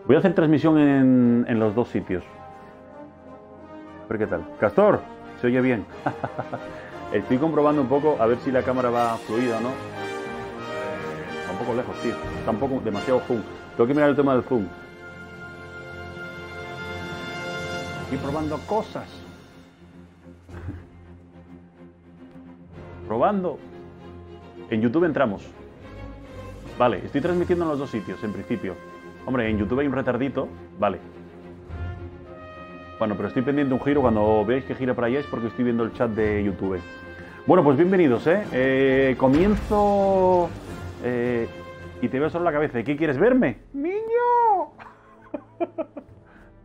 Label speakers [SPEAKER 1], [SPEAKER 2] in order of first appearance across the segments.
[SPEAKER 1] Voy a hacer transmisión en los dos sitios. A ver qué tal. Castor, se oye bien. Estoy comprobando un poco a ver si la cámara va fluida o no. Está un poco lejos, tío. Está un poco demasiado zoom. Tengo que mirar el tema del zoom. Estoy probando cosas. Probando. En YouTube entramos. Vale, estoy transmitiendo en los dos sitios, en principio. Hombre, en YouTube hay un retardito. Vale. Bueno, pero estoy pendiente de un giro. Cuando veáis que gira para allá es porque estoy viendo el chat de YouTube. Bueno, pues bienvenidos, comienzo... y te veo solo la cabeza. ¿Y qué quieres verme? ¡Niño!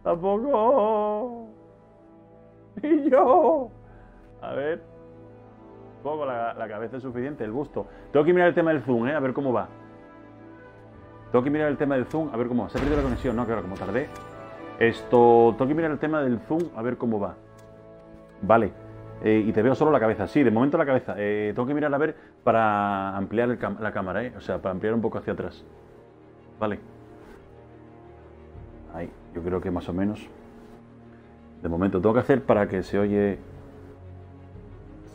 [SPEAKER 1] ¡Tampoco! ¡Niño! A ver... Poco la cabeza es suficiente, el busto. Tengo que mirar el tema del zoom, a ver cómo va. Tengo que mirar el tema del zoom, a ver cómo va. Se ha perdido la conexión, ¿no? Claro, como tardé. Tengo que mirar el tema del zoom, a ver cómo va. Vale. Y te veo solo la cabeza. Sí, de momento la cabeza. Tengo que mirar a ver para ampliar la cámara, O sea, para ampliar un poco hacia atrás. Vale. Ahí, yo creo que más o menos. De momento tengo que hacer para que se oye...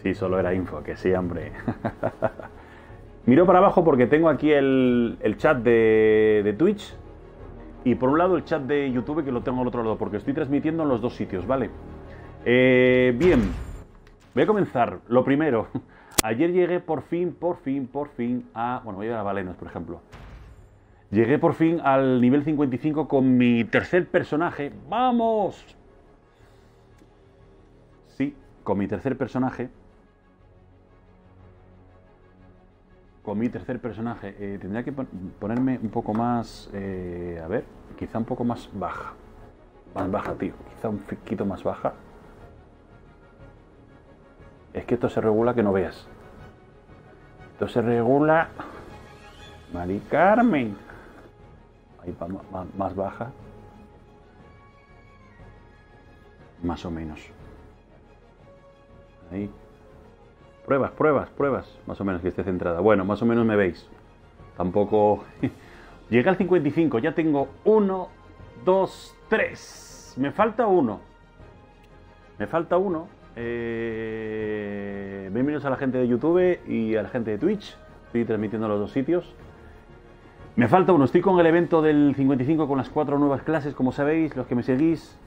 [SPEAKER 1] Sí, solo era info, que sí, hombre. Miro para abajo porque tengo aquí el chat de Twitch y por un lado el chat de YouTube que lo tengo al otro lado porque estoy transmitiendo en los dos sitios, ¿vale? Bien, voy a comenzar. Lo primero, ayer llegué por fin a... Bueno, voy a ir a Valenos, por ejemplo. Llegué por fin al nivel 55 con mi tercer personaje. ¡Vamos! Sí, con mi tercer personaje. Tendría que ponerme un poco más, a ver, quizá un poco más baja. Más baja, tío. Quizá un poquito más baja. Es que esto se regula que no veas. Esto se regula... Mari Carmen. Ahí va más baja. Más o menos. Ahí. Pruebas. Más o menos que esté centrada. Bueno, más o menos me veis. Tampoco... Llega al 55. Ya tengo 1, 2, 3. Me falta uno. Bienvenidos a la gente de YouTube y a la gente de Twitch. Estoy transmitiendo a los dos sitios. Me falta uno. Estoy con el evento del 55 con las 4 nuevas clases. Como sabéis, los que me seguís,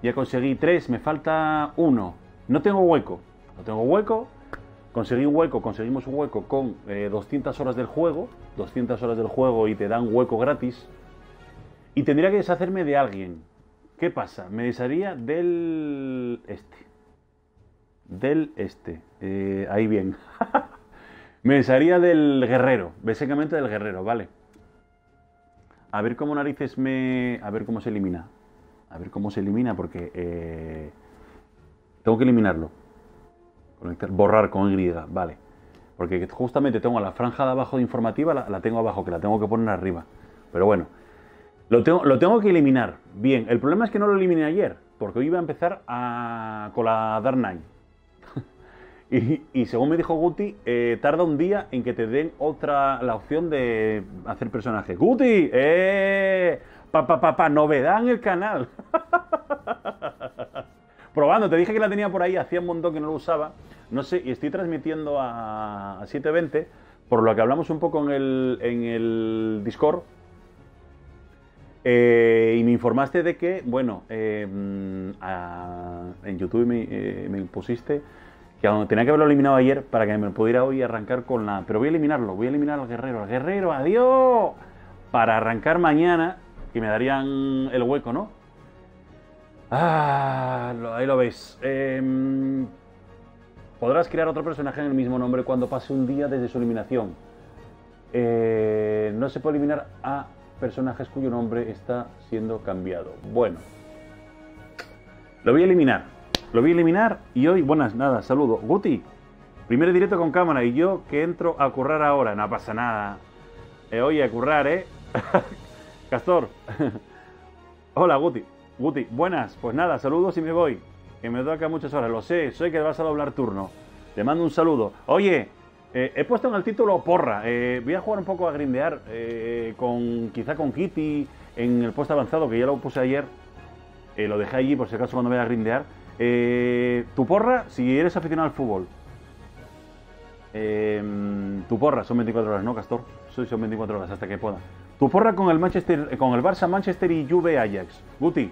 [SPEAKER 1] ya conseguí 3. Me falta uno. No tengo hueco. Conseguimos un hueco con 200 horas del juego. 200 horas del juego y te dan hueco gratis. Y tendría que deshacerme de alguien. ¿Qué pasa? Me desharía del... ahí bien. Me desharía del guerrero. Básicamente del guerrero, ¿vale? A ver cómo narices me... A ver cómo se elimina. Porque... tengo que eliminarlo. Conectar, borrar con Y, vale. Porque justamente tengo la franja de abajo de informativa, la tengo abajo, que la tengo que poner arriba. Pero bueno, lo tengo que eliminar. Bien, el problema es que no lo eliminé ayer, porque hoy iba a empezar con la Dark Knight. y según me dijo Guti, tarda un día en que te den la opción de hacer personajes. ¡Guti! Novedad en el canal. Probando, te dije que la tenía por ahí, hacía un montón que no lo usaba. No sé, y estoy transmitiendo a 720, por lo que hablamos un poco en el Discord. Y me informaste de que, bueno, en YouTube me pusiste que tenía que haberlo eliminado ayer para que me pudiera hoy arrancar con la... Pero voy a eliminar al guerrero. ¡Al guerrero, adiós! Para arrancar mañana, que me darían el hueco, ¿no? Ahí lo veis. Podrás crear otro personaje en el mismo nombre cuando pase un día desde su eliminación. No se puede eliminar a personajes cuyo nombre está siendo cambiado. Bueno. Lo voy a eliminar y hoy... Buenas, nada, saludo. Guti, primer directo con cámara y yo que entro a currar ahora. No pasa nada. Oye, a currar, Castor. Hola, Guti, buenas, pues nada, saludos y me voy, que me toca muchas horas, lo sé que vas a doblar turno, te mando un saludo. Oye, He puesto en el título porra. Voy a jugar un poco a grindear, quizá con Kitty en el puesto avanzado, que ya lo puse ayer. Lo dejé allí por si acaso cuando vaya a grindear. Tu porra, si eres aficionado al fútbol. Tu porra, son 24 horas, ¿no, Castor? Sí, son 24 horas hasta que pueda. Tu porra con el Barça, Manchester y Juve Ajax. Guti,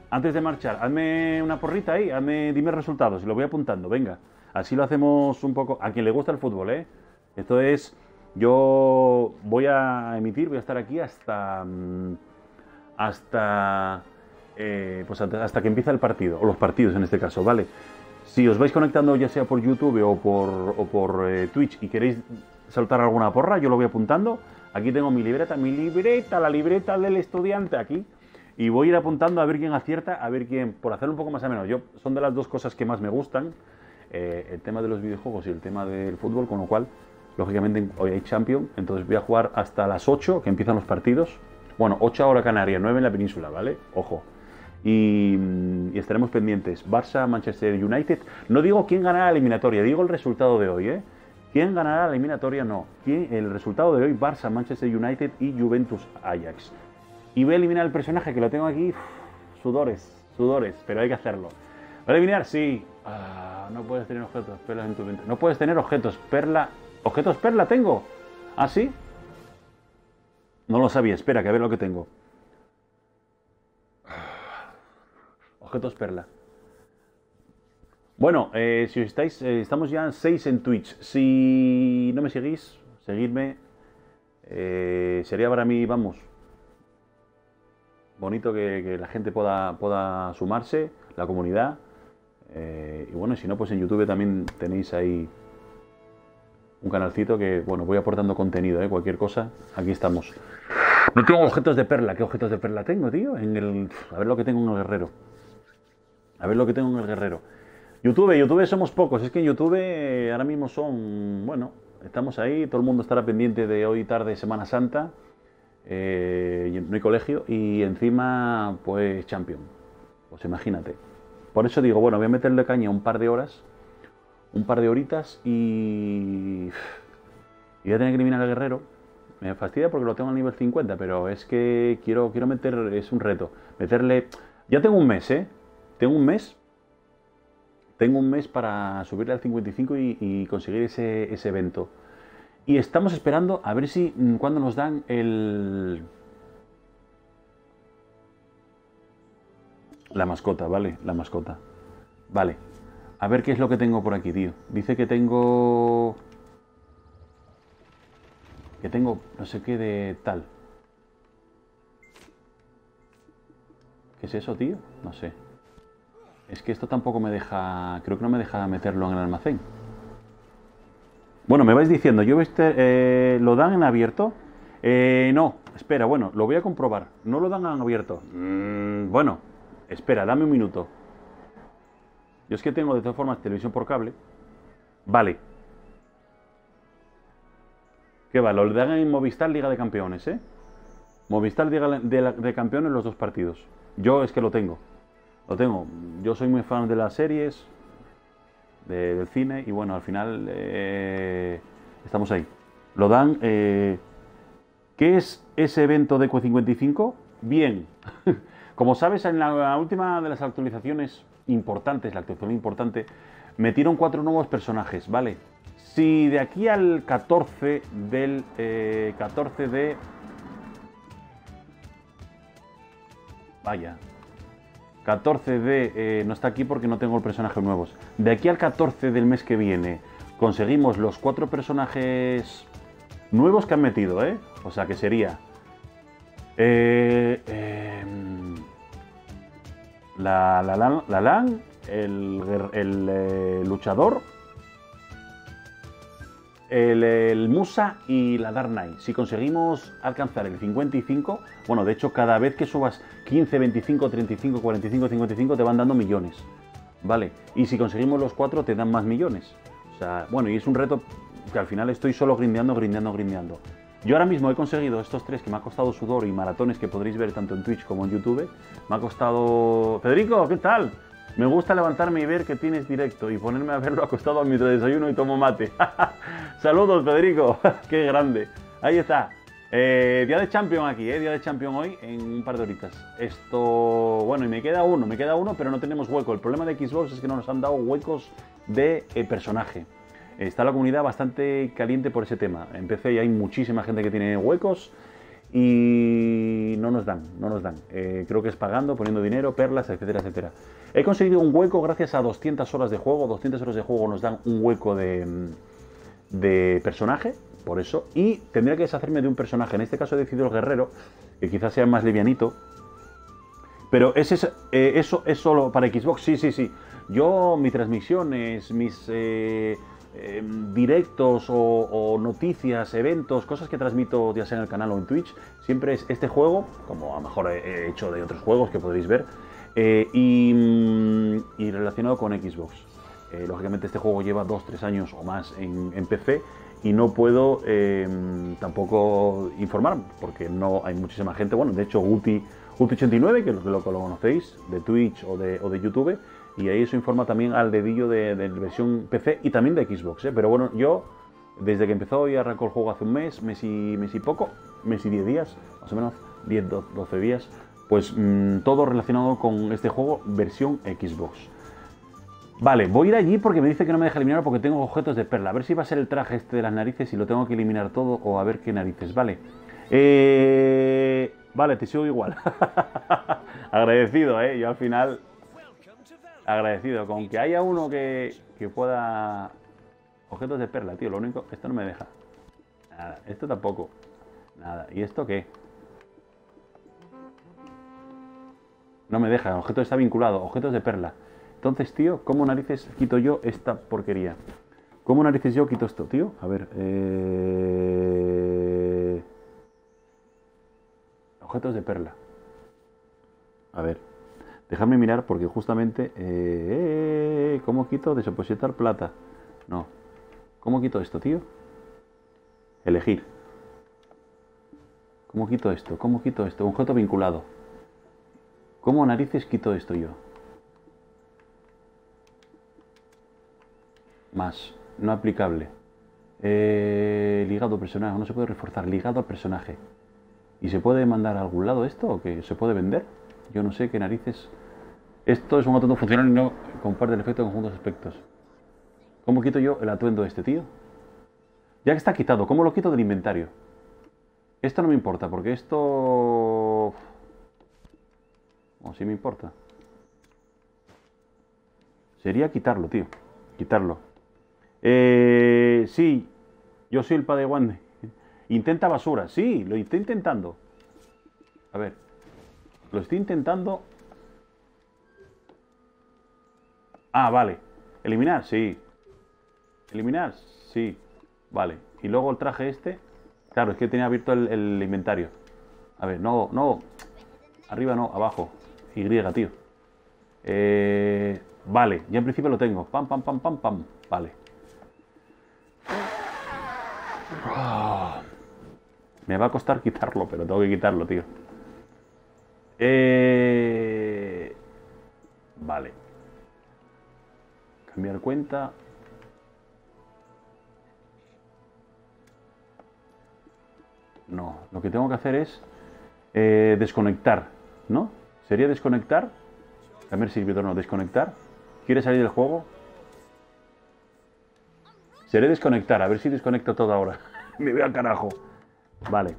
[SPEAKER 1] antes de marchar, hazme una porrita ahí, dime resultados, lo voy apuntando, venga. Así lo hacemos un poco. A quien le gusta el fútbol, ¿eh? Esto es. Yo voy a emitir, voy a estar aquí hasta que empiece el partido, o los partidos en este caso, ¿vale? Si os vais conectando ya sea por YouTube o por Twitch y queréis saltar alguna porra, yo lo voy apuntando. Aquí tengo mi libreta, la libreta del estudiante aquí. Y voy a ir apuntando a ver quién acierta, a ver quién, por hacerlo un poco más ameno. Son de las dos cosas que más me gustan, el tema de los videojuegos y el tema del fútbol, con lo cual, lógicamente, hoy hay Champions, entonces voy a jugar hasta las 8, que empiezan los partidos. Bueno, 8 hora Canaria, 9 en la península, ¿vale? Ojo. Y estaremos pendientes. Barça, Manchester United. No digo quién ganará la eliminatoria, digo el resultado de hoy, ¿eh? ¿Quién ganará la eliminatoria? No. El resultado de hoy, Barça, Manchester United y Juventus Ajax. Y voy a eliminar el personaje que lo tengo aquí. Sudores, pero hay que hacerlo. ¿Va a eliminar? Sí. No puedes tener objetos perlas en tu mente. No puedes tener objetos perla. ¿Objetos perla tengo? ¿Ah, sí? No lo sabía. Espera, que a ver lo que tengo. Objetos perla. Bueno, si os estáis, estamos ya 6 en Twitch. Si no me seguís, seguidme. Sería para mí, vamos, bonito que la gente pueda sumarse, la comunidad. Y bueno, si no, pues en YouTube también tenéis ahí un canalcito que, bueno, voy aportando contenido, cualquier cosa, aquí estamos. No tengo objetos de perla. ¿Qué objetos de perla tengo, tío? A ver lo que tengo en el guerrero. YouTube somos pocos. Es que en YouTube ahora mismo bueno, estamos ahí, todo el mundo estará pendiente de hoy tarde, Semana Santa. No hay colegio y encima, pues, Champions. Pues imagínate. Por eso digo, bueno, voy a meterle caña un par de horas, un par de horitas y voy a tener que eliminar al guerrero. Me fastidia porque lo tengo al nivel 50, pero es que quiero meter, es un reto, meterle. Ya tengo un mes, Tengo un mes para subirle al 55 y conseguir ese evento. Y estamos esperando a ver si cuando nos dan la mascota, ¿vale? La mascota. Vale. A ver qué es lo que tengo por aquí, tío. Dice que tengo no sé qué de tal. ¿Qué es eso, tío? No sé. Es que esto tampoco me deja. Creo que no me deja meterlo en el almacén. Bueno, me vais diciendo, ¿lo dan en abierto? No, espera, bueno, lo voy a comprobar. No lo dan en abierto. Bueno, espera, dame un minuto. Yo es que tengo de todas formas televisión por cable. Vale. ¿Qué va? Lo dan en Movistar Liga de Campeones, Movistar Liga de Campeones los dos partidos. Yo es que lo tengo. Yo soy muy fan de las series, del cine, y bueno, al final estamos ahí. Lo dan. ¿Qué es ese evento de Eco55? Bien. Como sabes, en la última de las actualizaciones importantes, la actualización importante, metieron 4 nuevos personajes, ¿vale? Si de aquí al 14 de... Vaya. 14 de... no está aquí porque no tengo el personaje nuevos. De aquí al 14 del mes que viene conseguimos los 4 personajes nuevos que han metido, O sea que sería... la LAN, el luchador, el Musa y la Dark Knight. Si conseguimos alcanzar el 55, bueno, de hecho cada vez que subas 15, 25, 35, 45, 55 te van dando millones, ¿vale? Y si conseguimos los 4 te dan más millones. O sea, bueno, y es un reto que al final estoy solo grindeando. Yo ahora mismo he conseguido estos 3 que me ha costado sudor y maratones que podréis ver tanto en Twitch como en YouTube. Me ha costado... Federico, ¿qué tal? Me gusta levantarme y ver que tienes directo y ponerme a verlo acostado mientras desayuno y tomo mate. Saludos, Federico. Qué grande. Ahí está. Día de Champion aquí, día de Champion hoy en un par de horitas. Esto, bueno, y me queda uno, pero no tenemos hueco. El problema de Xbox es que no nos han dado huecos de personaje. Está la comunidad bastante caliente por ese tema. En PC y hay muchísima gente que tiene huecos y no nos dan. Creo que es pagando, poniendo dinero, perlas, etcétera, etcétera. He conseguido un hueco gracias a 200 horas de juego. 200 horas de juego nos dan un hueco de personaje, por eso. Y tendría que deshacerme de un personaje. En este caso he decidido el guerrero, que quizás sea más livianito. Pero eso es solo para Xbox. Sí. Yo, mis transmisiones, mis directos o noticias, eventos, cosas que transmito ya sea en el canal o en Twitch, siempre es este juego, como a lo mejor he hecho de otros juegos que podréis ver, y relacionado con Xbox. Lógicamente este juego lleva 2-3 años o más en PC y no puedo tampoco informar porque no hay muchísima gente. Bueno, de hecho Guti89, que lo conocéis de Twitch o de YouTube, y ahí eso informa también al dedillo de versión PC y también de Xbox, Pero bueno, yo desde que empezó y arrancó el juego hace un mes y poco, mes y 10 días, más o menos 10-12 días, pues todo relacionado con este juego versión Xbox. Vale, voy a ir allí porque me dice que no me deja eliminar porque tengo objetos de perla. A ver si va a ser el traje este de las narices y lo tengo que eliminar todo o a ver qué narices. Vale. Vale, te sigo igual. Agradecido, Yo al final... Agradecido. Con que haya uno que pueda... Objetos de perla, tío. Lo único... Esto no me deja. Nada. Esto tampoco. Nada. ¿Y esto qué? No me deja. El objeto está vinculado. Objetos de perla. Entonces, tío, ¿cómo narices quito yo esta porquería? ¿Cómo narices yo quito esto, tío? A ver, objetos de perla. A ver, déjame mirar porque justamente... ¿Cómo quito? Depositar plata. No. ¿Cómo quito esto, tío? Elegir. ¿Cómo quito esto? ¿Cómo quito esto? Objeto vinculado. ¿Cómo narices quito esto yo? Más, no aplicable. Ligado al personaje, no se puede reforzar. Ligado al personaje. ¿Y se puede mandar a algún lado esto o qué? ¿Se puede vender? Yo no sé qué narices. Esto es un atuendo funcional y no comparte el efecto de conjuntos aspectos. ¿Cómo quito yo el atuendo este, tío? Ya que está quitado, ¿cómo lo quito del inventario? Esto no me importa porque esto... O sí me importa. Sería quitarlo, tío. Quitarlo. Sí, yo soy el Padawan. Intenta basura, sí, lo estoy intentando. A ver, lo estoy intentando. Ah, vale. Eliminar, sí. Eliminar, sí. Vale. Y luego el traje este. Claro, es que tenía abierto el inventario. A ver, no. Arriba no, abajo. Y, tío. Vale, ya en principio lo tengo. Pam. Vale. Me va a costar quitarlo, pero tengo que quitarlo, tío. Vale. Cambiar cuenta. No, lo que tengo que hacer es desconectar, ¿no? ¿Sería desconectar? Cambiar servidor, no, desconectar. ¿Quieres salir del juego? Seré desconectar, a ver si desconecto todo ahora. Me voy al carajo. Vale.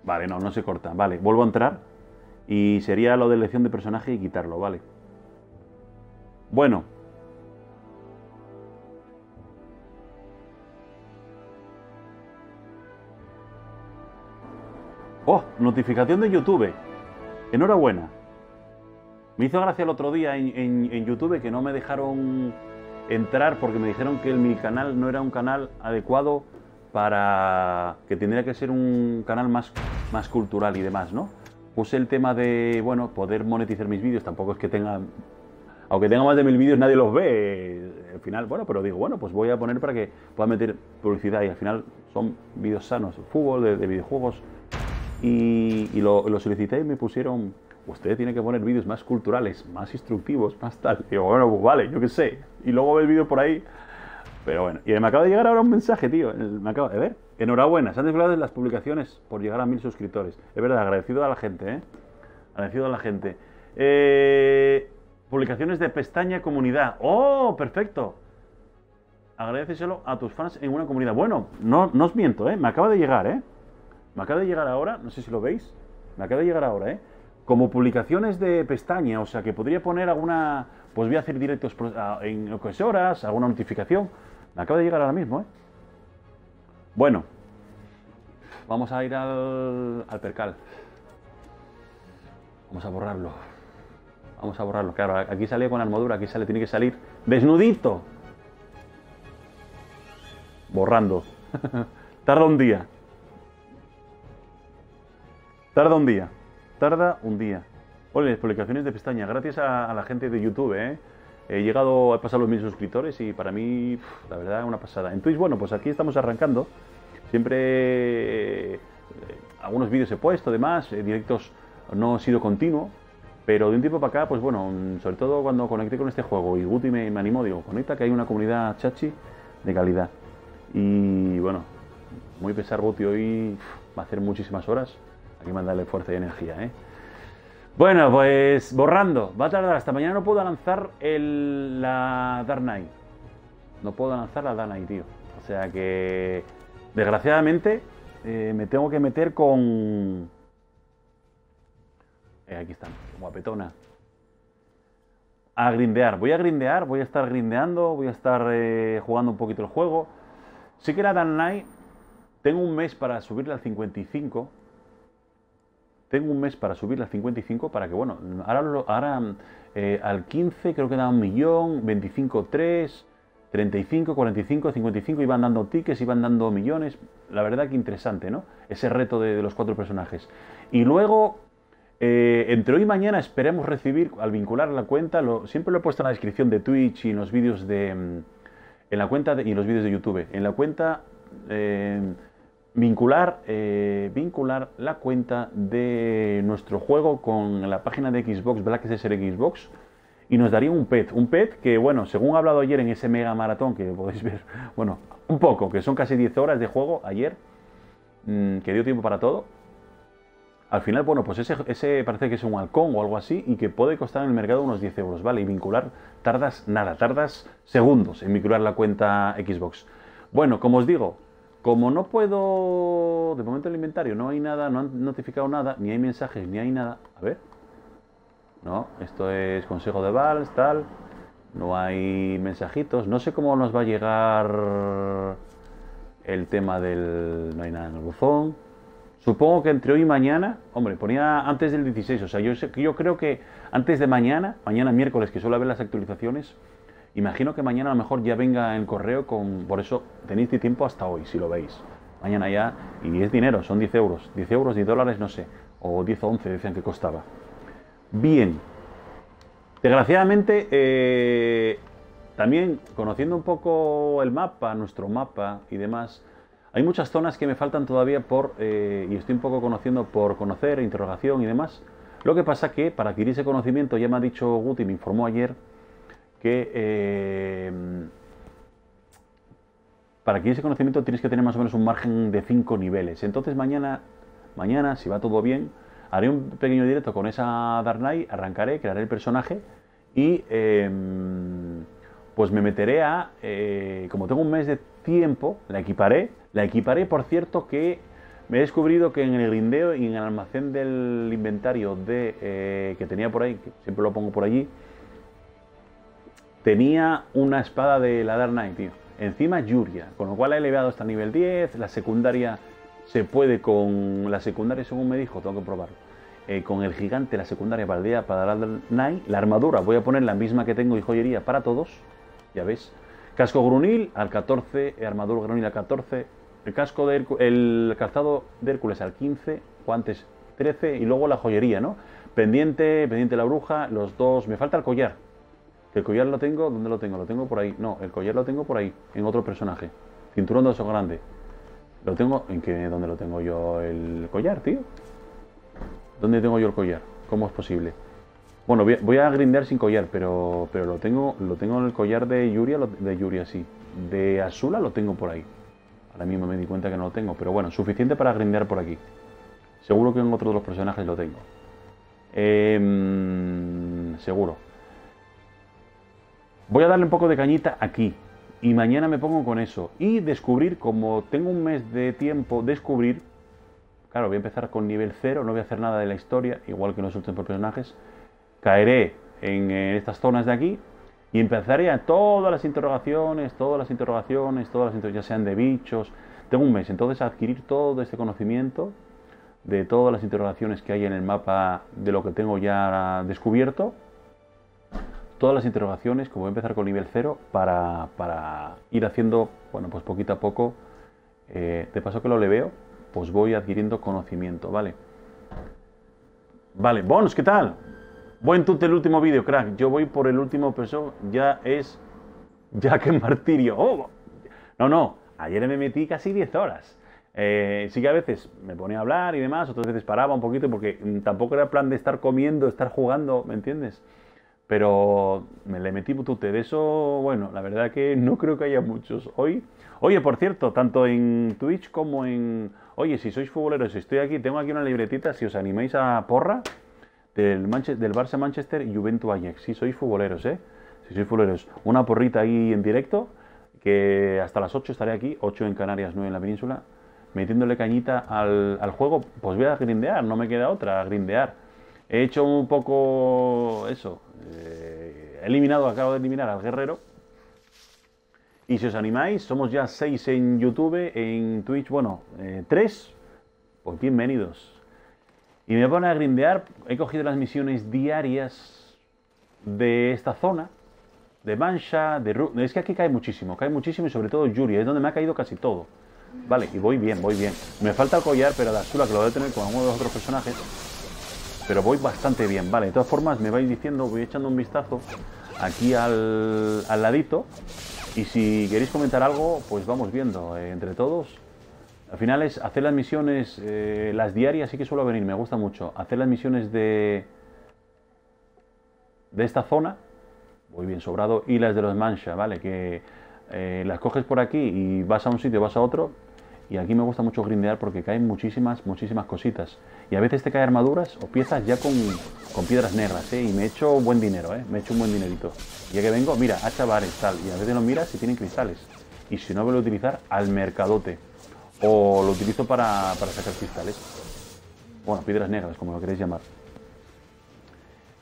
[SPEAKER 1] Vale, no se corta. Vale, vuelvo a entrar. Y sería lo de elección de personaje y quitarlo, vale. Bueno. ¡Oh! Notificación de YouTube. Enhorabuena. Me hizo gracia el otro día en YouTube que no me dejaron entrar porque me dijeron que mi canal no era un canal adecuado para... que tendría que ser un canal más cultural y demás, ¿no? Puse el tema de, bueno, poder monetizar mis vídeos, tampoco es que tenga... Aunque tenga más de 1000 vídeos nadie los ve, al final, bueno, pero digo, bueno, pues voy a poner para que pueda meter publicidad y al final son vídeos sanos, fútbol, de videojuegos y y lo solicité y me pusieron, usted tiene que poner vídeos más culturales, más instructivos, más tal. Y digo, bueno, pues vale, yo qué sé. Y luego ve el vídeo por ahí. Pero bueno, y me acaba de llegar ahora un mensaje, tío. Me acaba de ver. Enhorabuena, se han desvelado las publicaciones por llegar a 1000 suscriptores. Es verdad, agradecido a la gente, ¿eh? Agradecido a la gente. Publicaciones de pestaña comunidad. ¡Oh, perfecto! Agradeceselo a tus fans en una comunidad. Bueno, no os miento, ¿eh? Me acaba de llegar, ¿eh? Me acaba de llegar ahora, no sé si lo veis. Me acaba de llegar ahora, ¿eh? Como publicaciones de pestaña, o sea, que podría poner alguna... Pues voy a hacer directos en horas, alguna notificación. Me acaba de llegar ahora mismo, ¿eh? Bueno, vamos a ir al percal. Vamos a borrarlo. Vamos a borrarlo. Claro, aquí sale con armadura, aquí sale, tiene que salir desnudito. Borrando. Tarda un día. Tarda un día. Tarda un día. Oye, publicaciones de pestaña. Gracias a la gente de YouTube, ¿eh? He llegado a pasar los 1000 suscriptores y para mí, la verdad, una pasada. En Twitch, bueno, pues aquí estamos arrancando. Siempre algunos vídeos he puesto, además, directos no he sido continuo. Pero de un tiempo para acá, pues bueno, sobre todo cuando conecté con este juego y Guti me animó, digo, conecta que hay una comunidad chachi de calidad. Y bueno, muy pesar Guti hoy va a hacer muchísimas horas. Hay que mandarle fuerza y energía, ¿eh? Bueno, pues borrando. Va a tardar hasta mañana. No puedo lanzar la Dark Knight. No puedo lanzar la Dark Knight, tío. O sea que, desgraciadamente, me tengo que meter con... aquí están, guapetona. A grindear. Voy a grindear, voy a estar grindeando, voy a estar jugando un poquito el juego. Sí que la Dark Knight, tengo un mes para subirla al 55. Tengo un mes para subirla al 55 para que, bueno, ahora al 15 creo que da 1.000.000, 25, 3, 35, 45, 55, iban dando tickets, iban dando millones. La verdad que interesante, ¿no? Ese reto de los 4 personajes. Y luego, entre hoy y mañana esperemos recibir, al vincular la cuenta, siempre lo he puesto en la descripción de Twitch y en los vídeos en la cuenta y en los vídeos de YouTube. En la cuenta... vincular la cuenta de nuestro juego con la página de Xbox, Black SSR Xbox, y nos daría un pet que, bueno, según he hablado ayer en ese mega maratón que podéis ver, bueno, un poco, que son casi 10 horas de juego ayer, que dio tiempo para todo. Al final, bueno, pues ese parece que es un halcón o algo así y que puede costar en el mercado unos 10 euros, ¿vale? Y vincular, tardas nada, tardas segundos en vincular la cuenta Xbox. Bueno, como os digo, como no puedo... De momento el inventario no hay nada, no han notificado nada, ni hay mensajes, ni hay nada. A ver. No, esto es consejo de Valve, tal. No hay mensajitos. No sé cómo nos va a llegar el tema del... No hay nada en el buzón. Supongo que entre hoy y mañana... Hombre, ponía antes del 16. O sea, yo creo que antes de mañana miércoles, que suele haber las actualizaciones... Imagino que mañana a lo mejor ya venga el correo con... Por eso tenéis tiempo hasta hoy, si lo veis. Mañana ya... Y es dinero, son 10 euros. 10 euros, 10 dólares, no sé. O 10 o 11 decían que costaba. Bien. Desgraciadamente, también conociendo un poco el mapa, nuestro mapa y demás, hay muchas zonas que me faltan todavía y estoy un poco conociendo por conocer, interrogación y demás. Lo que pasa que para adquirir ese conocimiento, ya me ha dicho Guti, me informó ayer, que para adquirir ese conocimiento tienes que tener más o menos un margen de 5 niveles. Entonces mañana, si va todo bien, haré un pequeño directo con esa Dark Knight, arrancaré, crearé el personaje y pues me meteré como tengo un mes de tiempo, la equiparé, por cierto, que me he descubrido que en el grindeo y en el almacén del inventario que tenía por ahí, que siempre lo pongo por allí, tenía una espada de la Dark Knight, tío. Encima Yuria, con lo cual la he elevado hasta nivel 10. La secundaria se puede con... La secundaria, según me dijo, tengo que probarlo. Con el gigante, la secundaria para la Dark Knight. La armadura, voy a poner la misma que tengo y joyería para todos. Ya ves. Casco grunil al 14, armadura grunil al 14. El calzado de Hércules al 15, guantes 13 y luego la joyería, ¿no? Pendiente la bruja, los dos... Me falta el collar. El collar lo tengo, ¿dónde lo tengo? Lo tengo por ahí. No, el collar lo tengo por ahí, en otro personaje. Cinturón de oso grande. Lo tengo, ¿dónde lo tengo yo el collar, tío? ¿Dónde tengo yo el collar? ¿Cómo es posible? Bueno, voy a grindear sin collar, pero lo tengo en el collar de Yuria, sí. De Azula lo tengo por ahí. Ahora mismo me di cuenta que no lo tengo, pero bueno, suficiente para grindear por aquí. Seguro que en otro de los personajes lo tengo. Seguro. Voy a darle un poco de cañita aquí. Y mañana me pongo con eso. Y descubrir, como tengo un mes de tiempo, descubrir. Claro, voy a empezar con nivel 0, no voy a hacer nada de la historia, igual que en los últimos personajes. Caeré en estas zonas de aquí y empezaré a todas las interrogaciones, ya sean de bichos. Tengo un mes, entonces a adquirir todo este conocimiento de todas las interrogaciones que hay en el mapa, de lo que tengo ya descubierto. Todas las interrogaciones, que voy a empezar con nivel 0 para ir haciendo, bueno, pues poquito a poco. De paso que lo leveo, pues voy adquiriendo conocimiento, ¿vale? Vale, Bones, ¿qué tal? Buen tute el último vídeo, crack. Yo voy por el último peso, ya que martirio. ¡Oh! No, ayer me metí casi 10 horas. Sí que a veces me ponía a hablar y demás, otras veces paraba un poquito porque tampoco era plan de estar comiendo, estar jugando, ¿me entiendes? Pero me le metí tute. De eso, bueno, la verdad que no creo que haya muchos hoy. Oye, por cierto, tanto en Twitch como en... Oye, si sois futboleros, estoy aquí, tengo aquí una libretita, si os animáis a porra del Barça Manchester y Juventus Ajax. Si sois futboleros, si sois futboleros. Una porrita ahí en directo, que hasta las 8 estaré aquí, 8 en Canarias, 9 en la península, metiéndole cañita al juego. Pues voy a grindear, no me queda otra, a grindear. He hecho un poco eso, acabo de eliminar al guerrero. Y si os animáis, somos ya 6 en YouTube, en Twitch, bueno, 3, pues bienvenidos. Y me voy a grindear, he cogido las misiones diarias de esta zona, de Mancha, es que aquí cae muchísimo y sobre todo Yuria, es donde me ha caído casi todo. Vale, y voy bien. Me falta el collar, pero la Azula, que lo voy a tener con alguno de los otros personajes. Pero voy bastante bien, vale. De todas formas, me vais diciendo, voy echando un vistazo aquí al ladito. Y si queréis comentar algo, pues vamos viendo entre todos. Al final es hacer las misiones, las diarias sí que suelo venir, me gusta mucho. Hacer las misiones de esta zona, voy bien sobrado, y las de los Mancha, ¿vale? Que las coges por aquí y vas a un sitio, vas a otro. Y aquí me gusta mucho grindear porque caen muchísimas cositas. Y a veces te caen armaduras o piezas ya con piedras negras, Y me he hecho buen dinero, Me he hecho un buen dinerito. Y ya que vengo, mira, hacha bares, tal. Y a veces lo miras y tienen cristales. Y si no, voy a utilizar al mercadote. O lo utilizo para sacar cristales. Bueno, piedras negras, como lo queréis llamar.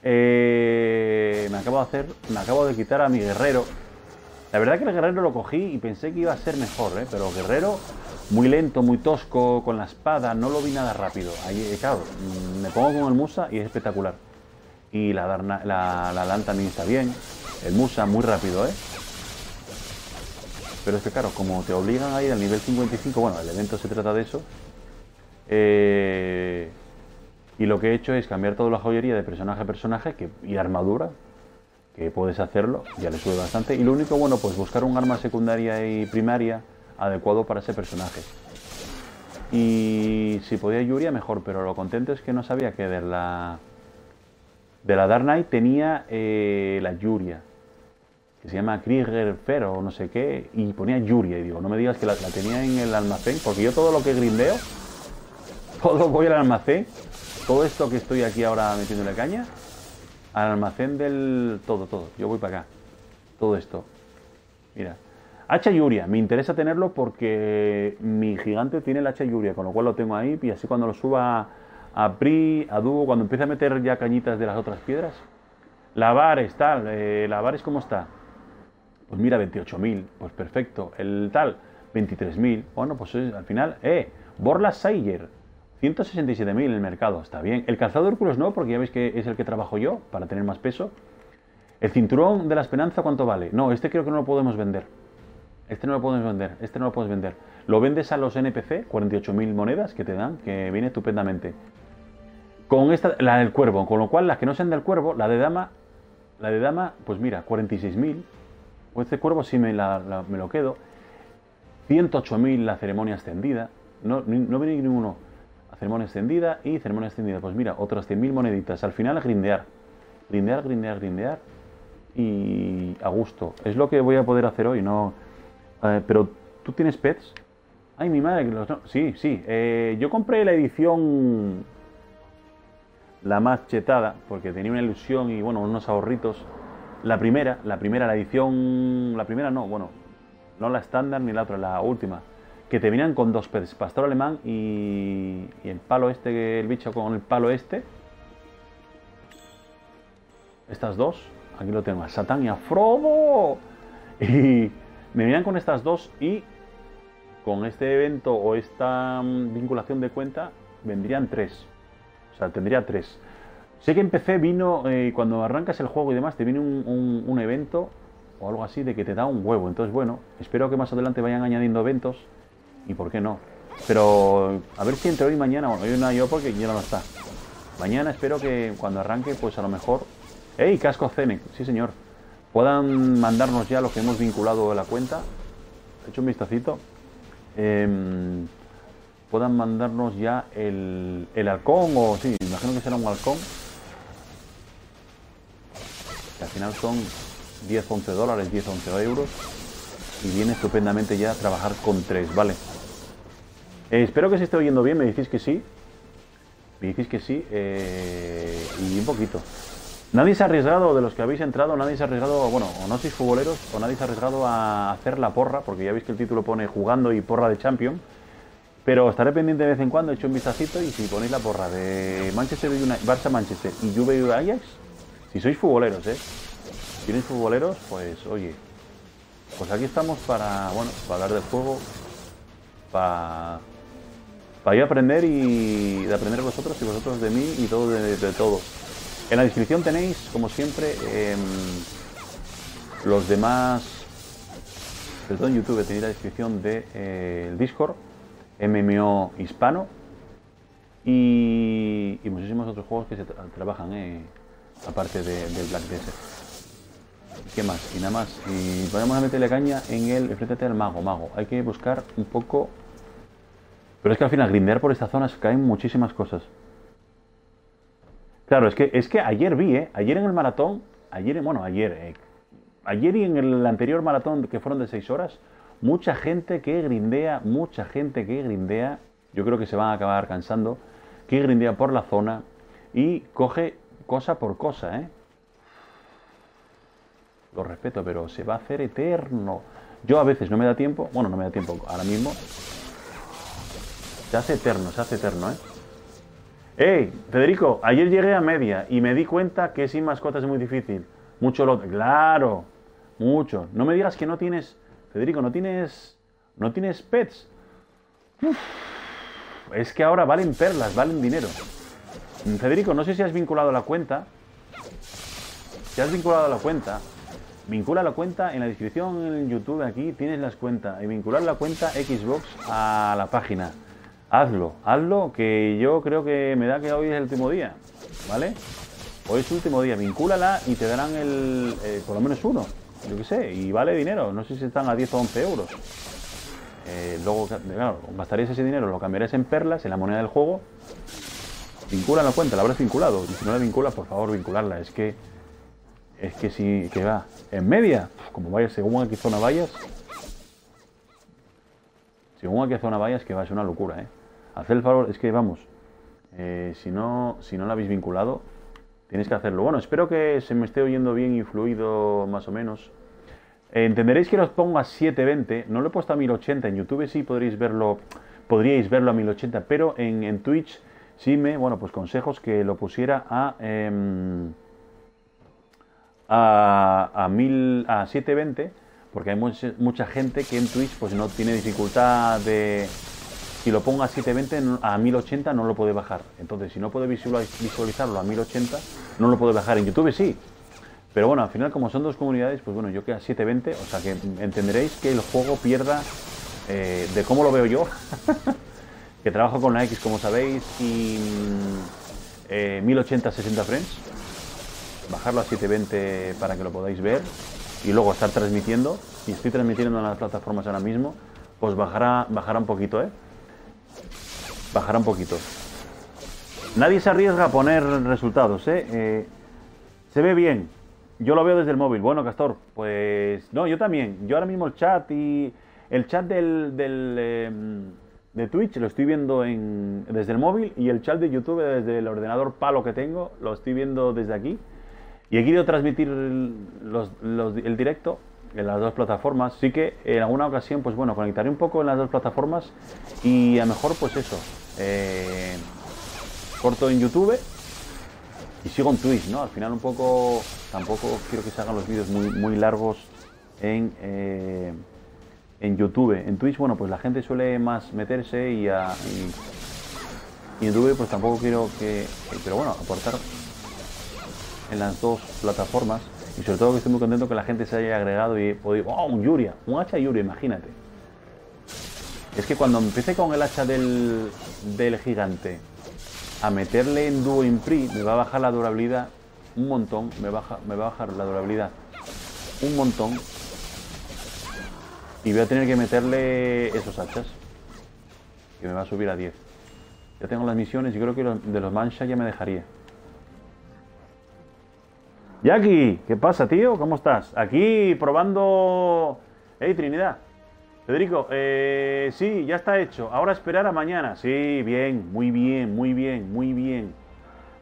[SPEAKER 1] Me acabo de quitar a mi guerrero. La verdad que el guerrero lo cogí y pensé que iba a ser mejor, pero guerrero muy lento, muy tosco, con la espada, no lo vi nada rápido. Ahí, claro, me pongo con el Musa y es espectacular. Y la Lan también está bien. El Musa muy rápido, Pero es que claro, como te obligan a ir al nivel 55, bueno, el evento se trata de eso. Y lo que he hecho es cambiar toda la joyería de personaje a personaje y armadura, que puedes hacerlo, ya le sube bastante. Y lo único, bueno, pues buscar un arma secundaria y primaria adecuado para ese personaje. Y si podía Yuria, mejor, pero lo contento es que no sabía que de la Dark Knight tenía la Yuria, que se llama Krieger Fer o no sé qué, y ponía Yuria, y digo, no me digas que la tenía en el almacén, porque yo todo lo que grindeo, todo voy al almacén, todo esto que estoy aquí ahora metiéndole caña, al almacén del... todo, yo voy para acá, todo esto, mira. Hacha Yuria, me interesa tenerlo porque mi gigante tiene el hacha Yuria, con lo cual lo tengo ahí, y así cuando lo suba a Pri, a Dúo, cuando empiece a meter ya cañitas de las otras piedras. La Vares, tal, la Vares, ¿cómo está? Pues mira, 28.000, pues perfecto. El tal, 23.000, bueno, pues al final, Borla Seiger, 167.000 en el mercado, está bien. El calzado de Hércules no, porque ya veis que es el que trabajo yo, para tener más peso. El cinturón de la esperanza, ¿cuánto vale? No, este creo que no lo podemos vender. Este no lo puedes vender. Lo vendes a los NPC, 48.000 monedas que te dan, que viene estupendamente. Con esta, la del cuervo, con lo cual las que no sean del cuervo, la de dama, pues mira, 46.000. Pues este cuervo sí me lo quedo. 108.000 la ceremonia extendida. No viene ninguno. ceremonia extendida y ceremonia extendida. Pues mira, otras 100.000 moneditas. Al final grindear. Grindear. Y a gusto. Es lo que voy a poder hacer hoy, ¿no? Pero, ¿tú tienes pets? Ay, mi madre. No. Sí. Yo compré la edición... la más chetada, porque tenía una ilusión y, bueno, unos ahorritos. La primera, la edición... La primera no, bueno, no la estándar ni la otra, la última. Que te venían con 2 pets, pastor alemán y el palo este, el bicho con el palo este. Estas dos, aquí lo tengo, a Satán y a Frodo. Y me venían con estas dos y con este evento o esta vinculación de cuenta vendrían 3. O sea, tendría 3. Sé que en PC vino, cuando arrancas el juego y demás, te viene un evento o algo así de que te da un huevo. Entonces, bueno, espero que más adelante vayan añadiendo eventos y por qué no. Pero a ver si entre hoy y mañana, bueno, hoy no yo porque ya no está. Mañana espero que cuando arranque, pues a lo mejor... ¡Ey, casco Zenec! Sí, señor. Puedan mandarnos ya lo que hemos vinculado a la cuenta. He hecho un vistacito. Puedan mandarnos ya el halcón, o sí, imagino que será un halcón. Que al final son 10-11 dólares, 10-11 euros. Y viene estupendamente ya trabajar con 3, ¿vale? Espero que se esté oyendo bien, me decís que sí. Me decís que sí. Y un poquito. Nadie se ha arriesgado, de los que habéis entrado, nadie se ha arriesgado, bueno, o no sois futboleros, o nadie se ha arriesgado a hacer la porra, porque ya veis que el título pone jugando y porra de Champion. Pero estaré pendiente de vez en cuando, he hecho un vistacito y si ponéis la porra de Manchester United, Barça Manchester y Juve Ajax, si sois futboleros, si tenéis futboleros, pues oye, pues aquí estamos para, bueno, para hablar del juego, para ir a aprender y de aprender vosotros y vosotros de mí y todo de todos. En la descripción tenéis, como siempre, los demás, sobre todo en YouTube tenéis la descripción de el Discord, MMO hispano y muchísimos otros juegos que se trabajan, aparte del Black Desert. ¿Qué más? Y nada más. Y podemos meterle caña en el enfréntate al mago. Hay que buscar un poco... Pero es que al final, grindear por estas zonas caen muchísimas cosas. Claro, es que ayer vi, ayer en el maratón, ayer y en el anterior maratón que fueron de 6 horas, mucha gente que grindea, yo creo que se van a acabar cansando, que grindea por la zona y coge cosa por cosa, Lo respeto, pero se va a hacer eterno. Yo a veces no me da tiempo, bueno, no me da tiempo ahora mismo. Se hace eterno, ¡Hey, Federico! Ayer llegué a media y me di cuenta que sin mascotas es muy difícil. Mucho lote. ¡Claro! Mucho. No me digas que no tienes... Federico, ¿no tienes pets? Uf, es que ahora valen perlas, valen dinero. Federico, no sé si has vinculado la cuenta. Si has vinculado la cuenta, vincula la cuenta en la descripción en YouTube. Aquí tienes las cuentas. Y vincular la cuenta Xbox a la página. Hazlo, que yo creo que me da que hoy es el último día, ¿vale? Hoy es el último día, vincúlala y te darán por lo menos uno, yo qué sé, y vale dinero, no sé si están a 10 o 11 euros. Luego, claro, gastarías ese dinero, lo cambiarías en perlas, en la moneda del juego. Vincula la cuenta, la habrás vinculado, y si no la vinculas, por favor, vincularla, es que sí, que va, en media, como vayas, según a qué zona vayas, que va, es una locura, Haced el favor, es que vamos, si no la habéis vinculado, tenéis que hacerlo. Bueno, espero que se me esté oyendo bien y fluido más o menos. Entenderéis que los pongo a 720, no lo he puesto a 1080, en YouTube sí podríais verlo a 1080, pero en Twitch sí pues consejos que lo pusiera a 720, porque hay mucha gente que en Twitch pues no tiene dificultad de... Si lo pongo a 720, a 1080 no lo puede bajar. Entonces, si no puede visualizarlo a 1080, no lo puede bajar. En YouTube sí. Pero bueno, al final, como son dos comunidades, pues bueno, yo que a 720, o sea que entenderéis que el juego pierda de cómo lo veo yo. Que trabajo con la X, como sabéis, y 1080 60 frames. Bajarlo a 720 para que lo podáis ver. Y luego estar transmitiendo. Y estoy transmitiendo en las plataformas ahora mismo. Pues bajará un poquito, Bajará un poquito. Nadie se arriesga a poner resultados, ¿eh? Se ve bien. Yo lo veo desde el móvil. Bueno, Castor, pues... No, yo también. Yo ahora mismo el chat y... El chat de Twitch lo estoy viendo desde el móvil y el chat de YouTube desde el ordenador palo que tengo lo estoy viendo desde aquí. Y he querido transmitir el directo en las dos plataformas. Sí que en alguna ocasión, pues bueno, conectaré un poco en las dos plataformas y a lo mejor, pues eso, corto en YouTube y sigo en Twitch, ¿no? Al final un poco, tampoco quiero que se hagan los vídeos muy largos en YouTube. En Twitch, bueno, pues la gente suele más meterse y en YouTube pues tampoco quiero pero bueno, aportar en las dos plataformas. Y sobre todo que estoy muy contento que la gente se haya agregado y he podido... ¡Oh, un Yuria! Un hacha Yuria, imagínate. Es que cuando empecé con el hacha del gigante a meterle en dúo impri, me va a bajar la durabilidad un montón. Me va a bajar la durabilidad un montón. Y voy a tener que meterle esos hachas. Que me va a subir a 10. Ya tengo las misiones y creo que de los mancha ya me dejaría. Jackie, ¿qué pasa, tío? ¿Cómo estás? Aquí probando... Hey, Trinidad. Federico, sí, ya está hecho. Ahora esperar a mañana. Sí, bien, muy bien, muy bien, muy bien.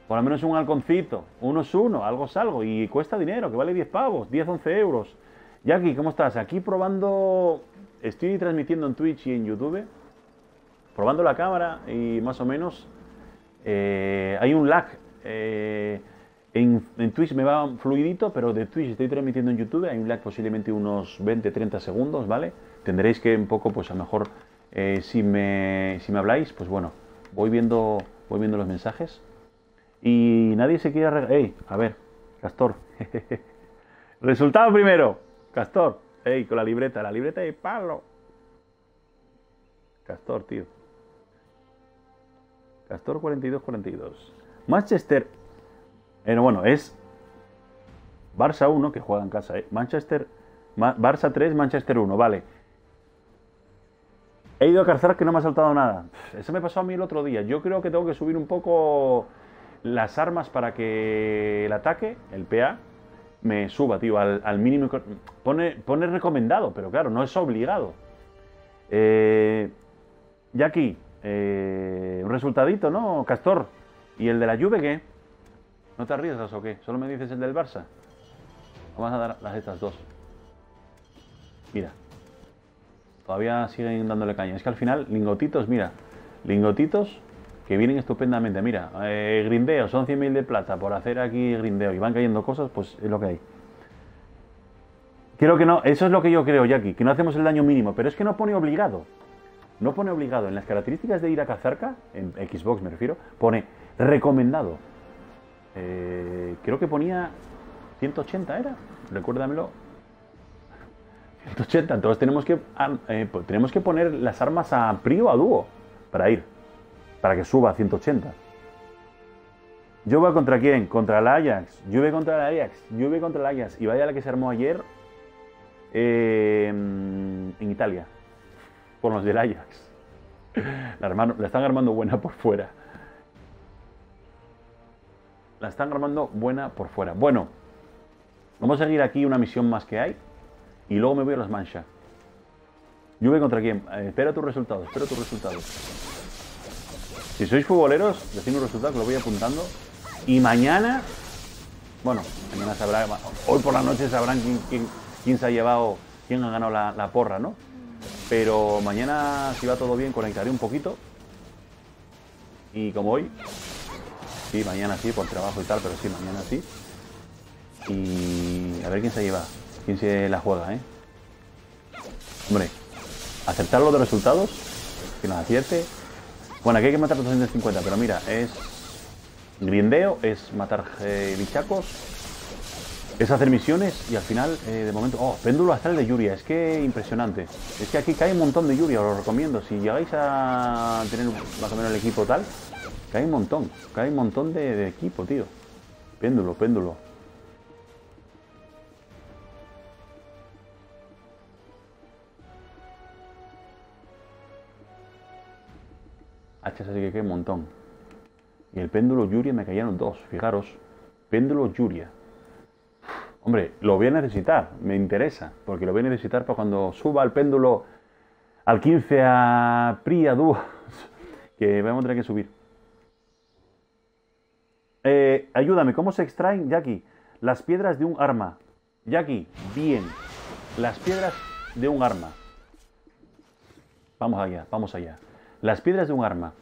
[SPEAKER 1] Por lo menos un halconcito. Uno es uno, algo es algo. Y cuesta dinero, que vale 10 pavos, 10, 11 euros. Jackie, ¿cómo estás? Aquí probando... Estoy transmitiendo en Twitch y en YouTube. Probando la cámara y más o menos... hay un lag. En Twitch me va fluidito, pero de Twitch estoy transmitiendo en YouTube. Hay un lag posiblemente unos 20-30 segundos, ¿vale? Tendréis que un poco, pues a lo mejor, si me habláis, pues bueno, voy viendo los mensajes. Y nadie se quiere... ¡Ey! A ver, Castor. Resultado primero. Castor. ¡Ey! Con la libreta de palo. Castor, tío. Castor 42-42. Manchester... bueno, es Barça 1, que juega en casa, Barça 3, Manchester 1, vale. He ido a calzar que no me ha saltado nada. Eso me pasó a mí el otro día. Yo creo que tengo que subir un poco las armas para que el ataque, el PA, me suba, tío, al mínimo. Pone recomendado, pero claro, no es obligado. Ya aquí, un resultadito, ¿no, Castor? ¿Y el de la Juve qué? ¿No te arriesgas o qué? ¿Solo me dices el del Barça? Vamos a dar las estas dos. Mira. Todavía siguen dándole caña. Es que al final, lingotitos, mira. Lingotitos que vienen estupendamente. Mira, grindeo, son 100.000 de plata por hacer aquí grindeo. Y van cayendo cosas, pues es lo que hay. Creo que no, eso es lo que yo creo, Jackie. Que no hacemos el daño mínimo. Pero es que no pone obligado. No pone obligado. En las características de ir a cazarca, en Xbox me refiero, pone recomendado. Creo que ponía 180, ¿era? Recuérdamelo. 180, entonces tenemos que poner las armas a PRI o a dúo para ir, para que suba a 180. ¿Juve contra quién? Contra el Ajax. Juve contra el Ajax. Juve contra el Ajax. Y vaya la que se armó ayer en Italia, por los del Ajax. La están armando buena por fuera. La están armando buena por fuera. Bueno, vamos a seguir aquí una misión más que hay. Y luego me voy a las manchas. ¿Juve contra quién? Espera tus resultados, Si sois futboleros, decidme un resultado que lo voy apuntando. Y mañana... Bueno, mañana sabrá... Hoy por la noche sabrán quién se ha llevado... Quién ha ganado la porra, ¿no? Pero mañana, si va todo bien, conectaré un poquito. Y como hoy... Sí, mañana sí, por trabajo y tal, pero sí, mañana sí. Y a ver quién se lleva. Quién se la juega, ¿eh? Hombre, aceptar los resultados, que nos acierte. Bueno, aquí hay que matar 250, pero mira, es grindeo, es matar bichacos, es hacer misiones y al final, de momento... Oh, péndulo astral de Yuria, es que impresionante. Es que aquí cae un montón de Yuria, os lo recomiendo. Si llegáis a tener más o menos el equipo tal, cae un montón de equipo, tío. Péndulo. Hachas así que hay un montón. Y el péndulo Yuria me cayeron 2, fijaros. Péndulo Yuria. Hombre, lo voy a necesitar, me interesa, porque lo voy a necesitar para cuando suba el péndulo al 15 a Pri, a Dúo, que vamos a tener que subir. Ayúdame, ¿cómo se extraen, Jackie? Las piedras de un arma. Jackie, bien. Las piedras de un arma. Vamos allá, vamos allá. Las piedras de un arma.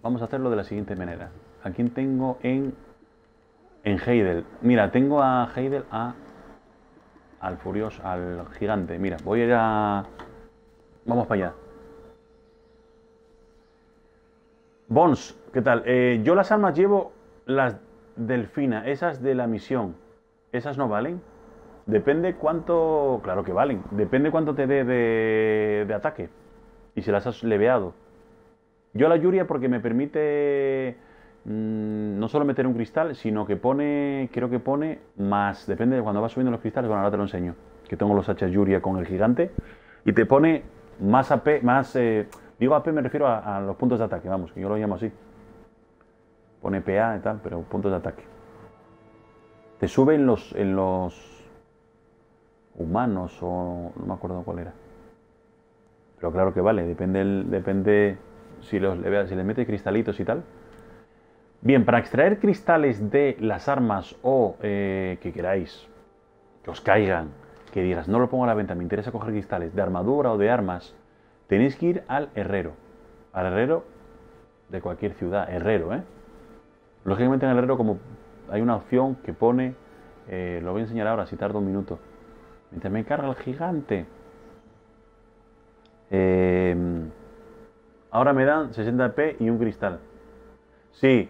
[SPEAKER 1] Vamos a hacerlo de la siguiente manera. ¿A quién tengo en Heidel? Mira, tengo a Heidel al furioso, al gigante. Mira, voy a ir a... Vamos para allá. Bons, ¿qué tal? Yo las armas llevo las delfina, esas de la misión. ¿Esas no valen? Depende cuánto... Claro que valen. Depende cuánto te dé de ataque. Y si las has leveado. Yo la Yuria porque me permite no solo meter un cristal, sino que pone... Creo que pone más... Depende de cuando vas subiendo los cristales. Bueno, ahora te lo enseño. Que tengo los hachas Yuria con el gigante. Y te pone más AP, más... digo AP me refiero a los puntos de ataque, vamos, que yo lo llamo así. Pone PA y tal, pero puntos de ataque. Te sube en los humanos o no me acuerdo cuál era. Pero claro que vale, depende si les metes cristalitos y tal. Bien, para extraer cristales de las armas o que queráis, que os caigan, que digas, no lo pongo a la venta, me interesa coger cristales de armadura o de armas, tenéis que ir al herrero de cualquier ciudad, herrero, ¿eh? Lógicamente en el herrero como hay una opción que pone, lo voy a enseñar ahora si tarda un minuto, mientras me carga el gigante. Ahora me dan 60p y un cristal. Sí.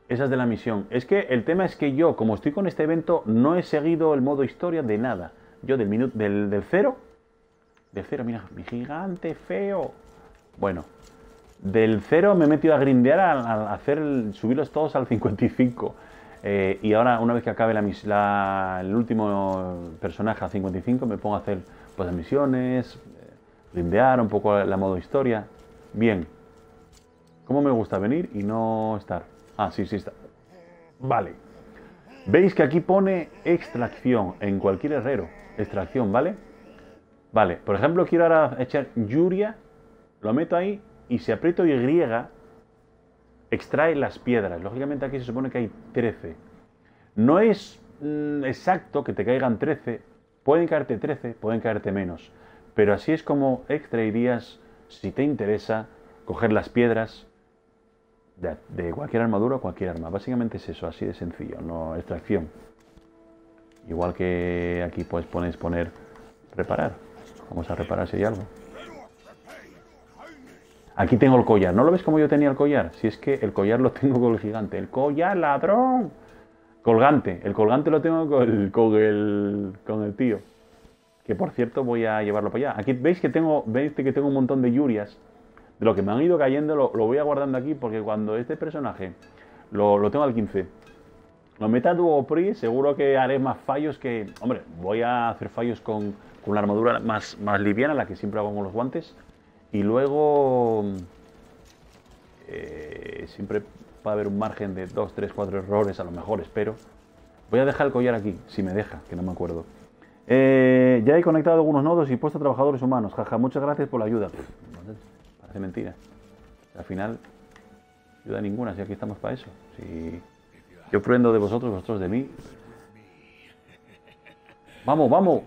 [SPEAKER 1] Esa es de la misión. Es que el tema es que yo, como estoy con este evento, no he seguido el modo historia de nada. Yo del cero, mira, mi gigante feo. Bueno, del cero me he metido a grindear a subirlos todos al 55. Y ahora, una vez que acabe el último personaje a 55, me pongo a hacer pues, las misiones, grindear un poco la modo historia. Bien. ¿Cómo me gusta venir y no estar? Ah, sí, sí está. Vale. Veis que aquí pone extracción en cualquier herrero. Extracción, ¿vale? Vale, por ejemplo, quiero ahora echar Yuria, lo meto ahí y si aprieto Y, extrae las piedras. Lógicamente aquí se supone que hay 13. No es exacto que te caigan 13. Pueden caerte 13, pueden caerte menos. Pero así es como extraerías, si te interesa, coger las piedras de cualquier armadura o cualquier arma. Básicamente es eso, así de sencillo, no extracción. Igual que aquí puedes poner reparar. Vamos a reparar si hay algo. Aquí tengo el collar. ¿No lo ves como yo tenía el collar? Si es que el collar lo tengo con el gigante. ¡El collar, ladrón! Colgante. El colgante lo tengo con el tío. Que por cierto voy a llevarlo para allá. Aquí veis que tengo un montón de Yurias. De lo que me han ido cayendo lo voy aguardando aquí porque cuando este personaje lo tengo al 15, lo meta a Duo Pri, seguro que haré más fallos que... Hombre, voy a hacer fallos con una armadura más liviana, la que siempre hago con los guantes. Y luego siempre va a haber un margen de 2, 3, 4 errores, a lo mejor, espero. Voy a dejar el collar aquí, si me deja, que no me acuerdo. Ya he conectado algunos nodos y puesto trabajadores humanos. Jaja, muchas gracias por la ayuda. Parece mentira. Al final, ayuda ninguna, si aquí estamos para eso. Si yo aprendo de vosotros, vosotros de mí. ¡Vamos, vamos!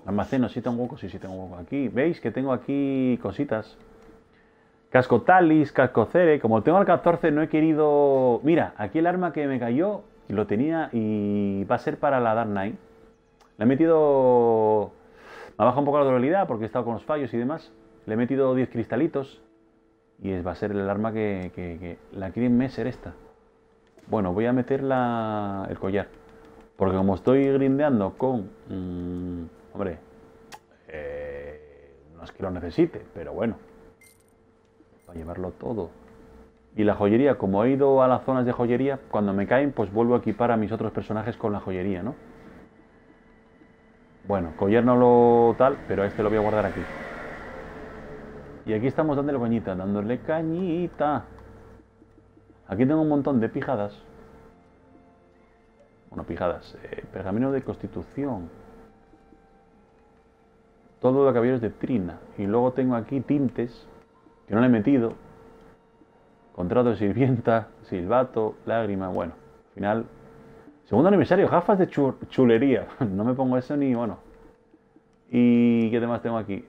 [SPEAKER 1] Almaceno, sí tengo hueco, sí tengo hueco. Aquí, ¿veis que tengo aquí cositas? Casco Talis, casco Cere. Como tengo el 14 no he querido... Mira, aquí el arma que me cayó, lo tenía y va a ser para la Dark Knight. Le he metido... Me ha bajado un poco la durabilidad porque he estado con los fallos y demás. Le he metido 10 cristalitos. Y va a ser el arma que la quieren meser esta. Bueno, voy a meter el collar. Porque como estoy grindeando con... hombre, no es que lo necesite, pero bueno. Para llevarlo todo. Y la joyería, como he ido a las zonas de joyería, cuando me caen, pues vuelvo a equipar a mis otros personajes con la joyería, ¿no? Bueno, collar no lo tal, pero este lo voy a guardar aquí. Y aquí estamos dándole cañita, dándole cañita. Aquí tengo un montón de pijadas. Bueno, pijadas. Pergamino de constitución. Todo de caballeros de trina. Y luego tengo aquí tintes, que no le he metido. Contrato de sirvienta, silbato, lágrima. Bueno, al final... Segundo aniversario, gafas de chulería. No me pongo eso ni... Bueno. ¿Y qué demás tengo aquí?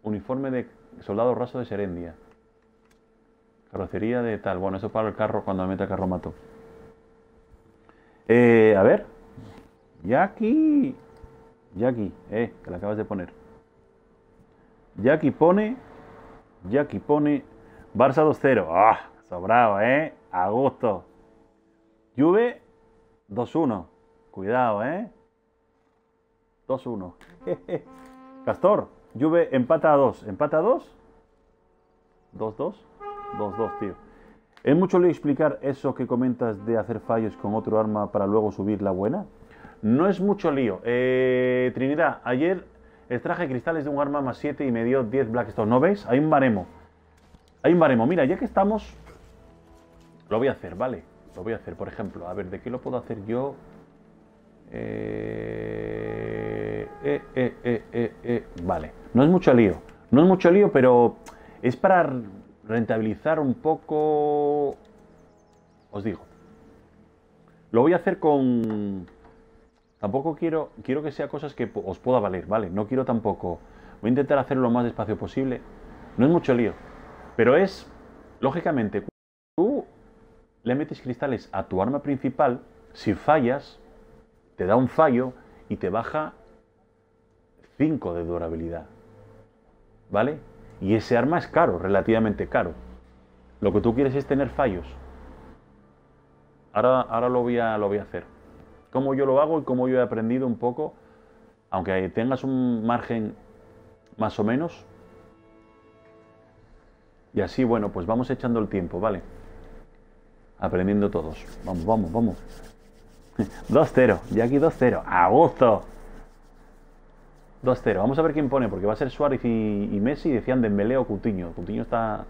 [SPEAKER 1] Uniforme de soldado raso de Serendia. Carrocería de tal. Bueno, eso para el carro, cuando me meta el carro mato. A ver. Jackie. Jackie, que la acabas de poner. Jackie pone. Barça 2-0. ¡Ah! Sobrado, a gusto. Juve 2-1. Cuidado, 2-1. Castor, Juve empata a 2. ¿Empata a 2? 2-2. 2-2, tío. ¿Es mucho lío explicar eso que comentas de hacer fallos con otro arma para luego subir la buena? No es mucho lío. Trinidad, ayer extraje cristales de un arma más 7 y me dio 10 Blackstone. ¿No ves? Hay un baremo. Mira, ya que estamos... Lo voy a hacer, ¿vale? Lo voy a hacer, por ejemplo. A ver, ¿de qué lo puedo hacer yo? Vale. No es mucho lío. No es mucho lío, pero es para rentabilizar un poco... Os digo. Lo voy a hacer con... Tampoco quiero que sea cosas que os pueda valer, ¿vale? No quiero tampoco... Voy a intentar hacerlo lo más despacio posible. No es mucho lío. Pero es... Lógicamente, tú le metes cristales a tu arma principal. Si fallas, te da un fallo y te baja 5 de durabilidad. ¿Vale? Y ese arma es caro, relativamente caro. Lo que tú quieres es tener fallos. Ahora lo voy a hacer. Cómo yo lo hago y cómo yo he aprendido un poco. Aunque tengas un margen más o menos. Y así, bueno, pues vamos echando el tiempo, ¿vale? Aprendiendo todos. Vamos. 2-0. Jackie 2-0. ¡A gusto! 2-0. Vamos a ver quién pone, porque va a ser Suárez y Messi. Decían Dembélé o Coutinho. Coutinho está...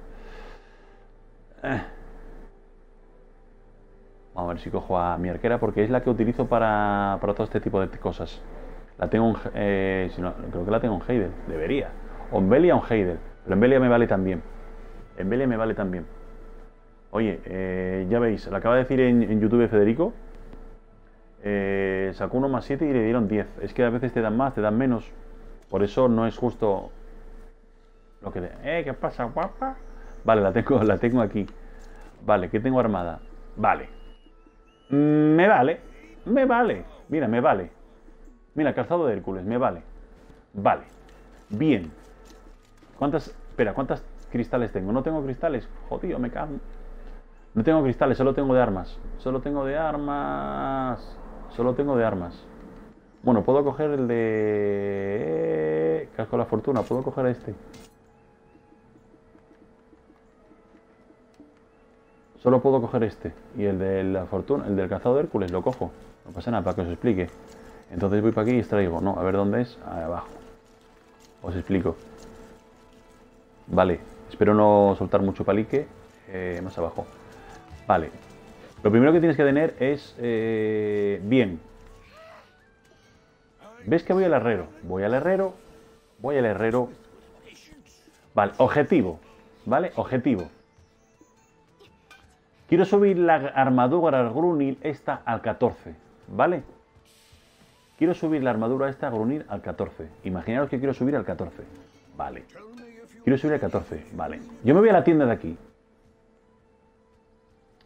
[SPEAKER 1] Vamos a ver si cojo a mi arquera, porque es la que utilizo para todo este tipo de cosas. La tengo en... si no, creo que la tengo en Heidel. Debería. O en Belia o en Heidel. Pero en Belia me vale también. Oye, ya veis, lo acaba de decir en YouTube Federico. Sacó 1 más 7 y le dieron 10. Es que a veces te dan más, te dan menos. Por eso no es justo lo que... ¿Qué pasa, guapa? Vale, la tengo aquí. Vale, ¿qué tengo armada? Vale. Me vale. Mira, me vale. Mira, calzado de Hércules, me vale. Vale. Bien. ¿Cuántas cristales tengo? ¿No tengo cristales? Jodido, me cago. No tengo cristales, solo tengo de armas. Solo tengo de armas. Bueno, puedo coger el de... Casco de la fortuna, puedo coger este. Solo puedo coger este. Y el de la fortuna, el del calzado de Hércules, lo cojo. No pasa nada, para que os explique. Entonces voy para aquí y extraigo. No, a ver dónde es. Ahí abajo. Os explico. Vale, espero no soltar mucho palique. Más abajo. Vale. Lo primero que tienes que tener es... bien. ¿Ves que voy al herrero? Voy al herrero. Vale, objetivo. ¿Vale? Objetivo. Quiero subir la armadura Grunil esta al 14. ¿Vale? Quiero subir la armadura esta Grunil al 14. Imaginaros que quiero subir al 14. Vale. Quiero subir al 14. Vale. Yo me voy a la tienda de aquí.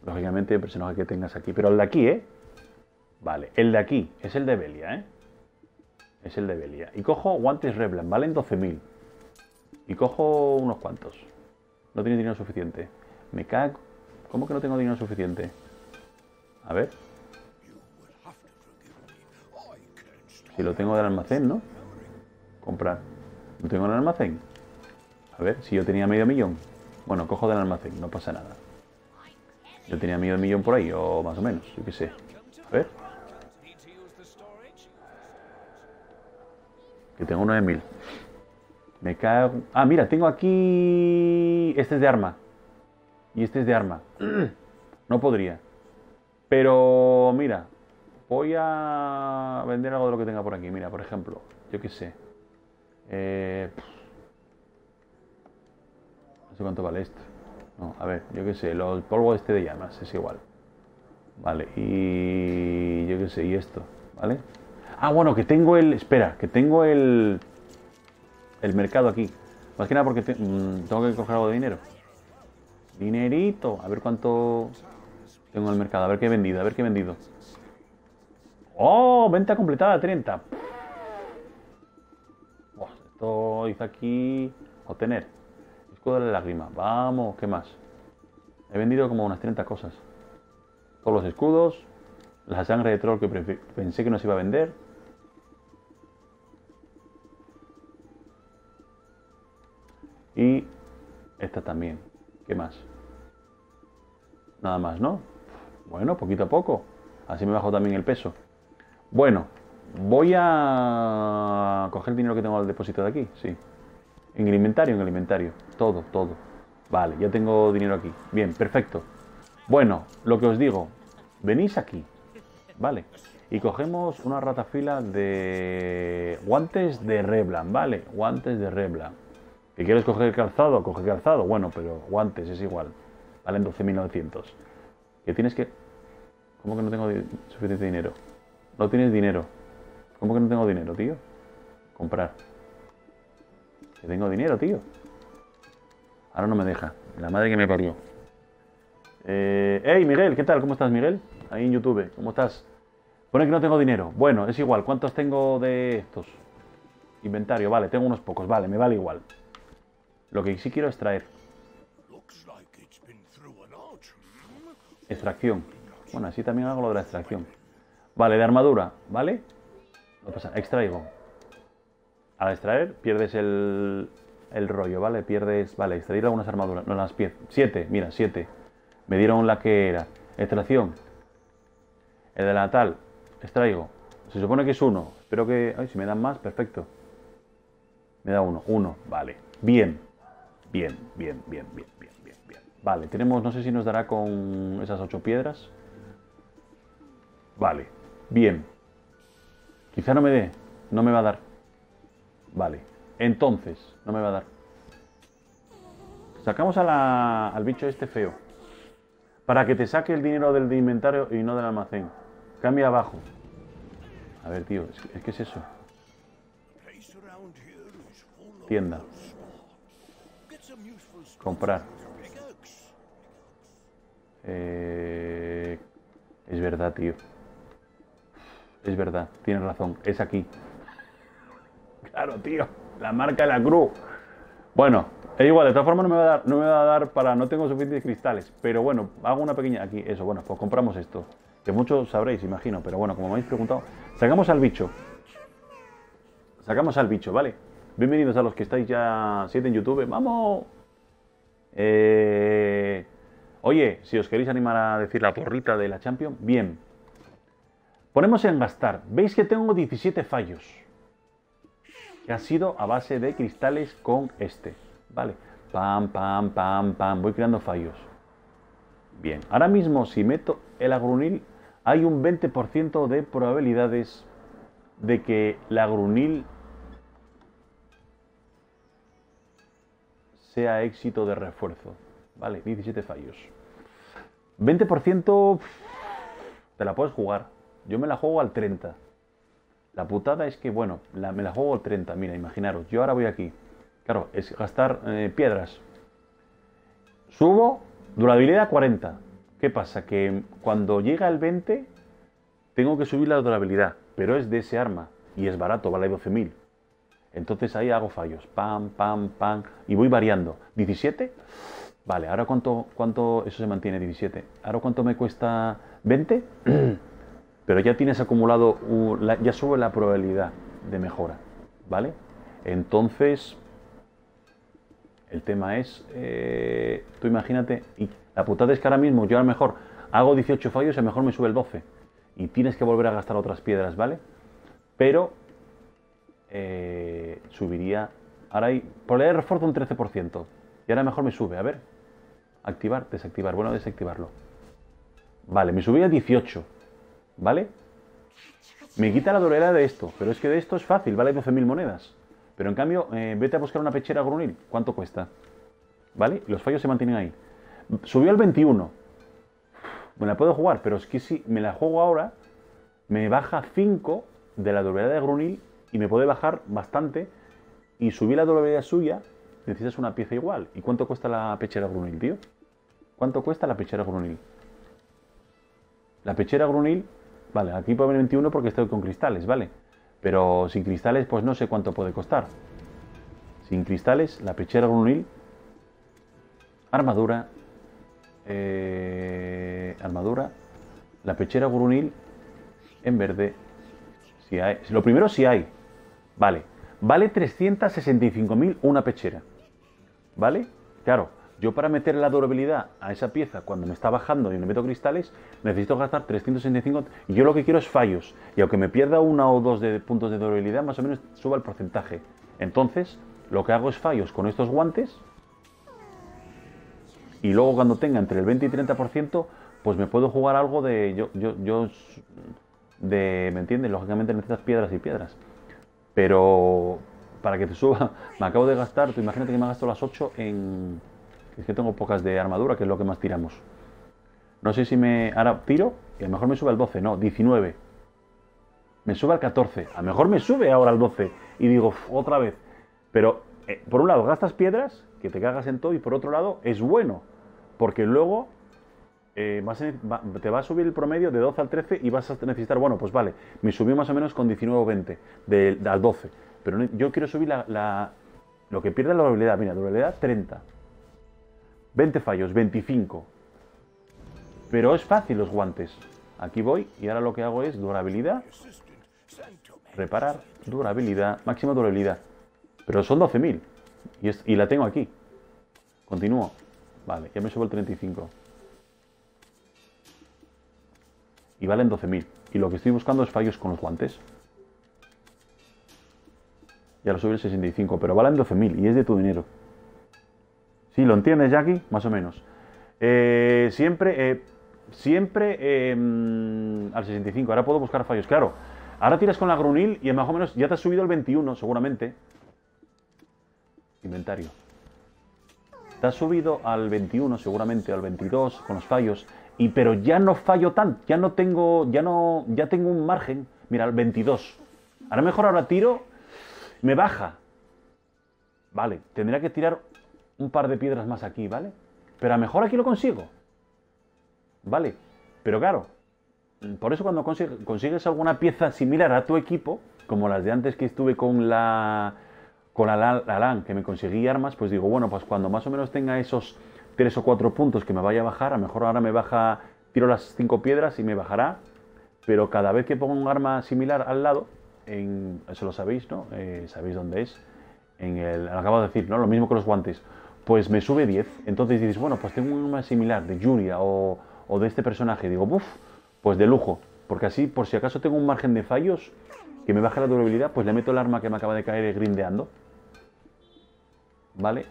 [SPEAKER 1] Lógicamente el personaje que tengas aquí. Pero el de aquí, Vale. El de aquí. Es el de Belia, Es el de Belia. Y cojo guantes Reblan. Valen 12.000. Y cojo unos cuantos. No tiene dinero suficiente. Me cago... ¿Cómo que no tengo dinero suficiente? A ver. Si lo tengo del almacén, ¿no? Comprar. ¿Lo tengo en el almacén? A ver, si yo tenía medio millón. Bueno, cojo del almacén, no pasa nada. Yo tenía medio millón por ahí, o más o menos, yo qué sé. A ver. Que tengo 9.000. Me cago... Ah, mira, tengo aquí... Este es de arma. Y este es de arma. No podría. Pero, mira. Voy a vender algo de lo que tenga por aquí. Mira, por ejemplo. Yo qué sé. No sé cuánto vale esto. No, a ver, yo qué sé. El polvo este de llamas. Es igual. Vale. Y... yo qué sé. Y esto. ¿Vale? Ah, bueno, que tengo el... Espera. Que tengo el mercado aquí. Más que nada porque tengo que coger algo de dinero. Dinerito. A ver cuánto tengo en el mercado. A ver qué he vendido. A ver qué he vendido. ¡Oh! Venta completada 30. Oh, esto dice aquí... Obtener. Escudo de la lágrima. Vamos, ¿qué más? He vendido como unas 30 cosas. Todos los escudos. La sangre de troll que pensé que no se iba a vender. Y esta también. ¿Qué más? Nada más, ¿no? Bueno, poquito a poco. Así me bajo también el peso. Bueno, voy a coger el dinero que tengo al depósito de aquí. Sí. En el inventario. Todo, todo. Vale, ya tengo dinero aquí. Bien, perfecto. Bueno, lo que os digo. Venís aquí. Vale. Y cogemos una ratafila de guantes de Reblan, ¿vale? Guantes de Reblan. ¿Que quieres coger calzado? Coge calzado. Bueno, pero guantes es igual. Valen 12.900. Que tienes que... ¿Cómo que no tengo suficiente dinero? No tienes dinero. ¿Cómo que no tengo dinero, tío? Comprar. Que tengo dinero, tío. Ahora no me deja. La madre que me parió. ¡Hey, Miguel! ¿Qué tal? ¿Cómo estás, Miguel? Ahí en YouTube. ¿Cómo estás? Pone que no tengo dinero. Bueno, es igual. ¿Cuántos tengo de estos? Inventario. Vale, tengo unos pocos. Vale, me vale igual. Lo que sí quiero es traer. Extracción. Bueno, así también hago lo de la extracción. Vale, de armadura, ¿vale? No pasa, extraigo. Al extraer pierdes el rollo, ¿vale? Pierdes... Vale, extraer algunas armaduras. No, las piezas. 7, mira, 7. Me dieron la que era. Extracción. El de la tal. Extraigo. Se supone que es 1. Espero que... Ay, si me dan más, perfecto. Me da 1. 1, vale. Bien. Bien. Vale, tenemos... No sé si nos dará con esas 8 piedras. Vale. Bien. Quizá no me dé. No me va a dar. Vale. Entonces, no me va a dar. Sacamos al bicho este feo. Para que te saque el dinero del inventario y no del almacén. Cambia abajo. A ver, tío. ¿Es que es eso? Tienda. Comprar. Es verdad, tío. Es verdad. Tienes razón. Es aquí. Claro, tío. La marca de la cruz. Bueno, es igual. De todas formas no me va a dar para... No tengo suficientes cristales. Pero bueno, hago una pequeña... Aquí, eso. Bueno, pues compramos esto. Que muchos sabréis, imagino. Pero bueno, como me habéis preguntado... Sacamos al bicho. Sacamos al bicho, ¿vale? Bienvenidos a los que estáis ya 7 en YouTube. ¡Vamos! Oye, si os queréis animar a decir la porrita de la Champions, bien. Ponemos en gastar. Veis que tengo 17 fallos. Que ha sido a base de cristales con este. Vale. Pam, pam, pam, pam. Voy creando fallos. Bien. Ahora mismo, si meto el agrunil, hay un 20% de probabilidades de que la agrunil sea éxito de refuerzo. Vale, 17 fallos. 20% te la puedes jugar. Yo me la juego al 30. La putada es que, bueno, me la juego al 30. Mira, imaginaros, yo ahora voy aquí. Claro, es gastar piedras. Subo, durabilidad 40. ¿Qué pasa? Que cuando llega el 20, tengo que subir la durabilidad. Pero es de ese arma. Y es barato, vale 12.000. Entonces ahí hago fallos. Pam, pam, pam. Y voy variando. 17. Vale, ahora cuánto eso se mantiene 17. Ahora cuánto me cuesta 20. Pero ya tienes acumulado, ya sube la probabilidad de mejora. ¿Vale? Entonces, el tema es, tú imagínate, y la putada es que ahora mismo yo a lo mejor hago 18 fallos y a lo mejor me sube el 12. Y tienes que volver a gastar otras piedras, ¿vale? Pero subiría Ahora hay probabilidad de refuerzo un 13%. Y ahora mejor me sube, a ver. Activar, desactivar. Bueno, desactivarlo. Vale, me subí a 18. ¿Vale? Me quita la durabilidad de esto. Pero es que de esto es fácil, vale 12.000 monedas. Pero en cambio, vete a buscar una pechera grunil. ¿Cuánto cuesta? ¿Vale? Los fallos se mantienen ahí. Subió al 21. Me la puedo jugar, pero es que si me la juego ahora, me baja 5 de la durabilidad de grunil y me puede bajar bastante. Y subir la durabilidad suya, necesitas una pieza igual. ¿Y cuánto cuesta la pechera grunil, tío? ¿Cuánto cuesta la pechera grunil? La pechera grunil, vale, aquí puede venir 21 porque estoy con cristales, ¿vale? Pero sin cristales, pues no sé cuánto puede costar. Sin cristales, la pechera grunil, armadura, armadura, la pechera grunil en verde, si hay, lo primero si hay, vale, vale 365.000 una pechera, ¿vale? Claro, yo para meter la durabilidad a esa pieza cuando me está bajando y me meto cristales, necesito gastar 365 y yo lo que quiero es fallos. Y aunque me pierda 1 o 2 de puntos de durabilidad, más o menos suba el porcentaje. Entonces, lo que hago es fallos con estos guantes y luego cuando tenga entre el 20 y 30%, pues me puedo jugar algo de... ¿me entiendes? Lógicamente necesitas piedras y piedras. Pero para que te suba, me acabo de gastar, tú imagínate que me gasto las 8 en... Es que tengo pocas de armadura, que es lo que más tiramos. No sé si me... Ahora tiro y a lo mejor me sube al 12. No, 19. Me sube al 14. A lo mejor me sube ahora al 12. Y digo, otra vez. Pero, por un lado, gastas piedras, que te cagas en todo. Y por otro lado, es bueno. Porque luego te va a subir el promedio de 12 al 13 y vas a necesitar... Bueno, pues vale, me subió más o menos con 19 o 20 al 12. Pero yo quiero subir lo que pierde la durabilidad. Mira, durabilidad 30. 20 fallos, 25. Pero es fácil los guantes. Aquí voy y ahora lo que hago es durabilidad. Reparar, durabilidad, máxima durabilidad. Pero son 12.000. Y la tengo aquí. Continúo. Vale, ya me subo el 35. Y valen 12.000. Y lo que estoy buscando es fallos con los guantes. Ya lo subí el 65, pero valen 12.000 y es de tu dinero. ¿Sí? ¿Lo entiendes, Jackie? Más o menos. Siempre al 65. Ahora puedo buscar fallos. Claro, ahora tiras con la grunil y más o menos ya te has subido el 21, seguramente. Inventario. Te has subido al 21, seguramente, al 22, con los fallos. Pero ya no fallo tanto. Ya tengo un margen. Mira, al 22. Ahora tiro. Me baja. Vale, tendría que tirar un par de piedras más aquí, ¿vale? Pero a lo mejor aquí lo consigo. ¿Vale? Pero claro, por eso cuando consigues alguna pieza similar a tu equipo, como las de antes que estuve con la LAN, que me conseguí armas, pues digo, bueno, pues cuando más o menos tenga esos 3 o 4 puntos que me vaya a bajar, a lo mejor ahora me baja, tiro las 5 piedras y me bajará, pero cada vez que pongo un arma similar al lado, eso lo sabéis, ¿no? Sabéis dónde es. Lo acabo de decir, ¿no? Lo mismo que los guantes. Pues me sube 10. Entonces dices, bueno, pues tengo un arma similar de Yuria o de este personaje. Digo, uff, pues de lujo. Porque así, por si acaso tengo un margen de fallos que me baje la durabilidad, pues le meto el arma que me acaba de caer grindeando. ¿Vale?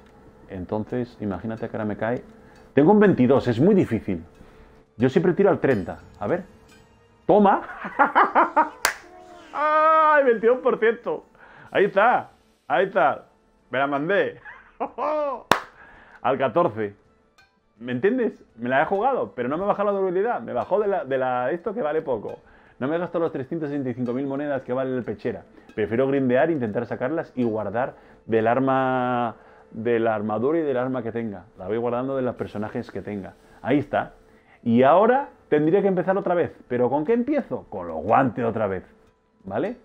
[SPEAKER 1] Entonces, imagínate que ahora me cae... Tengo un 22, es muy difícil. Yo siempre tiro al 30. A ver. ¡Toma! ¡Ay, 21%! Ahí está. Ahí está. Me la mandé. Al 14. ¿Me entiendes? Me la he jugado, pero no me bajó la durabilidad. Me bajó de esto que vale poco. No me gasto los 365.000 monedas que vale el pechera. Prefiero grindear, intentar sacarlas y guardar del arma, de la armadura y del arma que tenga. La voy guardando de los personajes que tenga. Ahí está. Y ahora tendría que empezar otra vez. ¿Pero con qué empiezo? Con los guantes otra vez. ¿Vale?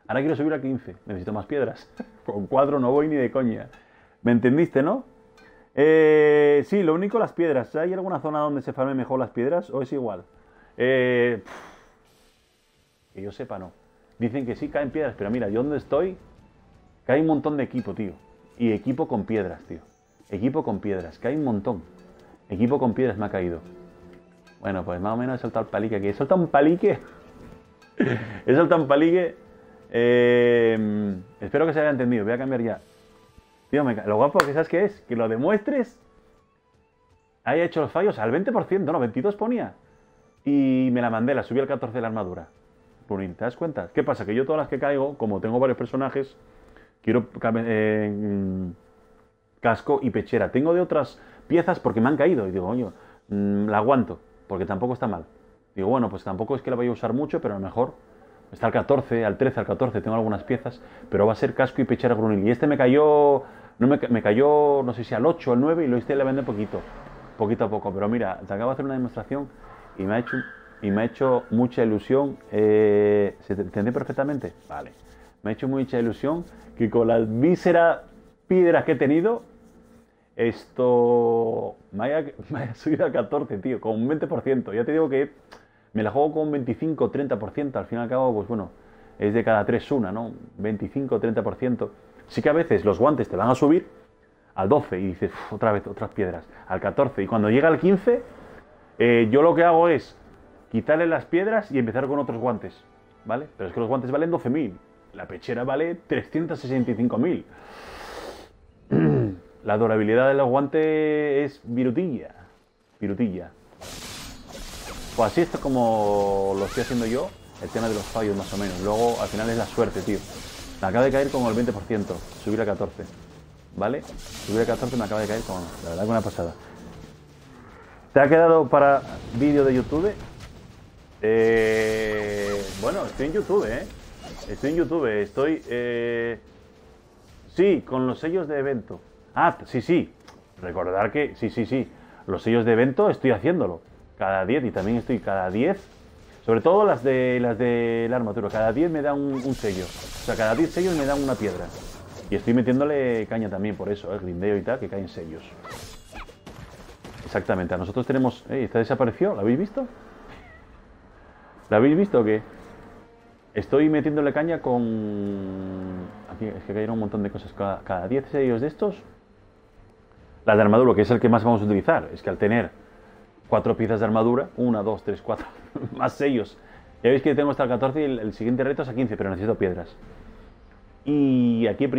[SPEAKER 1] Ahora quiero subir a 15. Necesito más piedras. Con 4 no voy ni de coña. ¿Me entendiste, no? Sí, lo único las piedras. ¿Hay alguna zona donde se farme mejor las piedras o es igual? Que yo sepa, no. Dicen que sí caen piedras, pero mira, yo donde estoy cae un montón de equipo, tío. Y equipo con piedras, tío. Equipo con piedras, cae un montón. Equipo con piedras me ha caído. Bueno, pues más o menos he soltado el palique aquí. He soltado un palique. He soltado un palique Espero que se haya entendido. Voy a cambiar ya. Tío, lo guapo que sabes que es que lo demuestres. Haya hecho los fallos al 20%, no, 22 ponía. Y me la mandé, la subí al 14 de la armadura. Runin, ¿te das cuenta? ¿Qué pasa? Que yo todas las que caigo, como tengo varios personajes, quiero casco y pechera. Tengo de otras piezas porque me han caído. Y digo, oye, la aguanto, porque tampoco está mal. Digo, bueno, pues tampoco es que la vaya a usar mucho, pero a lo mejor está al 14, al 13, al 14, tengo algunas piezas, pero va a ser casco y pechera Grunil. Y este me cayó, no me cayó, no sé si al 8 o al 9, y lo hice le vende poquito a poco. Pero mira, te acabo de hacer una demostración y me ha hecho mucha ilusión. ¿Se te entiende perfectamente? Vale. Me ha hecho mucha ilusión que con las míseras piedras que he tenido, esto me haya subido a 14, tío, con un 20%. Ya te digo que me la juego con un 25-30%. Al fin y al cabo, pues bueno, es de cada 3 una, ¿no? 25-30%. Sí que a veces los guantes te van a subir al 12 y dices, otra vez, otras piedras. Al 14. Y cuando llega al 15, yo lo que hago es quitarle las piedras y empezar con otros guantes, ¿vale? Pero es que los guantes valen 12.000. La pechera vale 365.000. La durabilidad de los guantes es virutilla. Virutilla. Pues así es como lo estoy haciendo yo, el tema de los fallos más o menos. Luego, al final es la suerte, tío. Me acaba de caer con el 20%, subir a 14. ¿Vale? Subir a 14 me acaba de caer con, la verdad, que una pasada. ¿Te ha quedado para vídeo de YouTube? Bueno, estoy en YouTube, Estoy en YouTube, sí, con los sellos de evento. Ah, sí. Recordar que, sí. Los sellos de evento estoy haciéndolo. Cada 10 y también estoy cada 10. Sobre todo las de la armadura. Cada 10 me da un sello. O sea, cada 10 sellos me dan una piedra. Y estoy metiéndole caña también por eso, grindeo y tal, que caen sellos. Exactamente. A nosotros tenemos... ¿Esta desapareció? ¿La habéis visto? ¿La habéis visto o qué? Estoy metiéndole caña con... Aquí es que cayeron un montón de cosas. Cada 10 sellos de estos... La de armadura, que es el que más vamos a utilizar. Es que al tener 4 piezas de armadura, 1, 2, 3, 4, más sellos. Ya veis que tengo hasta el 14 y el siguiente reto es a 15, pero necesito piedras. Y aquí...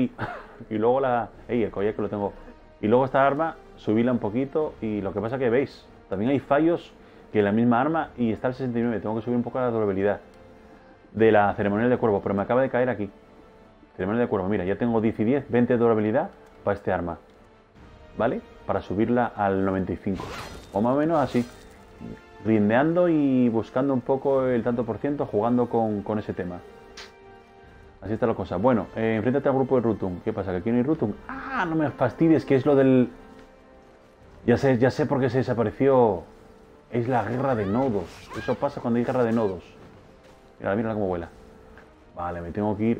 [SPEAKER 1] y luego el collar que lo tengo. Y luego esta arma, subirla un poquito. Y lo que pasa que veis, también hay fallos que en la misma arma y está al 69. Tengo que subir un poco la durabilidad de la ceremonial de cuervo, pero me acaba de caer aquí. Ceremonial de cuervo, mira, ya tengo 10 y 10, 20 de durabilidad para este arma, ¿vale? Para subirla al 95, o más o menos así, rindeando y buscando un poco el tanto por ciento, jugando con ese tema. Así está la cosa. Bueno, enfréntate al grupo de Rutum. ¿Qué pasa? ¿Que aquí no hay Rutum? ¡Ah! No me fastidies, que es lo del... Ya sé por qué se desapareció. Es la guerra de nodos. Eso pasa cuando hay guerra de nodos. Mira cómo vuela. Vale, me tengo que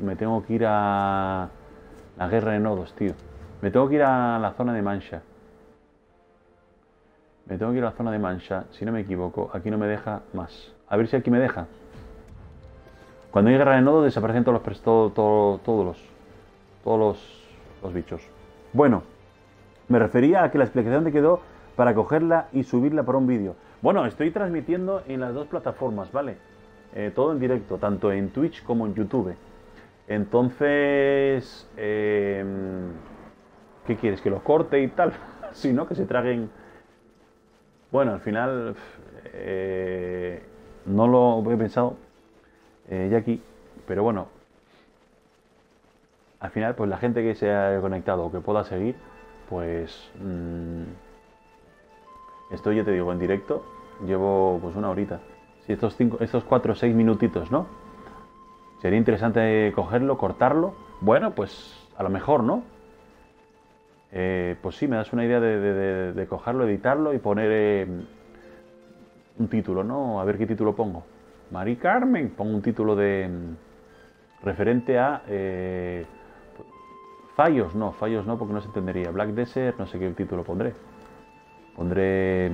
[SPEAKER 1] ir a la guerra de nodos, tío. Me tengo que ir a la zona de Mancha. Si no me equivoco. Aquí no me deja más. A ver si aquí me deja. Cuando hay guerra de nodos desaparecen todos los bichos. Bueno, me refería a que la explicación te quedó para cogerla y subirla para un vídeo. Bueno, estoy transmitiendo en las dos plataformas, ¿vale? Todo en directo, tanto en Twitch como en YouTube. Entonces, ¿qué quieres? ¿Que lo corte y tal? Si no, que se traguen... Bueno, al final no lo he pensado ya aquí, pero bueno, al final pues la gente que se haya conectado o que pueda seguir, pues estoy, ya te digo, en directo, llevo pues una horita. Si estos 4 o 6 minutitos, ¿no? Sería interesante cogerlo, cortarlo. Bueno, pues a lo mejor, ¿no? Pues sí, me das una idea de cogerlo, editarlo y poner un título, ¿no? A ver qué título pongo. Mari Carmen, pongo un título de referente a fallos no, porque no se entendería. Black Desert, no sé qué título pondré. Pondré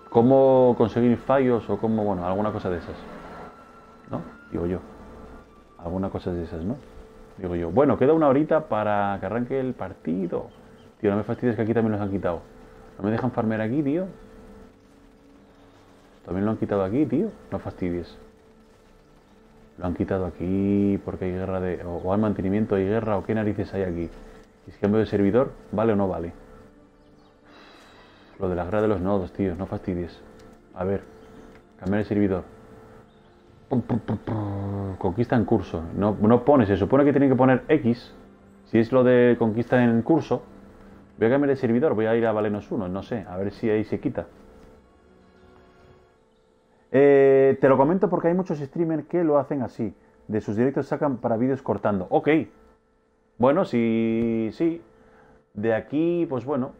[SPEAKER 1] cómo conseguir fallos o cómo, bueno, alguna cosa de esas, ¿no? Digo yo. Alguna cosa de esas, ¿no? Digo yo. Bueno, queda una horita para que arranque el partido. Tío, no me fastidies que aquí también los han quitado. No me dejan farmear aquí, tío. También lo han quitado aquí, tío. No fastidies. Lo han quitado aquí porque hay guerra de... O hay mantenimiento, hay guerra, o qué narices hay aquí. ¿Y si cambio de servidor, vale o no vale? Lo de la guerra de los nodos, tío, no fastidies. A ver, cambiar de servidor. Conquista en curso. No pone, se supone que tiene que poner X. Si es lo de conquista en curso, voy a cambiar de servidor, voy a ir a Valenos 1, no sé, a ver si ahí se quita. Te lo comento porque hay muchos streamers que lo hacen así. De sus directos sacan para vídeos cortando. Ok. Bueno, sí. De aquí, pues bueno.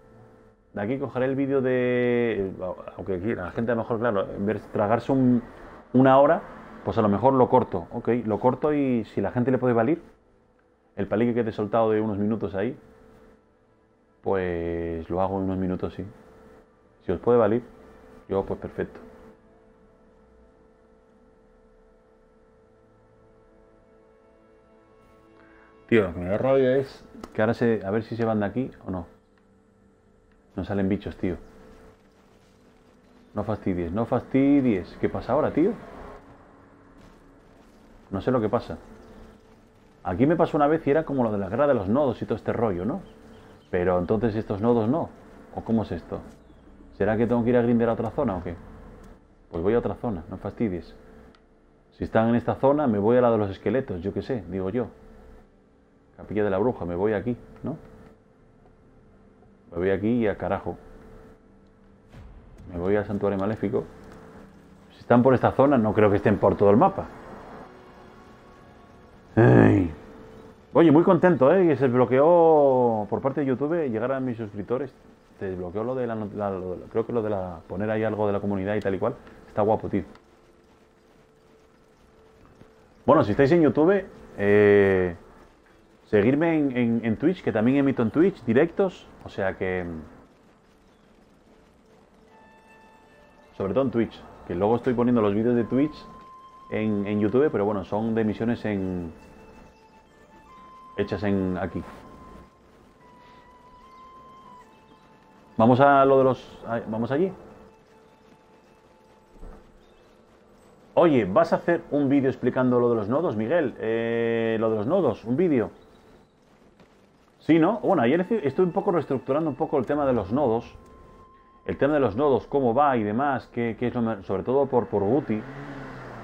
[SPEAKER 1] De aquí cogeré el vídeo de... Aunque aquí la gente a lo mejor, claro, en vez de tragarse una hora, pues a lo mejor lo corto. Ok, lo corto y si la gente le puede valer, el palique que te he soltado de unos minutos ahí, pues lo hago en unos minutos, sí. Si os puede valer, yo pues perfecto. Tío, lo que me da rabia es que ahora a ver si se van de aquí o no. No salen bichos, tío. No fastidies, no fastidies. ¿Qué pasa ahora, tío? No sé lo que pasa. Aquí me pasó una vez y era como lo de la guerra de los nodos y todo este rollo, ¿no? Pero entonces estos nodos no. ¿O cómo es esto? ¿Será que tengo que ir a grindar a otra zona o qué? Pues voy a otra zona, no fastidies. Si están en esta zona, me voy a la de los esqueletos, yo qué sé, digo yo. Capilla de la Bruja, me voy aquí, ¿no? Me voy aquí y a carajo. Me voy al Santuario Maléfico. Si están por esta zona, no creo que estén por todo el mapa. Ay. Oye, muy contento, que se desbloqueó por parte de YouTube, llegar a mis suscriptores. Se desbloqueó lo de creo que lo de poner ahí algo de la comunidad y tal y cual. Está guapo, tío. Bueno, si estáis en YouTube, seguirme en Twitch, que también emito en Twitch directos. O sea que... Sobre todo en Twitch, que luego estoy poniendo los vídeos de Twitch en YouTube, pero bueno, son de emisiones hechas aquí. Vamos a lo de los... Vamos allí. Oye, ¿vas a hacer un vídeo explicando lo de los nodos, Miguel? Lo de los nodos, un vídeo. Sí, ¿no? Bueno, ayer estoy un poco reestructurando un poco el tema de los nodos. El tema de los nodos, cómo va y demás, qué es sobre todo por Guti,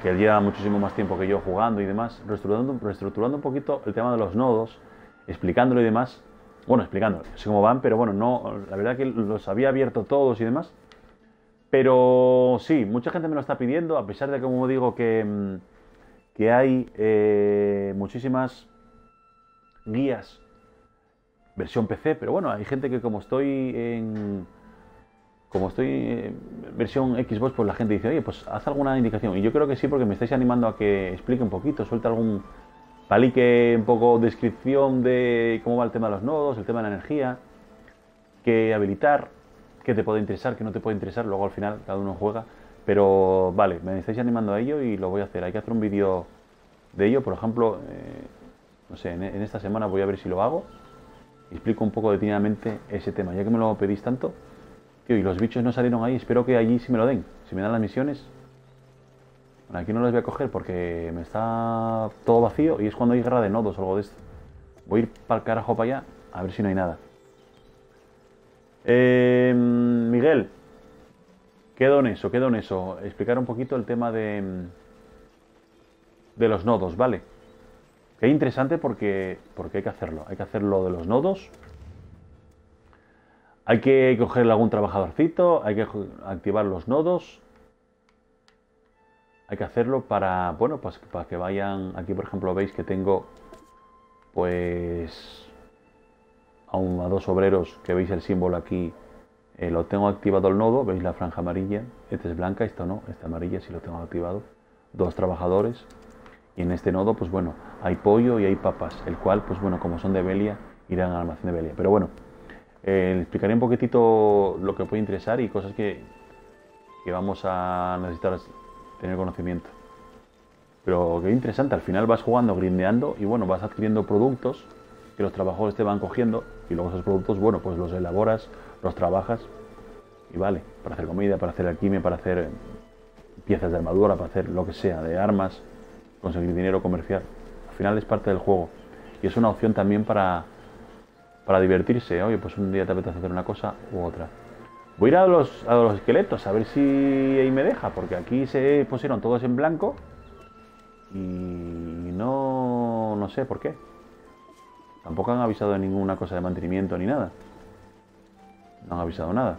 [SPEAKER 1] que él lleva muchísimo más tiempo que yo jugando y demás, reestructurando un poquito el tema de los nodos, explicándolo y demás. Bueno, explicándolo, no sé cómo van, pero bueno, no, la verdad que los había abierto todos y demás. Pero sí, mucha gente me lo está pidiendo, a pesar de que, como digo, que hay muchísimas guías versión PC, pero bueno, hay gente que como estoy en versión Xbox, pues la gente dice, oye, pues haz alguna indicación. Y yo creo que sí, porque me estáis animando a que explique un poquito, suelta algún palique, un poco descripción de cómo va el tema de los nodos, el tema de la energía, qué habilitar, qué te puede interesar, qué no te puede interesar, luego al final cada uno juega. Pero vale, me estáis animando a ello y lo voy a hacer. Hay que hacer un vídeo de ello, por ejemplo, no sé, en esta semana voy a ver si lo hago. Explico un poco detenidamente ese tema, ya que me lo pedís tanto. Tío, y los bichos no salieron ahí, espero que allí sí me lo den. Si me dan las misiones. Bueno, aquí no los voy a coger porque me está todo vacío y es cuando hay guerra de nodos o algo de esto. Voy a ir para el carajo para allá a ver si no hay nada. Miguel, quedo en eso. Explicar un poquito el tema de los nodos, ¿vale? Que es interesante porque hay que hacerlo. Hay que hacerlo de los nodos. Hay que cogerle algún trabajadorcito, hay que activar los nodos. Hay que hacerlo para, bueno, pues para que vayan... Aquí, por ejemplo, veis que tengo, pues, a 2 obreros, que veis el símbolo aquí. Lo tengo activado el nodo, veis la franja amarilla. Esta es blanca, esta no, esta amarilla sí lo tengo activado. 2 trabajadores. Y en este nodo, pues bueno, hay pollo y hay papas, el cual, pues bueno, como son de Belia, irán al almacén de Belia. Pero bueno, explicaré un poquitito lo que puede interesar y cosas que vamos a necesitar tener conocimiento. Pero qué interesante, al final vas jugando, grindeando y bueno, vas adquiriendo productos que los trabajadores te van cogiendo y luego esos productos, bueno, pues los elaboras, los trabajas y vale, para hacer comida, para hacer alquimia, para hacer piezas de armadura, para hacer lo que sea, de armas, conseguir dinero comercial. Al final es parte del juego. Y es una opción también para divertirse. Oye, pues un día te apetece hacer una cosa u otra. Voy a ir a los esqueletos a ver si ahí me deja, porque aquí se pusieron todos en blanco y no sé por qué. Tampoco han avisado de ninguna cosa de mantenimiento ni nada. No han avisado nada.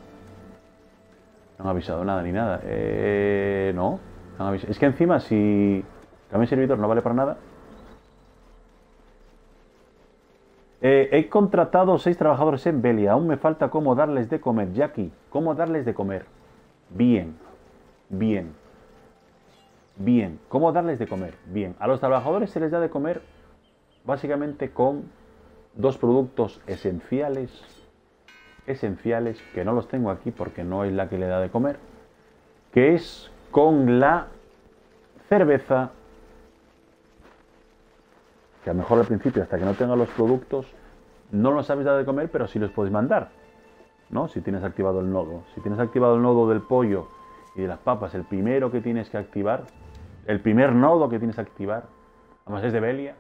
[SPEAKER 1] No han avisado nada ni nada. No. Es que encima si cambio de servidor no vale para nada. He contratado 6 trabajadores en Belia. Aún me falta cómo darles de comer. Jackie, ¿cómo darles de comer? Bien. Bien. Bien. ¿Cómo darles de comer? Bien. A los trabajadores se les da de comer básicamente con 2 productos esenciales. Esenciales, que no los tengo aquí porque no es la que le da de comer. Que es con la cerveza. Que a lo mejor al principio, hasta que no tenga los productos, no los sabes dar de comer, pero sí los puedes mandar, ¿no? Si tienes activado el nodo. Si tienes activado el nodo del pollo y de las papas, el primero que tienes que activar, el primer nodo que tienes que activar, además es de Belia,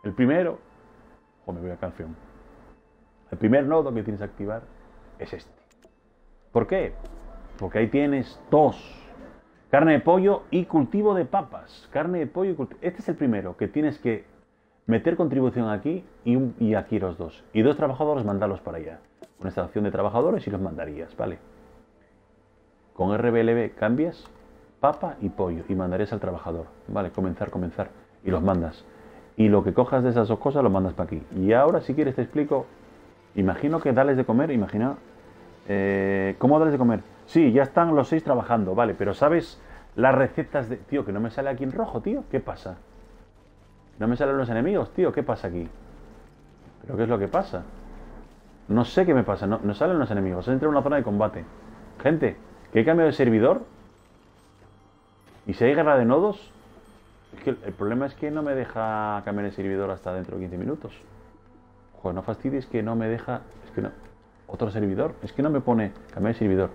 [SPEAKER 1] el primero, o me voy a canción, el primer nodo que tienes que activar es este. ¿Por qué? Porque ahí tienes 2. Carne de pollo y cultivo de papas. Carne de pollo y cultivo. Este es el primero que tienes que meter contribución aquí y aquí los 2. Y 2 trabajadores, mandarlos para allá. Una estación de trabajadores y los mandarías, ¿vale? Con RBLB cambias papa y pollo y mandarías al trabajador, ¿vale? Comenzar. Y los mandas. Y lo que cojas de esas 2 cosas lo mandas para aquí. Y ahora, si quieres, te explico. Imagino que darles de comer, imagina. ¿Cómo darles de comer? Sí, ya están los 6 trabajando, vale, pero ¿sabes las recetas de...? Tío, que no me sale aquí en rojo, tío, ¿qué pasa? No me salen los enemigos, tío, ¿qué pasa aquí? ¿Pero qué es lo que pasa? No sé qué me pasa, no salen los enemigos, entra en una zona de combate. Gente, que he cambiado de servidor y si hay guerra de nodos, es que el problema es que no me deja cambiar de servidor hasta dentro de 15 minutos. Joder, no fastidies que no me deja... Es que no... Otro servidor, es que no me pone cambiar de servidor.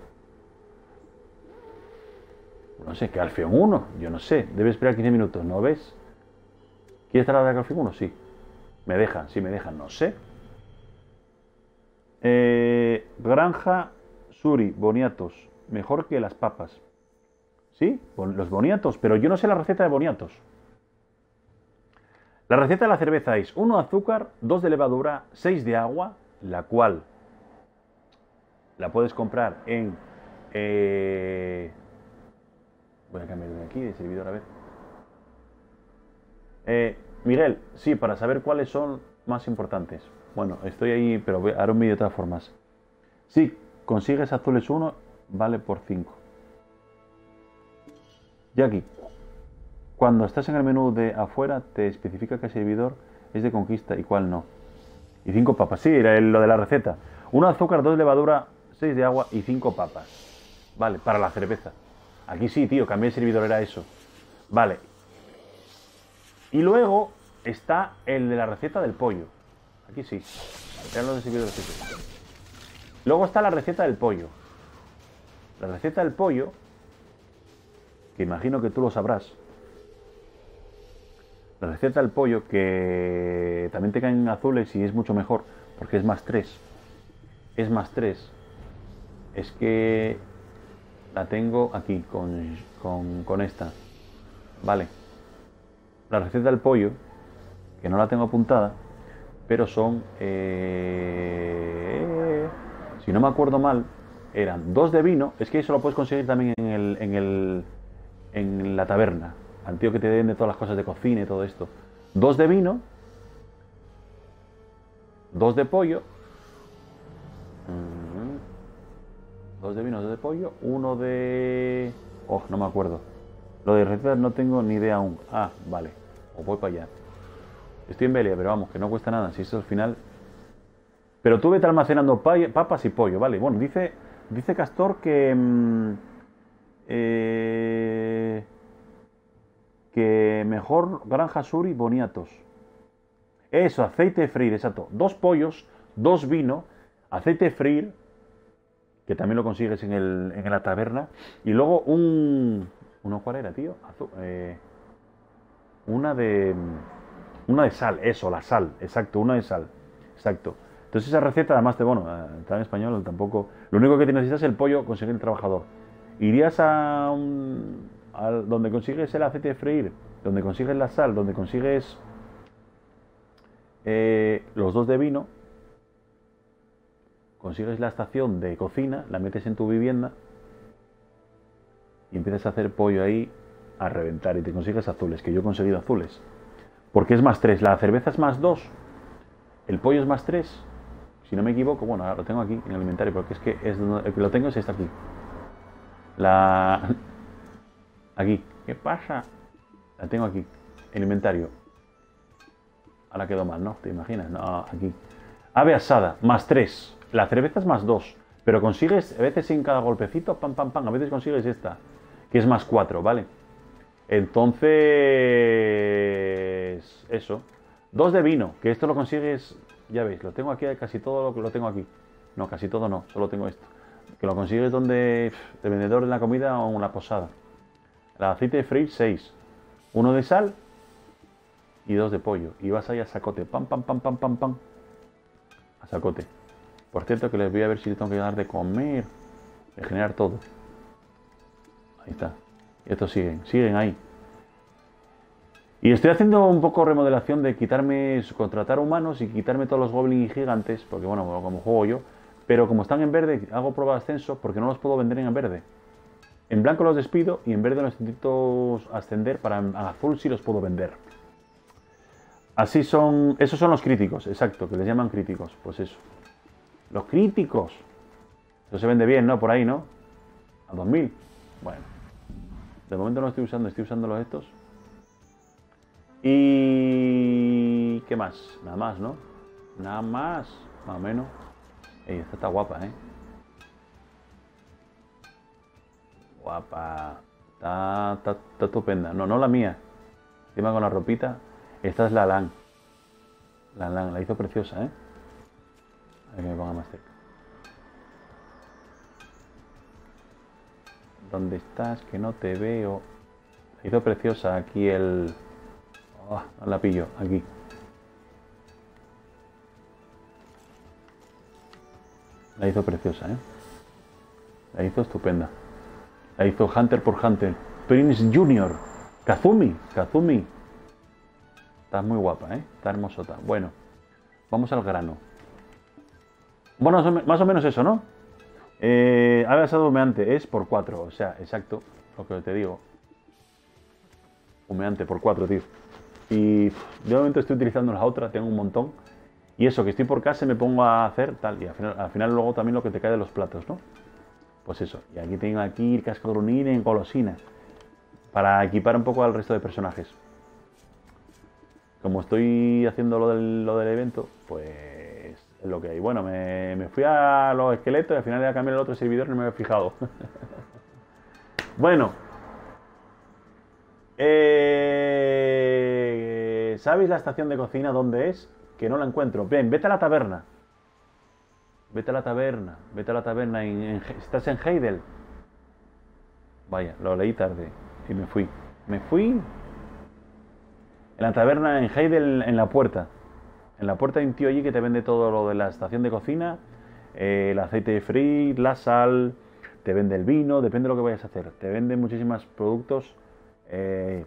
[SPEAKER 1] No sé, que Alfeon 1, yo no sé, debe esperar 15 minutos, ¿no ves? ¿Quieres estar de Alfeon 1? Sí. ¿Me dejan? Sí, me dejan, no sé. Granja Suri, boniatos, mejor que las papas. ¿Sí? Los boniatos, pero yo no sé la receta de boniatos. La receta de la cerveza es 1 de azúcar, 2 de levadura, 6 de agua, la cual la puedes comprar en... Voy a cambiar de aquí, de servidor, a ver. Miguel, sí, para saber cuáles son más importantes. Bueno, estoy ahí, pero haré un vídeo de todas formas. Sí, consigues azules 1, vale por 5. Jackie, cuando estás en el menú de afuera, te especifica qué servidor es de conquista y cuál no. Y 5 papas, sí, era lo de la receta. 1 de azúcar, 2 de levadura, 6 de agua y 5 papas. Vale, para la cerveza. Aquí sí, tío, cambié de servidor, era eso. Vale. Y luego está el de la receta del pollo. Aquí sí. Eran los de servidores esos. Luego está la receta del pollo. La receta del pollo, que imagino que tú lo sabrás. La receta del pollo, que también te caen azules y es mucho mejor, porque es más 3. Es más 3. Es que la tengo aquí, con esta. Vale. La receta del pollo, que no la tengo apuntada, pero son... si no me acuerdo mal, eran 2 de vino. Es que eso lo puedes conseguir también en la taberna. Al tío que te den de todas las cosas de cocina y todo esto. 2 de vino, 2 de pollo, 2 de vino, 2 de pollo, 1 de... Oh, no me acuerdo. Lo de recetas no tengo ni idea aún. Ah, vale. O voy para allá. Estoy en Belia, pero vamos, que no cuesta nada. Si eso al final... Pero tú vete almacenando papas y pollo, ¿vale? Bueno, dice Castor que... que mejor granja Suri boniatos. Eso, aceite de freír, exacto. 2 pollos, 2 vino, aceite de freír, que también lo consigues en la taberna. Y luego ¿Uno cuál era, tío? una de... Una de sal, eso, la sal, exacto, una de sal, exacto. Entonces esa receta, además de, bueno, está en español, tampoco... Lo único que necesitas es el pollo, conseguir el trabajador. Irías a donde consigues el aceite de freír, donde consigues la sal, donde consigues los 2 de vino, consigues la estación de cocina, la metes en tu vivienda y empiezas a hacer pollo ahí a reventar y te consigues azules, que yo he conseguido azules. Porque es más 3, la cerveza es más 2, el pollo es más 3, si no me equivoco, bueno, ahora lo tengo aquí en el inventario, porque es que el que lo tengo es este aquí. Aquí, ¿qué pasa? La tengo aquí, el inventario. Ahora quedó mal, ¿no? ¿Te imaginas? No, aquí. Ave asada, más 3, la cerveza es más 2, pero consigues, a veces en cada golpecito, pam, pam, pam, a veces consigues esta, que es más 4, ¿vale? Entonces, eso. 2 de vino, que esto lo consigues, ya veis, lo tengo aquí, casi todo lo que lo tengo aquí. No, casi todo no, solo tengo esto. Que lo consigues donde, de vendedor en la comida o en la posada. El aceite de freír, 6. 1 de sal y 2 de pollo. Y vas ahí a sacote, pam, pam, pam, pam, pam, pam. A sacote. Por cierto que les voy a ver si les tengo que dar de comer, de generar todo. Ahí está. Y estos siguen ahí. Y estoy haciendo un poco remodelación de quitarme, contratar humanos y quitarme todos los goblins gigantes, porque bueno, como juego yo, pero como están en verde, hago prueba de ascenso porque no los puedo vender en verde. En blanco los despido y en verde los necesito ascender, para en azul sí los puedo vender. Así son, esos son los críticos, exacto, que les llaman críticos, pues eso. Los críticos. Eso se vende bien, ¿no? Por ahí, ¿no? A 2000. Bueno. De momento no estoy usando los estos. Y... ¿qué más? Nada más, ¿no? Nada más o menos. Ey, esta está guapa, ¿eh? Guapa. Está estupenda. No la mía. Encima con la ropita. Esta es la LAN. La hizo preciosa, ¿eh? A ver que me ponga más cerca. ¿Dónde estás? Que no te veo. La hizo preciosa aquí el... Oh, no la pillo, aquí. La hizo preciosa, ¿eh? La hizo estupenda. La hizo Hunter por Hunter. Prince Junior. Kazumi. Está muy guapa, ¿eh? Está hermosota. Bueno, vamos al grano. Bueno, más o menos eso, ¿no? Ave asada humeante es por 4, o sea, exacto, lo que te digo. Humeante por 4, tío. Y de momento estoy utilizando la otra, tengo un montón. Y eso, que estoy por casa y me pongo a hacer tal. Y al final luego también lo que te cae de los platos, ¿no? Pues eso. Y aquí tengo aquí cascagrunir en golosina. Para equipar un poco al resto de personajes. Como estoy haciendo lo del evento, pues es lo que hay. Bueno, me fui a los esqueletos y al final ya cambié el otro servidor y no me había fijado. Bueno. ¿Sabéis la estación de cocina dónde es? Que no la encuentro. Ven, vete a la taberna. Vete a la taberna. ¿Estás en Heidel? Vaya, lo leí tarde y me fui. En la taberna en Heidel, en la puerta. En la puerta hay un tío allí que te vende todo lo de la estación de cocina, el aceite de freír, la sal, te vende el vino, depende de lo que vayas a hacer. Te vende muchísimos productos, te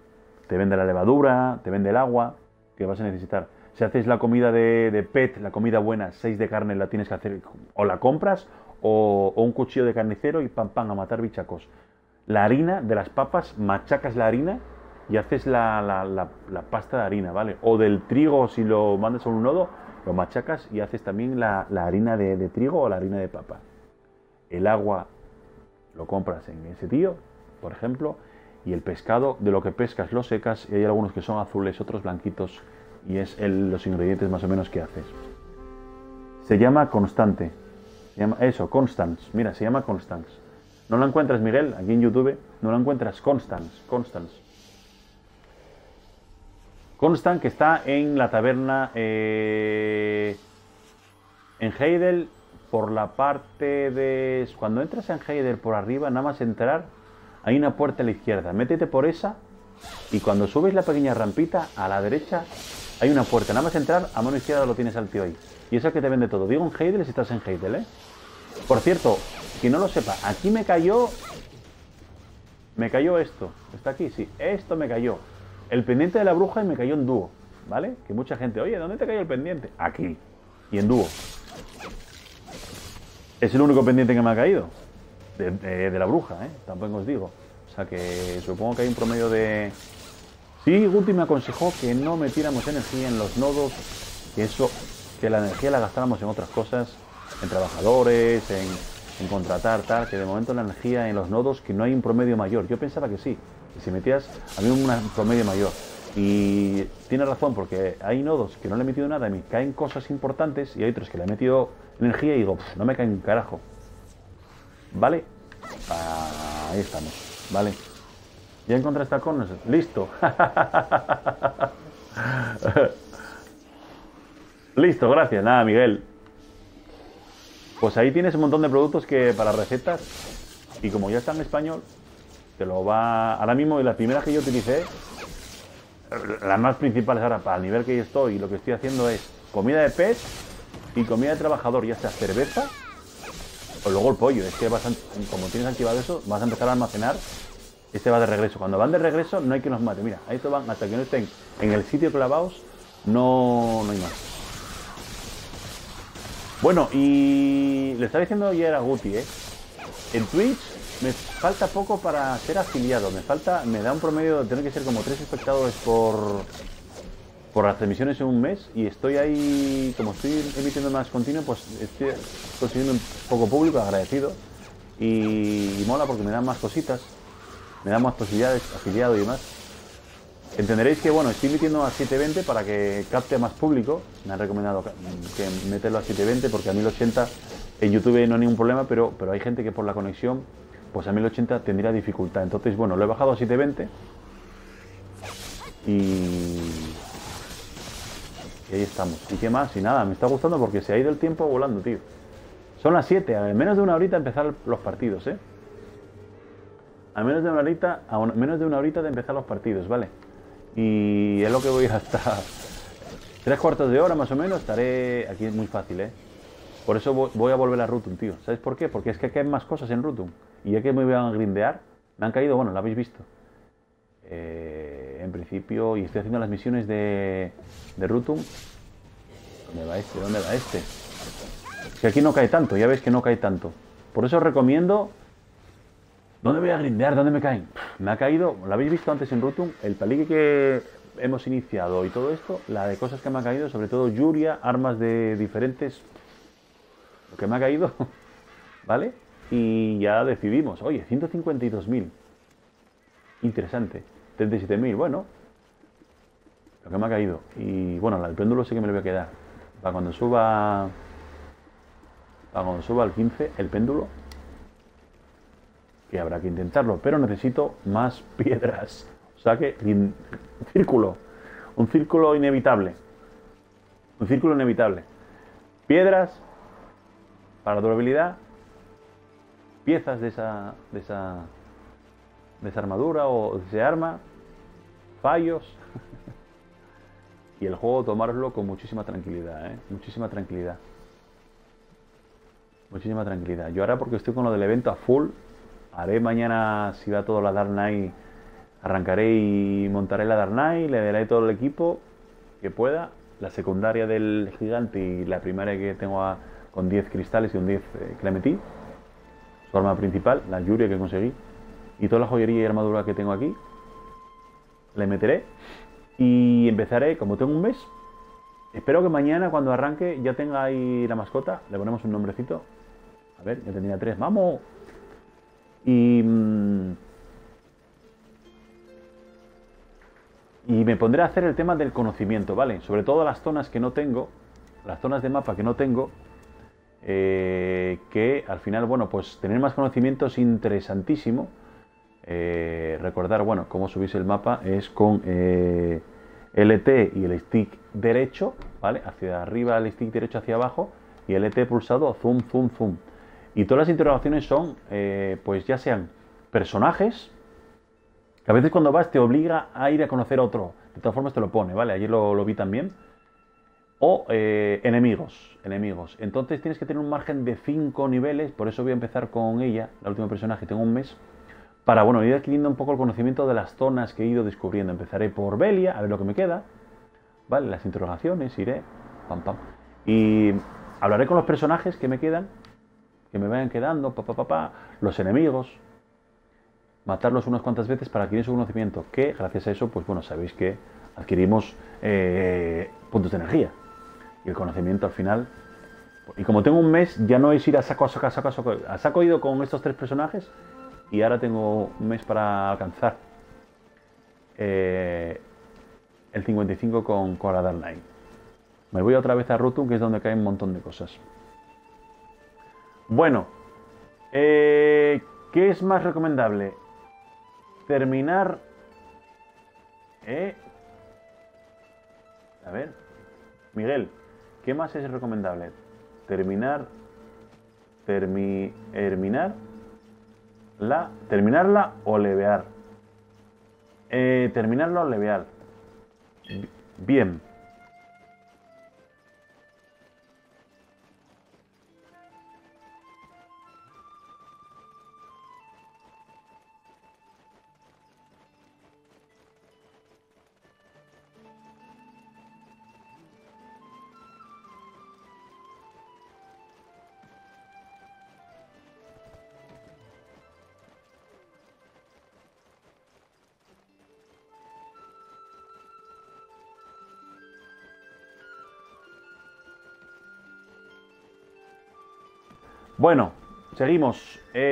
[SPEAKER 1] vende la levadura, te vende el agua que vas a necesitar. Si haces la comida de pet, la comida buena, 6 de carne, la tienes que hacer, o la compras, o un cuchillo de carnicero y pam, pam, a matar bichacos. La harina de las papas, machacas la harina y haces la pasta de harina, ¿vale? O del trigo, si lo mandas a un nodo, lo machacas y haces también la harina de trigo o la harina de papa. El agua lo compras en ese tío, por ejemplo, y el pescado, de lo que pescas, lo secas, y hay algunos que son azules, otros blanquitos, y es los ingredientes más o menos que haces. Se llama Constante. Constance. Mira, se llama Constance. ¿No la encuentras, Miguel? Aquí en YouTube, no la encuentras. Constance. Constant, que está en la taberna en Heidel, por la parte de... Cuando entras en Heidel por arriba, nada más entrar, hay una puerta a la izquierda. Métete por esa y cuando subes la pequeña rampita, a la derecha hay una puerta. Nada más entrar, a mano izquierda lo tienes al tío ahí. Y eso es que te vende todo. Digo en Heidel si estás en Heidel, ¿eh? Por cierto, quien no lo sepa, aquí me cayó... Me cayó esto. ¿Está aquí? Sí. Esto me cayó. El pendiente de la bruja y me cayó en dúo. ¿Vale? Que mucha gente, oye, ¿dónde te cayó el pendiente? Aquí. Y en dúo. Es el único pendiente que me ha caído. De la bruja, ¿eh? Tampoco os digo. O sea que supongo que hay un promedio de... Sí, Guti me aconsejó que no metiéramos energía en los nodos. Que la energía la gastáramos en otras cosas. En trabajadores, en contratar, tal. Que de momento la energía en los nodos, que no hay un promedio mayor. Yo pensaba que sí. Que si metías, había un promedio mayor. Y tiene razón, porque hay nodos que no le he metido nada y me caen cosas importantes, y hay otros que le he metido energía y digo, no me caen un carajo. ¿Vale? Ahí estamos, ¿vale? Ya encontré esta con listo. Listo, gracias. Nada, Miguel. Pues ahí tienes un montón de productos que para recetas, y como ya está en español, te lo va... Ahora mismo, las primeras que yo utilicé, las más principales ahora, para el nivel que yo estoy, y lo que estoy haciendo es comida de pez y comida de trabajador, ya sea cerveza o luego el pollo. Es que como tienes activado eso, vas a empezar a almacenar. Este va de regreso. Cuando van de regreso no hay que los mate. Mira, ahí estos van hasta que no estén en el sitio clavados, no hay más. Bueno, y le estaba diciendo ayer a Guti, en Twitch me falta poco para ser afiliado. Me da un promedio de tener que ser como 3 espectadores por las transmisiones en un mes, y estoy ahí, como estoy emitiendo más continuo, pues estoy consiguiendo un poco público, agradecido, y mola porque me dan más cositas, me dan más posibilidades, afiliado y demás. Entenderéis que, bueno, estoy emitiendo a 720 para que capte más público. Me han recomendado que meterlo a 720 porque a 1080 en YouTube no hay ningún problema, pero hay gente que por la conexión, pues a 1080 tendría dificultad. Entonces, bueno, lo he bajado a 720 y ahí estamos. ¿Y qué más? Y nada, me está gustando porque se ha ido el tiempo volando, tío. Son las 7, a menos de una horita empezar los partidos, ¿eh? A menos de una horita de empezar los partidos, ¿vale? Y es lo que voy hasta 3/4 de hora más o menos. Estaré aquí, es muy fácil, ¿eh? Por eso voy a volver a Rutum, tío. ¿Sabes por qué? Porque es que aquí hay más cosas en Rutum. Y ya que me voy a grindear, me han caído, bueno, lo habéis visto. En principio, y estoy haciendo las misiones de Rutum. ¿Dónde va este? ¿Dónde va este? Que aquí no cae tanto, ya veis que no cae tanto. Por eso os recomiendo... ¿Dónde voy a grindear? ¿Dónde me caen? Me ha caído, lo habéis visto antes en Rutum, el palique que hemos iniciado y todo esto, la de cosas que me ha caído, sobre todo Yuria, armas de diferentes... Lo que me ha caído, ¿vale? Y ya decidimos, oye, 152.000. Interesante. 37.000, bueno. Lo que me ha caído. Y bueno, el péndulo sí que me lo voy a quedar. Para cuando suba al 15, el péndulo, que habrá que intentarlo, pero necesito más piedras. O sea que, un círculo inevitable. Un círculo inevitable. Piedras para durabilidad, piezas de esa armadura o de ese arma, fallos, y el juego tomarlo con muchísima tranquilidad, muchísima tranquilidad. Muchísima tranquilidad. Yo ahora, porque estoy con lo del evento a full, haré mañana, si va todo la Dark Knight, arrancaré y montaré la Dark Knight, le daré todo el equipo que pueda, la secundaria del gigante y la primaria que tengo con 10 cristales y un 10 que le metí, su arma principal, la Yuria que conseguí, y toda la joyería y armadura que tengo aquí, le meteré y empezaré, como tengo un mes, espero que mañana cuando arranque ya tenga ahí la mascota, le ponemos un nombrecito, a ver, ya tenía 3, ¡vamos! Y me pondré a hacer el tema del conocimiento, ¿vale? Sobre todo las zonas que no tengo, las zonas de mapa que no tengo, que al final, bueno, pues tener más conocimiento es interesantísimo. Recordar, bueno, cómo subirse el mapa es con LT y el stick derecho, ¿vale? Hacia arriba el stick derecho, hacia abajo, y LT pulsado, zoom, zoom, zoom. Y todas las interrogaciones son, pues ya sean personajes, Que a veces cuando vas te obliga a ir a conocer a otro. De todas formas te lo pone, ¿vale? Ayer lo vi también. O enemigos. Entonces tienes que tener un margen de 5 niveles. Por eso voy a empezar con ella, la última personaje. Tengo un mes. Para, bueno, ir adquiriendo un poco el conocimiento de las zonas que he ido descubriendo. Empezaré por Velia, a ver lo que me queda. ¿Vale? Las interrogaciones, iré. Pam, pam. Y hablaré con los personajes que me quedan. Que me vayan quedando. Los enemigos. Matarlos unas cuantas veces para adquirir su conocimiento. Que gracias a eso, pues bueno, sabéis que adquirimos puntos de energía. Y el conocimiento al final. Y como tengo un mes, ya no es ir a saco. A saco he ido con estos 3 personajes. Y ahora tengo un mes para alcanzar el 55 con la Dark Knight. Me voy otra vez a Rutum, que es donde caen un montón de cosas. Bueno, ¿qué es más recomendable? Terminar... A ver, Miguel, ¿qué más es recomendable? ¿Terminarla o levear? Terminarla o levear. Bien. Bueno, seguimos. Pues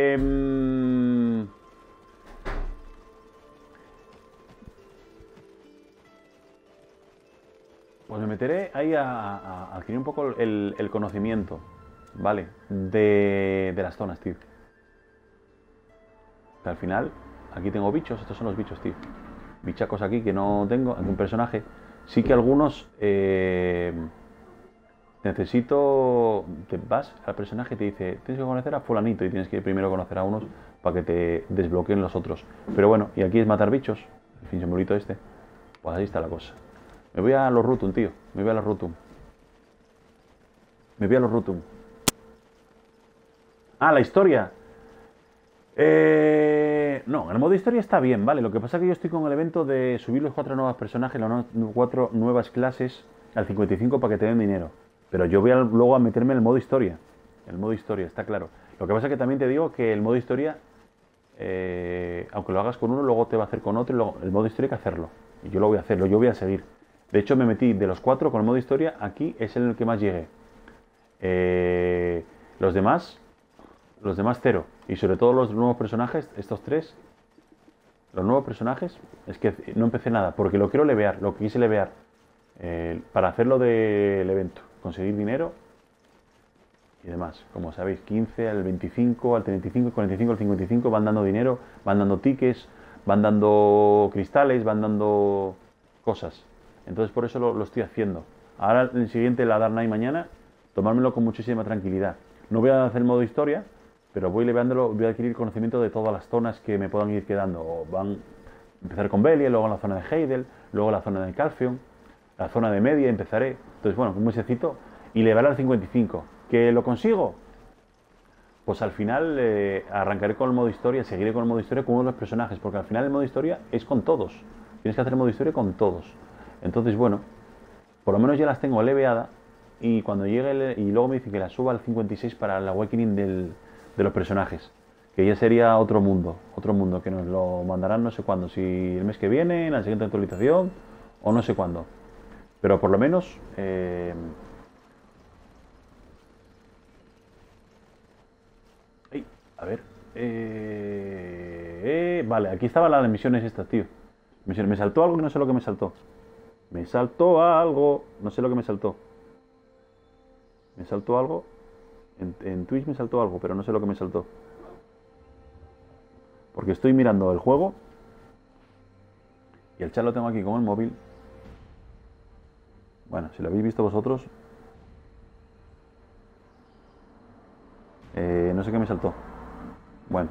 [SPEAKER 1] me meteré ahí a adquirir un poco el conocimiento, ¿vale? De las zonas, tío. Que al final, aquí tengo bichos, estos son los bichos, tío. Bichacos aquí que no tengo, aquí un personaje. Sí que algunos... necesito... Te vas al personaje y te dice, tienes que conocer a fulanito y tienes que primero conocer a unos para que te desbloqueen los otros. Pero bueno, y aquí es matar bichos, el fin simbolito este. Pues ahí está la cosa. Me voy a los Rutum, tío. Me voy a los Rutum. Ah, la historia. No, el modo historia está bien, ¿vale? Lo que pasa es que yo estoy con el evento de subir los 4 nuevos personajes, las 4 nuevas clases al 55 para que te den dinero. Pero yo voy luego a meterme en el modo historia. El modo historia, está claro. Lo que pasa es que también te digo que el modo historia, aunque lo hagas con uno, luego te va a hacer con otro. Y luego, el modo historia hay que hacerlo. Y yo lo voy a hacerlo, yo voy a seguir. De hecho, me metí de los 4 con el modo historia. Aquí es en el que más llegué. Los demás 0. Y sobre todo los nuevos personajes, estos 3. Los nuevos personajes, es que no empecé nada, porque lo quiero levear, lo que quise levear. Para hacerlo del evento. Conseguir dinero y demás. Como sabéis, 15 al 25, al 35, 45, al 55 van dando dinero, van dando tickets, van dando cristales, van dando cosas. Entonces por eso lo estoy haciendo. Ahora el siguiente, la Dark Knight mañana, tomármelo con muchísima tranquilidad. No voy a hacer modo historia, pero voy leveándolo, voy a adquirir conocimiento de todas las zonas que me puedan ir quedando. O van a empezar con Velia, luego en la zona de Heidel, luego la zona de Calphion, la zona de Media empezaré. Entonces, bueno, un mesecito y level al 55. ¿Que lo consigo? Pues al final arrancaré con el modo historia, seguiré con el modo historia con uno de los personajes, porque al final el modo historia es con todos. Tienes que hacer el modo historia con todos. Entonces, bueno, por lo menos ya las tengo leveada y cuando llegue y luego me dice que la suba al 56 para el awakening de los personajes. Que ya sería otro mundo que nos lo mandarán no sé cuándo, si el mes que viene, en la siguiente actualización o no sé cuándo. Pero por lo menos... a ver... vale, aquí estaba la de misiones estas, tío. Me saltó algo que no sé lo que me saltó. Me saltó algo... No sé lo que me saltó. Me saltó algo... En Twitch me saltó algo, pero no sé lo que me saltó. Porque estoy mirando el juego y el chat lo tengo aquí con el móvil. Bueno, si lo habéis visto vosotros, no sé qué me saltó. Bueno,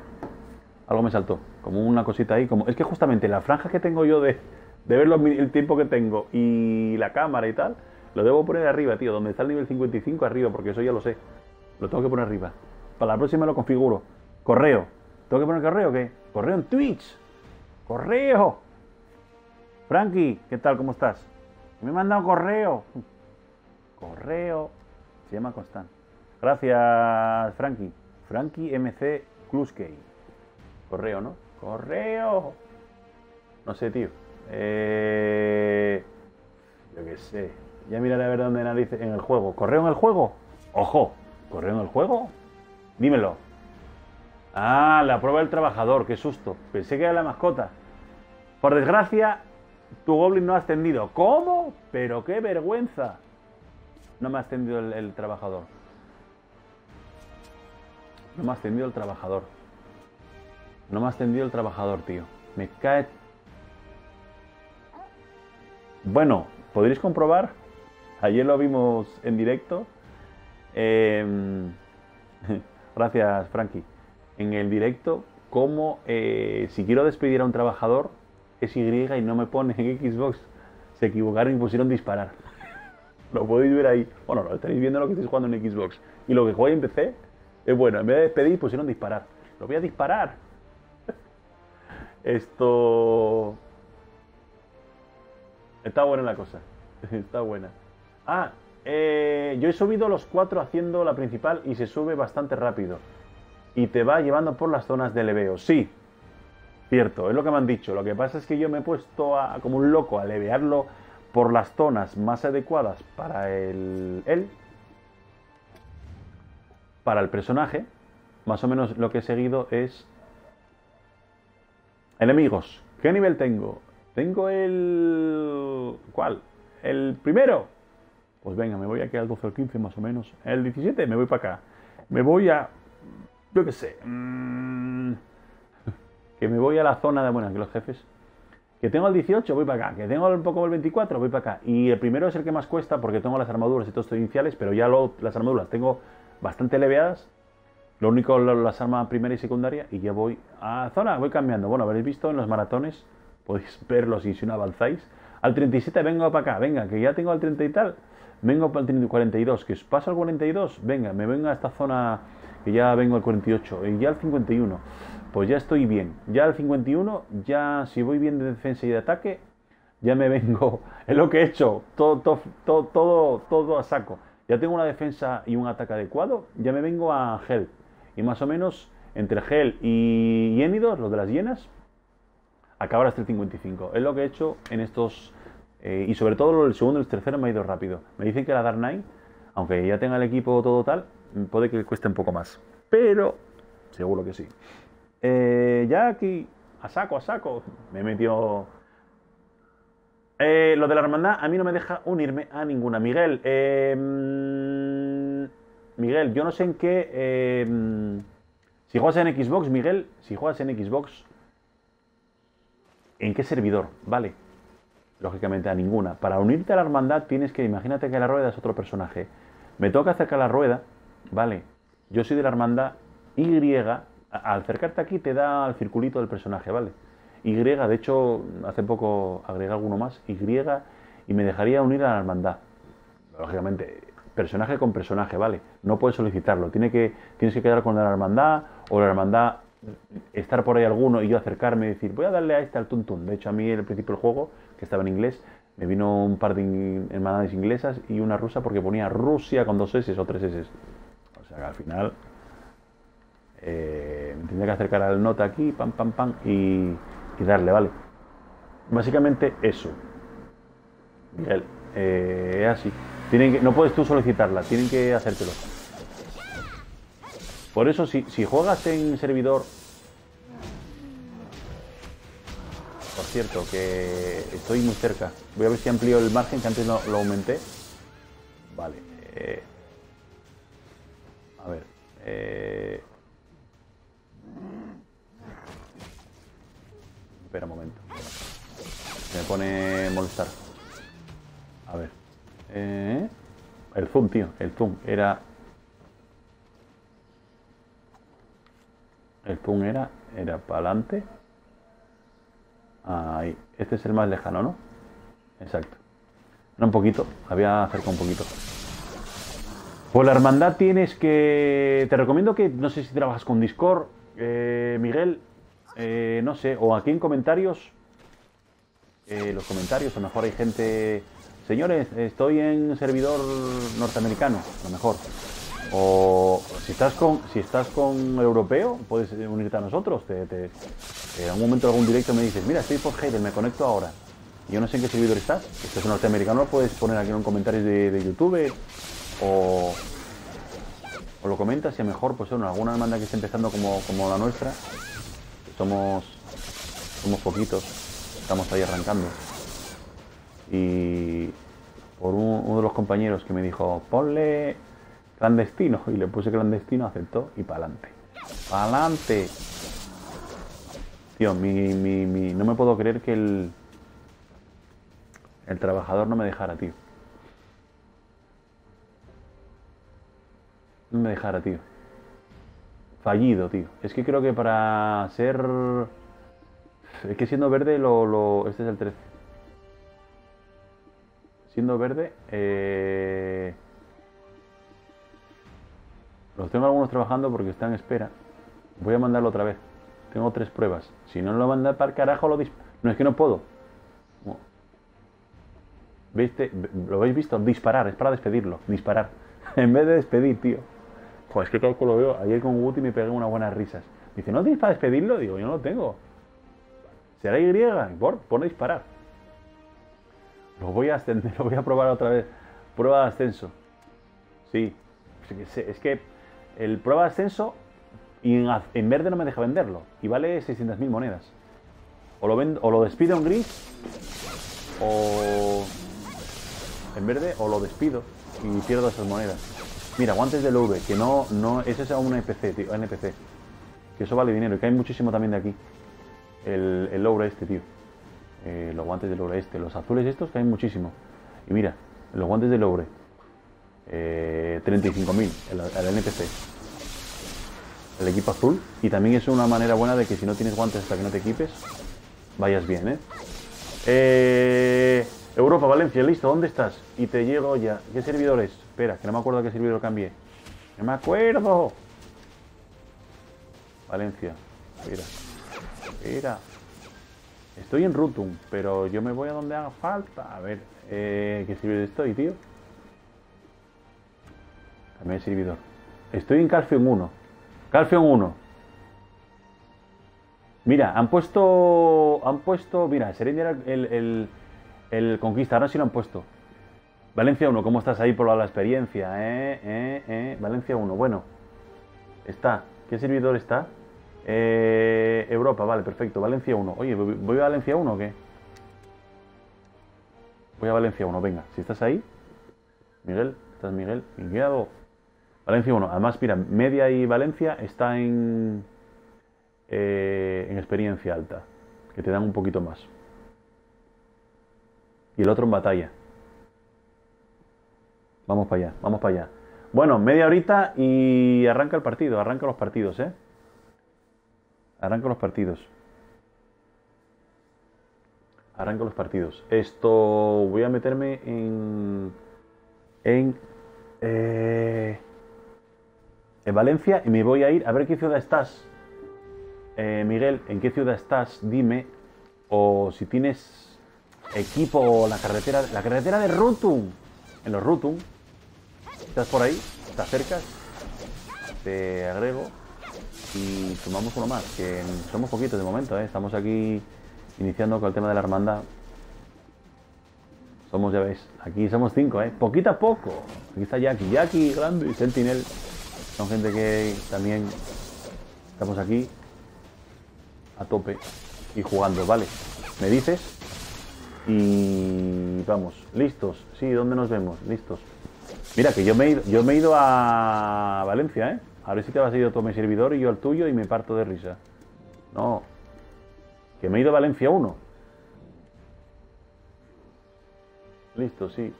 [SPEAKER 1] Algo me saltó. Como una cosita ahí. Como... Es que justamente la franja que tengo yo de ver el tiempo que tengo y la cámara y tal, lo debo poner arriba, tío. Donde está el nivel 55 arriba, porque eso ya lo sé. Lo tengo que poner arriba. Para la próxima lo configuro. Correo. ¿Tengo que poner correo o qué? Correo en Twitch. Correo. Frankie, ¿qué tal? ¿Cómo estás? Me he mandado correo. Correo. Se llama Constant. Gracias, Frankie. Frankie MC Kluskey. Correo, ¿no? Correo. No sé, tío. Yo qué sé. Ya miraré a ver dónde narices en el juego. ¿Correo en el juego? ¡Ojo! ¿Correo en el juego? Dímelo. Ah, la prueba del trabajador. Qué susto. Pensé que era la mascota. Por desgracia, tu goblin no ha ascendido. ¿Cómo? Pero qué vergüenza. No me ha ascendido el trabajador. No me ha ascendido el trabajador. No me ha ascendido el trabajador, tío. Me cae... Bueno, podréis comprobar. Ayer lo vimos en directo. Gracias, Frankie. En el directo, como si quiero despedir a un trabajador, es Y y no me pone en Xbox. Se equivocaron y pusieron disparar. Lo podéis ver ahí. Bueno, lo estaréis viendo lo que estáis jugando en Xbox. Y lo que jugué en PC es bueno. En vez de despedir, pusieron disparar. Lo voy a disparar. Esto... Está buena la cosa. Está buena. Ah, yo he subido los 4 haciendo la principal y se sube bastante rápido. Y te va llevando por las zonas de leveo. Sí, cierto, es lo que me han dicho. Lo que pasa es que yo me he puesto como un loco a levearlo por las zonas más adecuadas para para el personaje. Más o menos lo que he seguido es... Enemigos. ¿Qué nivel tengo? Tengo el... ¿Cuál? ¿El primero? Pues venga, me voy aquí al 12 o 15 más o menos. El 17 me voy para acá. Me voy a... Yo qué sé. Que me voy a la zona de... Bueno, aquí los jefes. Que tengo el 18, voy para acá. Que tengo un poco el 24, voy para acá. Y el primero es el que más cuesta porque tengo las armaduras y todo esto iniciales, pero ya las armaduras tengo bastante leveadas. Lo único, las armas primera y secundaria. Y ya voy a zona, voy cambiando. Bueno, habréis visto en los maratones, podéis verlos y si no avanzáis. Al 37 vengo para acá, venga, que ya tengo al 30 y tal. Vengo para el 42, que os paso al 42. Venga, me vengo a esta zona, que ya vengo al 48. Y ya al 51. Pues ya estoy bien. Ya al 51, ya si voy bien de defensa y de ataque, ya me vengo. Es lo que he hecho. Todo a saco. Ya tengo una defensa y un ataque adecuado. Ya me vengo a Hell. Y más o menos entre Hell y Hiénidos, los de las hienas, acabar hasta el 55. Es lo que he hecho en estos... y sobre todo el segundo y el tercero me ha ido rápido. Me dicen que la Dark Knight, aunque ya tenga el equipo todo tal, puede que cueste un poco más. Pero seguro que sí. Ya aquí, a saco, me he metido... lo de la hermandad a mí no me deja unirme a ninguna. Miguel, Miguel, yo no sé en qué... si juegas en Xbox, Miguel, si juegas en Xbox, ¿en qué servidor? Vale. Lógicamente a ninguna. Para unirte a la hermandad tienes que... Imagínate que la rueda es otro personaje. Me toca acercar la rueda, ¿vale? Yo soy de la hermandad Y... Al acercarte aquí te da el circulito del personaje, ¿vale? Y, de hecho, hace poco agregué alguno más, Y, y me dejaría unir a la hermandad. Lógicamente, personaje con personaje, ¿vale? No puedes solicitarlo. Tienes que quedar con la hermandad, o la hermandad estar por ahí alguno y yo acercarme y decir, voy a darle a este al tuntún. De hecho, a mí al principio del juego, que estaba en inglés, me vino un par de hermandades inglesas y una rusa porque ponía Rusia con 2 S o 3 S. O sea que al final... me tendría que acercar al nota aquí, pam, pam, pam, y darle, ¿vale? Básicamente eso. Miguel, es así. No puedes tú solicitarla, tienen que hacértelo. Por eso, si juegas en servidor... Por cierto, que estoy muy cerca. Voy a ver si amplío el margen, que antes lo aumenté. Vale. A ver. Espera un momento. Me pone molestar. A ver. El zoom, tío. El zoom. Era El pun era para adelante. Ahí. Este es el más lejano, ¿no? Exacto. Era un poquito. Había acercado un poquito. Pues la hermandad tienes que... Te recomiendo que, no sé si trabajas con Discord, Miguel, no sé, o aquí en comentarios, los comentarios, a lo mejor hay gente... Señores, estoy en servidor norteamericano, a lo mejor. O si estás con europeo, puedes unirte a nosotros. En algún momento, algún directo me dices, mira, estoy por Hayden, me conecto ahora. Y yo no sé en qué servidor estás. Si estás en norteamericano, lo puedes poner aquí en los comentarios de YouTube. O lo comentas y a lo mejor, pues bueno, alguna demanda que esté empezando como la nuestra, somos poquitos, estamos ahí arrancando. Y por uno de los compañeros que me dijo, ponle clandestino, y le puse clandestino, aceptó y para adelante. ¡Para adelante! Tío, no me puedo creer que el trabajador no me dejara, tío. No me dejara, tío. Fallido, tío. Es que creo que para ser... Es que siendo verde Este es el 13. Siendo verde... Los tengo algunos trabajando porque están en espera. Voy a mandarlo otra vez. Tengo 3 pruebas. Si no lo manda para el carajo, lo disparo. No, es que no puedo. ¿Viste? ¿Lo habéis visto? Disparar. Es para despedirlo. Disparar. En vez de despedir, tío. Joder, es que cálculo veo. Ayer con Guti me pegué unas buenas risas. Dice, ¿no tienes para despedirlo? Digo, yo no lo tengo. ¿Será Y? Por disparar. Lo voy a ascender, lo voy a probar otra vez. Prueba de ascenso. Sí. Es que el prueba de ascenso y en verde no me deja venderlo. Y vale 600.000 monedas. O lo despido en gris. O en verde. O lo despido. Y pierdo esas monedas. Mira, guantes del V, que no, ese es un NPC, tío, NPC. Que eso vale dinero, y que hay muchísimo también de aquí. El Louvre este, tío. Los guantes del Louvre este, los azules estos, que hay muchísimo. Y mira, los guantes del Louvre. 35.000, el NPC. El equipo azul. Y también es una manera buena de que si no tienes guantes hasta que no te equipes, vayas bien, Europa, Valencia, listo, ¿dónde estás? Y te llego ya. ¿Qué servidor es? Espera, que no me acuerdo qué servidor cambié. ¡No me acuerdo! Valencia. Espera. Estoy en Rutum, pero yo me voy a donde haga falta. A ver, ¿qué servidor estoy, tío? También servidor. Estoy en Calfion 1. Calfion 1. Mira, han puesto... Mira, Serendia era el Conquista, ahora sí lo han puesto. Valencia 1, ¿cómo estás ahí por la experiencia? Valencia 1, bueno. Está. ¿Qué servidor está? Europa, vale, perfecto. Valencia 1. Oye, ¿voy a Valencia 1 o qué? Voy a Valencia 1, venga. Si estás ahí. Miguel, ¿estás Miguel? Miguel. Valencia 1. Además, mira, Media y Valencia está en experiencia alta. Que te dan un poquito más. Y el otro en batalla. Vamos para allá, vamos para allá. Bueno, media horita y arranca el partido, arranca los partidos, Arranca los partidos. Arranca los partidos. Esto voy a meterme en Valencia y me voy a ir a ver qué ciudad estás. Miguel, ¿en qué ciudad estás? Dime. O si tienes equipo o la carretera de Rutum. En los Rutum. ¿Estás por ahí? ¿Estás cerca? Te agrego y sumamos uno más, que somos poquitos de momento, Estamos aquí iniciando con el tema de la hermandad. Somos, ya veis, aquí somos 5, Poquito a poco. Aquí está Jackie Grande y Sentinel. Son gente que también estamos aquí a tope y jugando, ¿vale? Me dices y vamos, listos. Sí, ¿dónde nos vemos? Listos. Mira, que yo me he ido a Valencia, A ver si te vas a ir tú a mi servidor y yo al tuyo y me parto de risa. No. Que me he ido a Valencia 1. Listo, sí.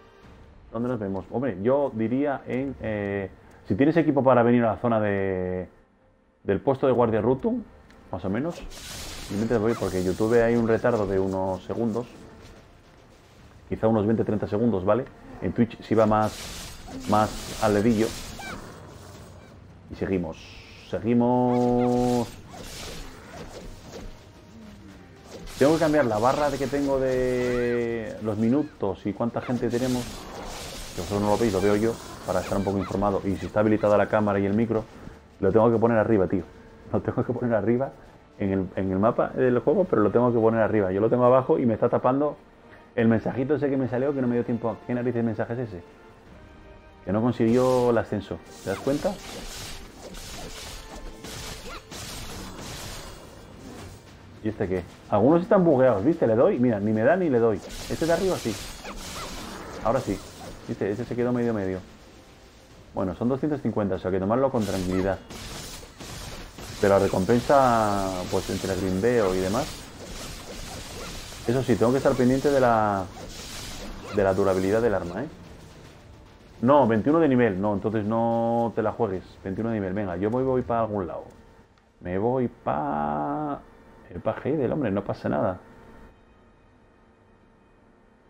[SPEAKER 1] ¿Dónde nos vemos? Hombre, yo diría en... si tienes equipo para venir a la zona de del puesto de guardia Rutum, más o menos. Simplemente voy porque en YouTube hay un retardo de unos segundos. Quizá unos 20-30 segundos, ¿vale? En Twitch sí va más al dedillo. Y seguimos. Seguimos. Tengo que cambiar la barra de que tengo de los minutos y cuánta gente tenemos. Que vosotros no lo veis, lo veo yo, para estar un poco informado. Y si está habilitada la cámara y el micro, lo tengo que poner arriba, tío. Lo tengo que poner arriba en el mapa del juego, pero lo tengo que poner arriba. Yo lo tengo abajo y me está tapando el mensajito ese que me salió, que no me dio tiempo. ¿Qué narices mensaje es ese? Que no consiguió el ascenso. ¿Te das cuenta? ¿Y este qué? Algunos están bugueados, ¿viste? Le doy, mira, ni me da ni le doy. Este de arriba sí. Ahora sí. ¿Viste? Ese se quedó medio. Bueno, son 250, o sea que tomarlo con tranquilidad. Pero la recompensa, pues entre el grindeo y demás. Eso sí, tengo que estar pendiente de la durabilidad del arma, ¿eh? No, 21 de nivel. No, entonces no te la juegues. 21 de nivel. Venga, yo voy para algún lado. Me voy para Heidel, hombre, no pasa nada.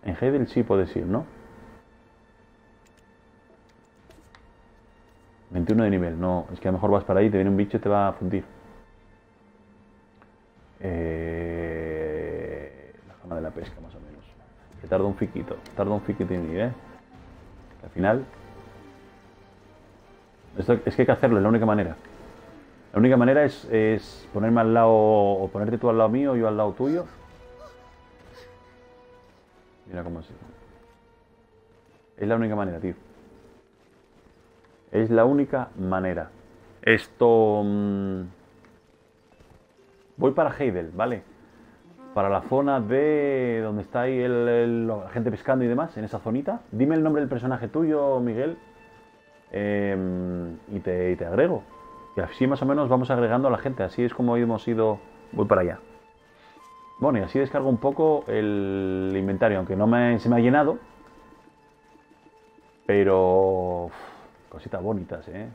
[SPEAKER 1] En Heidel sí puedes ir, ¿no? 21 de nivel, no, es que a lo mejor vas para ahí, te viene un bicho y te va a fundir. La zona de la pesca, más o menos. Que tarda un fiquito en ir, ¿eh? Que al final... Esto es que hay que hacerlo, es la única manera. La única manera es ponerme al lado, o ponerte tú al lado mío, yo al lado tuyo. Mira cómo así. Es la única manera, tío. Es la única manera. Esto... voy para Heidel, ¿vale? Para la zona de... donde está ahí la gente pescando y demás, en esa zonita. Dime el nombre del personaje tuyo, Miguel. Y te agrego. Y así más o menos vamos agregando a la gente. Así es como hemos ido... Voy para allá. Bueno, y así descargo un poco el inventario, aunque no se me ha llenado. Pero... cositas bonitas, ¿eh?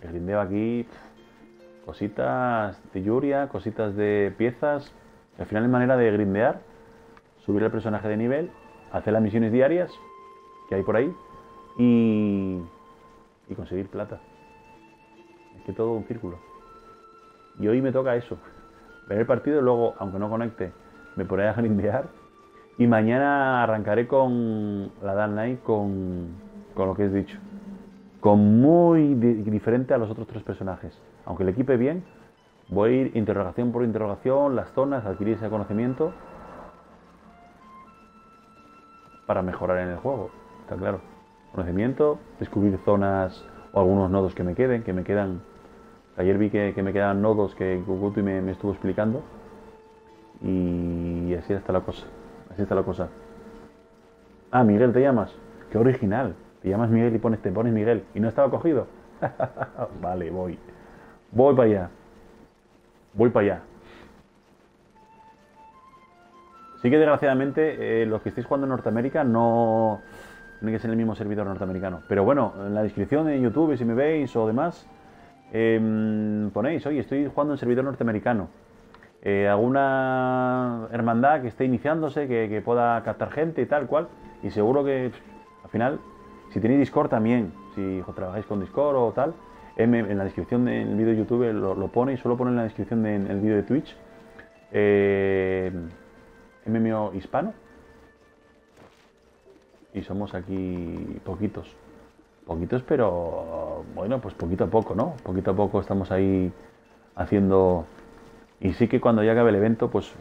[SPEAKER 1] El grindeo aquí... cositas de Yuria, cositas de piezas. Al final es manera de grindear, subir el personaje de nivel, hacer las misiones diarias que hay por ahí y conseguir plata. Es que todo un círculo. Y hoy me toca eso. Ver el partido y luego, aunque no conecte, me pondré a grindear. Y mañana arrancaré con la Dark Knight con lo que he dicho. Con muy diferente a los otros tres personajes. Aunque le equipe bien, voy a ir interrogación por interrogación, las zonas, adquirir ese conocimiento para mejorar en el juego. Está claro. Conocimiento, descubrir zonas o algunos nodos que me quedan. Ayer vi que me quedaban nodos que Gugutu me estuvo explicando. Y así está la cosa. Así está la cosa. Ah, Miguel, ¿te llamas? Qué original. Te llamas Miguel y te pones Miguel. ¿Y no estaba cogido? Vale, voy. Voy para allá. Voy para allá. Sí que desgraciadamente los que estéis jugando en Norteamérica no tiene que ser el mismo servidor norteamericano. Pero bueno, en la descripción de YouTube, si me veis o demás, ponéis, oye, estoy jugando en servidor norteamericano. Alguna hermandad que esté iniciándose, que pueda captar gente y tal cual. Y seguro que al final, si tenéis Discord también, si trabajáis con Discord o tal, en la descripción del vídeo de YouTube lo pone y solo pone en la descripción del vídeo de Twitch. MMO hispano. Y somos aquí poquitos. Poquitos, pero bueno, pues poquito a poco, ¿no? Poquito a poco estamos ahí haciendo... Y sí que cuando ya acabe el evento, pues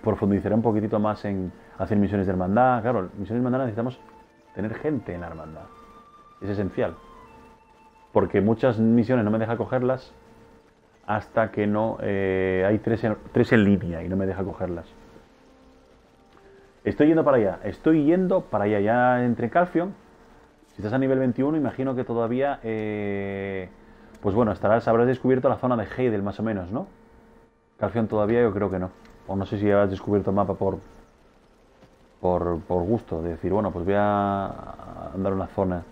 [SPEAKER 1] profundizaré un poquitito más en hacer misiones de hermandad. Claro, misiones de hermandad necesitamos tener gente en la hermandad. Es esencial. Porque muchas misiones no me deja cogerlas hasta que no... hay tres en línea y no me deja cogerlas. Estoy yendo para allá. Ya entre Calfion. Si estás a nivel 21, imagino que todavía... pues bueno, habrás descubierto la zona de Heidel más o menos, ¿no? Calfion todavía yo creo que no. O no sé si has descubierto el mapa por gusto. De decir, bueno, pues voy a andar una zona.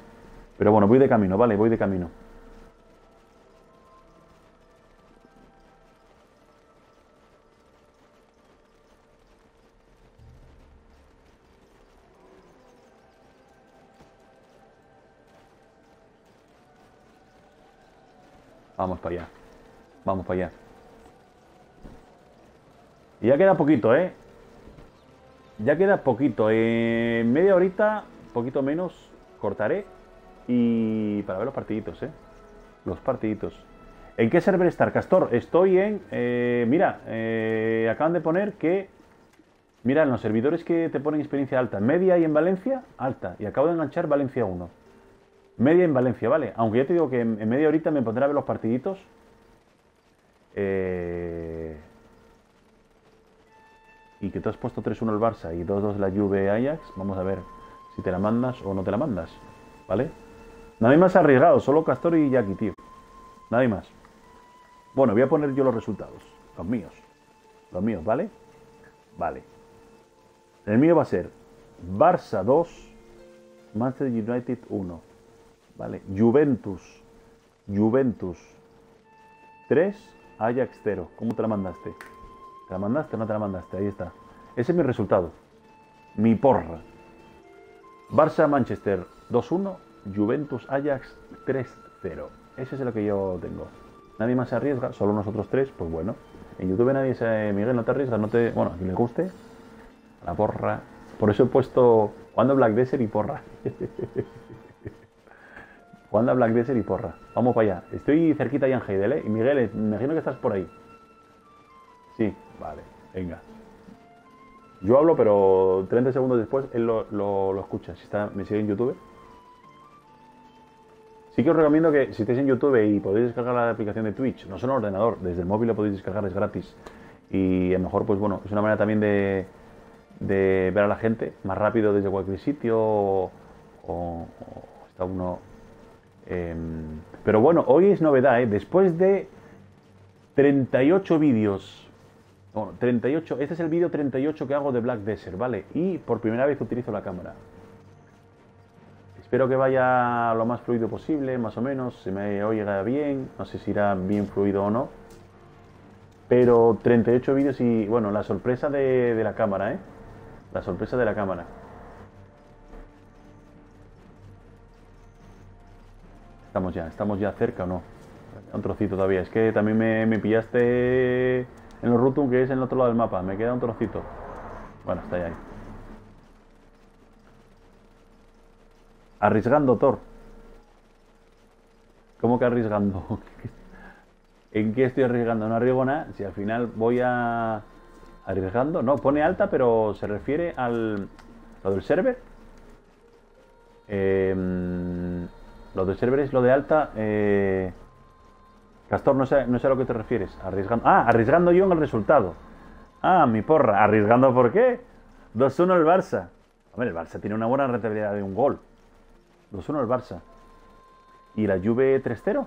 [SPEAKER 1] Pero bueno, voy de camino, ¿vale? Voy de camino. Vamos para allá. Vamos para allá. Y ya queda poquito, ¿eh? Ya queda poquito. Media horita, poquito menos, cortaré. Y para ver los partiditos, ¿eh? Los partiditos. ¿En qué server estar, Castor? Estoy en... mira, acaban de poner que... Mira, en los servidores que te ponen experiencia alta, media y en Valencia, alta. Y acabo de enganchar Valencia 1. Media en Valencia, ¿vale? Aunque ya te digo que en media horita me pondré a ver los partiditos. Y que tú has puesto 3-1 el Barça y 2-2 la Juve Ajax. Vamos a ver si te la mandas o no te la mandas, ¿vale? Nadie más arriesgado, solo Castor y Jackie, tío. Nadie más. Bueno, voy a poner yo los resultados. Los míos. Los míos, ¿vale? Vale. El mío va a ser Barça 2, Manchester United 1. ¿Vale? Juventus 3, Ajax 0. ¿Cómo te la mandaste? ¿Te la mandaste o no te la mandaste? Ahí está. Ese es mi resultado. Mi porra. Barça Manchester 2-1, Juventus Ajax 3-0. Ese es lo que yo tengo. Nadie más se arriesga, solo nosotros tres, pues bueno. En YouTube nadie se... Miguel, no te arriesgas, no te... Bueno, a quien le guste. La porra. Por eso he puesto jugando Black Desert y porra. Jugando a Black Desert y porra. Vamos para allá. Estoy cerquita ya en Heidel, ¿eh? Y Miguel, me imagino que estás por ahí. Sí, vale, venga. Yo hablo, pero 30 segundos después él lo escucha. Si está, me sigue en YouTube. Sí que os recomiendo que si estáis en YouTube y podéis descargar la aplicación de Twitch, no solo en ordenador, desde el móvil lo podéis descargar, es gratis. Y a lo mejor, pues bueno, es una manera también de ver a la gente más rápido desde cualquier sitio o está uno... pero bueno, hoy es novedad, ¿eh? Después de 38 vídeos, bueno, 38, este es el vídeo 38 que hago de Black Desert, ¿vale? Y por primera vez utilizo la cámara. Espero que vaya lo más fluido posible, más o menos, se me oiga bien, no sé si irá bien fluido o no. Pero 38 vídeos y, bueno, la sorpresa de la cámara, ¿eh? La sorpresa de la cámara. Estamos ya cerca o no. Un trocito todavía. Es que también me pillaste en los Rutum, que es en el otro lado del mapa. Me queda un trocito. Bueno, está ahí. Arriesgando, Thor. ¿Cómo que arriesgando? ¿En qué estoy arriesgando? No arriesgo nada. Si al final voy a... Arriesgando. No, pone alta, pero se refiere al... Lo del server. Lo del server es lo de alta. Castor, no sé a lo que te refieres. Arriesgando. Ah, arriesgando yo en el resultado. Ah, mi porra. ¿Arriesgando por qué? 2-1 el Barça. Hombre, el Barça tiene una buena rentabilidad de un gol. 2-1 el Barça. ¿Y la Juve 3-0?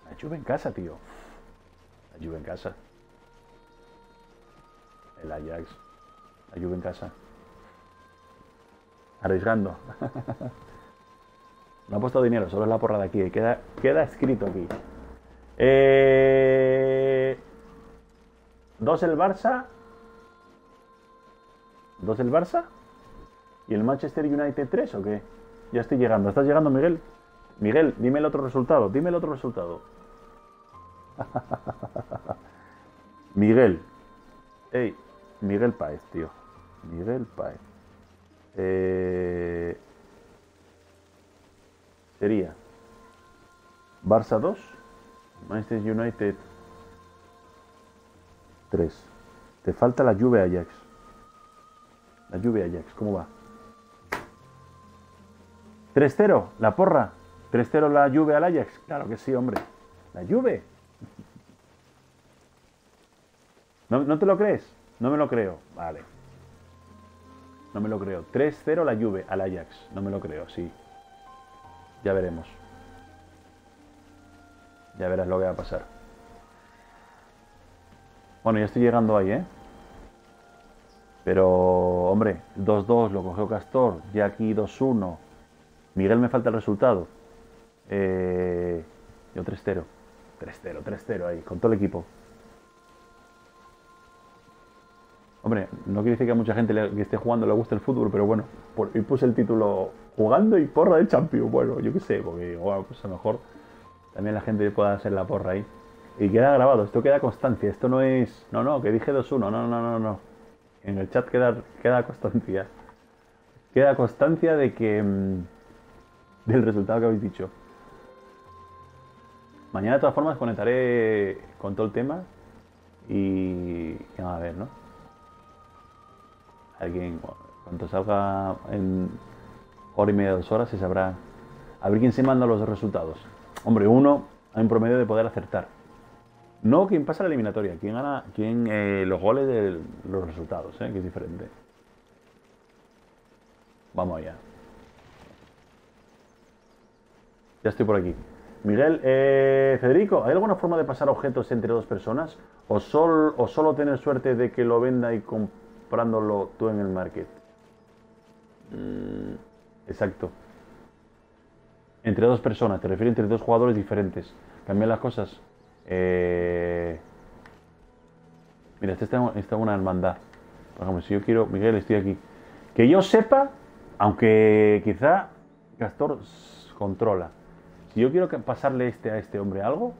[SPEAKER 1] La Juve en casa, tío. La Juve en casa. El Ajax. La Juve en casa. Arriesgando. No ha puesto dinero, solo es la porra de aquí. Queda escrito aquí. 2 el Barça. 2 el Barça. ¿Y el Manchester United 3 o qué? Ya estoy llegando. ¿Estás llegando, Miguel? Miguel, dime el otro resultado. Dime el otro resultado. Miguel. Ey, Miguel Páez, tío. Miguel Páez. Sería Barça 2, Manchester United 3. Te falta la Juve Ajax. La Juve Ajax, ¿cómo va? 3-0, la porra. 3-0 la Juve al Ajax. Claro que sí, hombre. La Juve. ¿No te lo crees? No me lo creo. Vale. No me lo creo. 3-0 la Juve al Ajax. No me lo creo, sí. Ya veremos. Ya verás lo que va a pasar. Bueno, ya estoy llegando ahí, ¿eh? Pero, hombre, 2-2 lo cogió Castor. Ya aquí 2-1. Miguel me falta el resultado. Yo 3-0. 3-0 ahí, con todo el equipo. Hombre, no quiere decir que a mucha gente que esté jugando le guste el fútbol, pero bueno, y puse el título jugando y porra de Champions. Bueno, yo qué sé, porque bueno, pues a lo mejor También la gente pueda hacer la porra ahí. Y queda grabado, esto queda constancia, esto no es... No, no, que dije 2-1, no, no, no, no. En el chat queda constancia. Queda constancia de que... del resultado que habéis dicho. Mañana de todas formas conectaré con todo el tema y vamos a ver, ¿no? Alguien, cuando salga en hora y media, 2 horas, se sabrá. A ver quién se manda los resultados. Hombre, uno hay un promedio de poder acertar. No quién pasa la eliminatoria, quién gana, los goles de los resultados, que es diferente. Vamos allá. Ya estoy por aquí. Miguel, Federico, ¿hay alguna forma de pasar objetos entre dos personas? ¿O solo tener suerte de que lo venda y comprándolo tú en el market? Exacto. Entre dos personas, te refieres entre dos jugadores diferentes. Cambian las cosas. Mira, esta es una hermandad. Por ejemplo, si yo quiero... Miguel, estoy aquí. Que yo sepa, aunque quizá Castor controla. Si yo quiero pasarle a este hombre algo...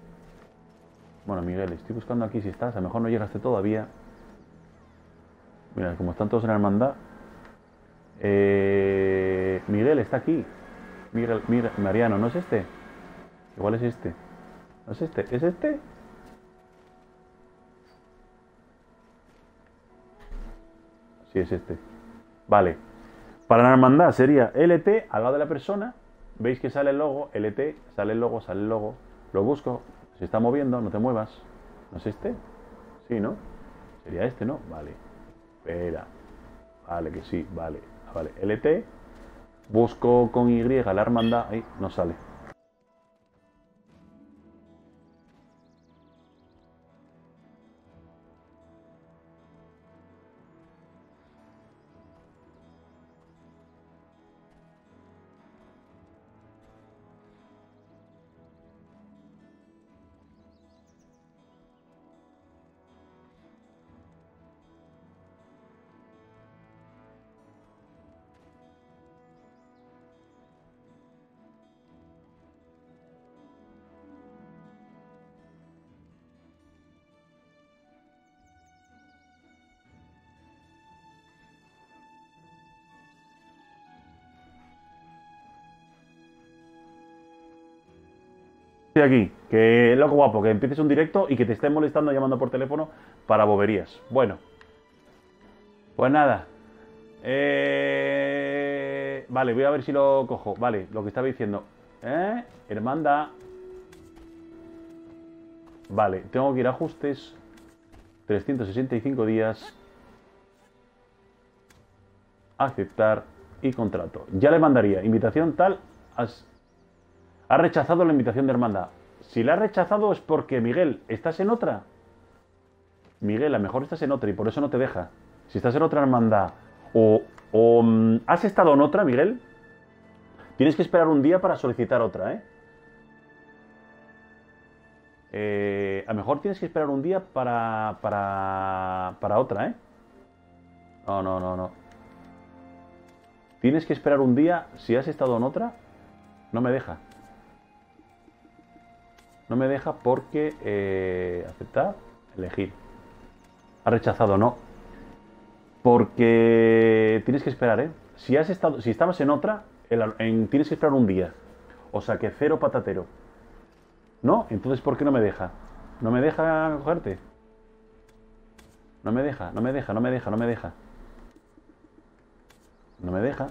[SPEAKER 1] Bueno, Miguel, estoy buscando aquí si estás. A lo mejor no llegaste todavía. Mira, como están todos en la hermandad. Miguel está aquí. Miguel, mira, Mariano, ¿no es este? Igual es este. ¿No es este? ¿Es este? Sí, es este. Vale. Para la hermandad sería LT al lado de la persona. Veis que sale el logo, LT, sale el logo, sale el logo. Lo busco. Se está moviendo, no te muevas. ¿No es este? Sí, ¿no? Sería este, ¿no? Vale. Espera. Vale, que sí, vale. Vale, LT. Busco con Y la hermandad. Ahí, no sale. Estoy aquí, que loco guapo, que empieces un directo y que te estén molestando llamando por teléfono para boberías. Bueno, pues nada. Vale, voy a ver si lo cojo. Vale, lo que estaba diciendo. Hermanda. Vale, tengo que ir a ajustes. 365 días. Aceptar y contrato. Ya le mandaría invitación tal. Ha rechazado la invitación de hermandad. Si la ha rechazado es porque, Miguel, ¿estás en otra? Miguel, a lo mejor estás en otra y por eso no te deja. Si estás en otra hermandad o has estado en otra, Miguel, tienes que esperar un día para solicitar otra, a lo mejor tienes que esperar un día para otra, No, no, no, no. Tienes que esperar un día. Si has estado en otra, no me deja. No me deja porque... aceptar, elegir. Ha rechazado, no. Porque tienes que esperar, Si estabas en otra, tienes que esperar un día. O sea que cero patatero. ¿No? Entonces, ¿por qué no me deja? ¿No me deja cogerte? No me deja, no me deja, no me deja, no me deja. No me deja.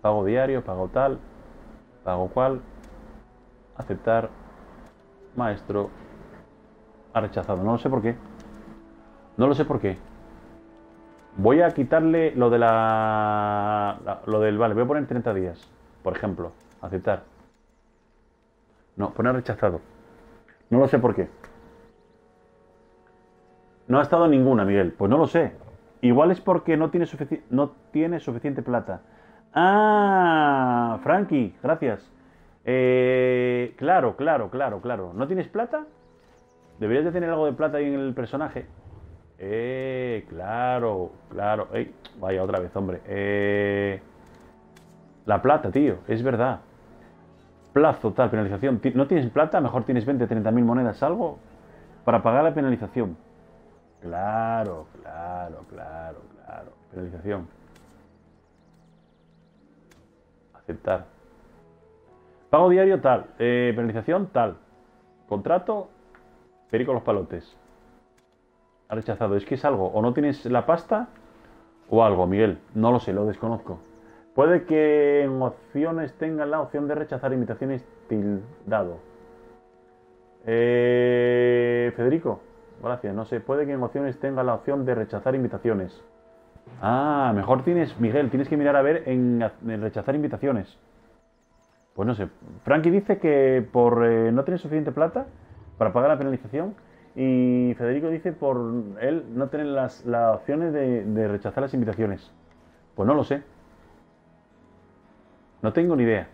[SPEAKER 1] Pago diario, pago tal, pago cual. Aceptar. Maestro. Ha rechazado. No lo sé por qué. No lo sé por qué. Voy a quitarle lo de lo del... Vale, voy a poner 30 días. Por ejemplo. Aceptar. No, poner rechazado. No lo sé por qué. No ha estado ninguna, Miguel. Pues no lo sé. Igual es porque no tiene suficiente plata. Ah, Frankie, gracias. Claro, claro, claro, claro. ¿No tienes plata? Deberías de tener algo de plata ahí en el personaje. Claro, claro. Ey, vaya otra vez, hombre. La plata, tío, es verdad. Plazo, tal, penalización. ¿No tienes plata? Mejor tienes 20, 30.000 monedas, algo para pagar la penalización. Claro. Penalización. Aceptar. Pago diario, tal. Penalización, tal. Contrato, perico los palotes. Ha rechazado. Es que es algo. O no tienes la pasta o algo, Miguel. No lo sé, lo desconozco. Puede que en opciones tengan la opción de rechazar invitaciones tildado. Federico, gracias. No sé, puede que en opciones tenga la opción de rechazar invitaciones. Ah, mejor tienes, Miguel, tienes que mirar a ver en rechazar invitaciones. Pues no sé. Frankie dice que por no tener suficiente plata para pagar la penalización. Y Federico dice por él no tener las opciones de rechazar las invitaciones. Pues no lo sé. No tengo ni idea.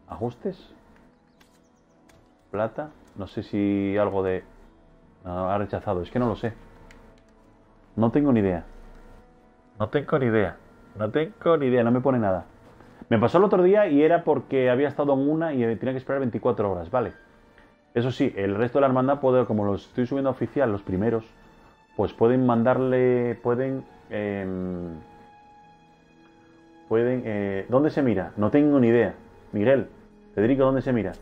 [SPEAKER 1] Ajustes. Plata. No sé si algo de... No, ha rechazado. Es que no lo sé. No tengo ni idea. No me pone nada. Me pasó el otro día y era porque había estado en una y tenía que esperar 24 horas, ¿vale? Eso sí, el resto de la hermandad puede, como los estoy subiendo a oficial, los primeros, pues pueden mandarle, ¿dónde se mira? No tengo ni idea. Miguel, Federico, ¿dónde se mira?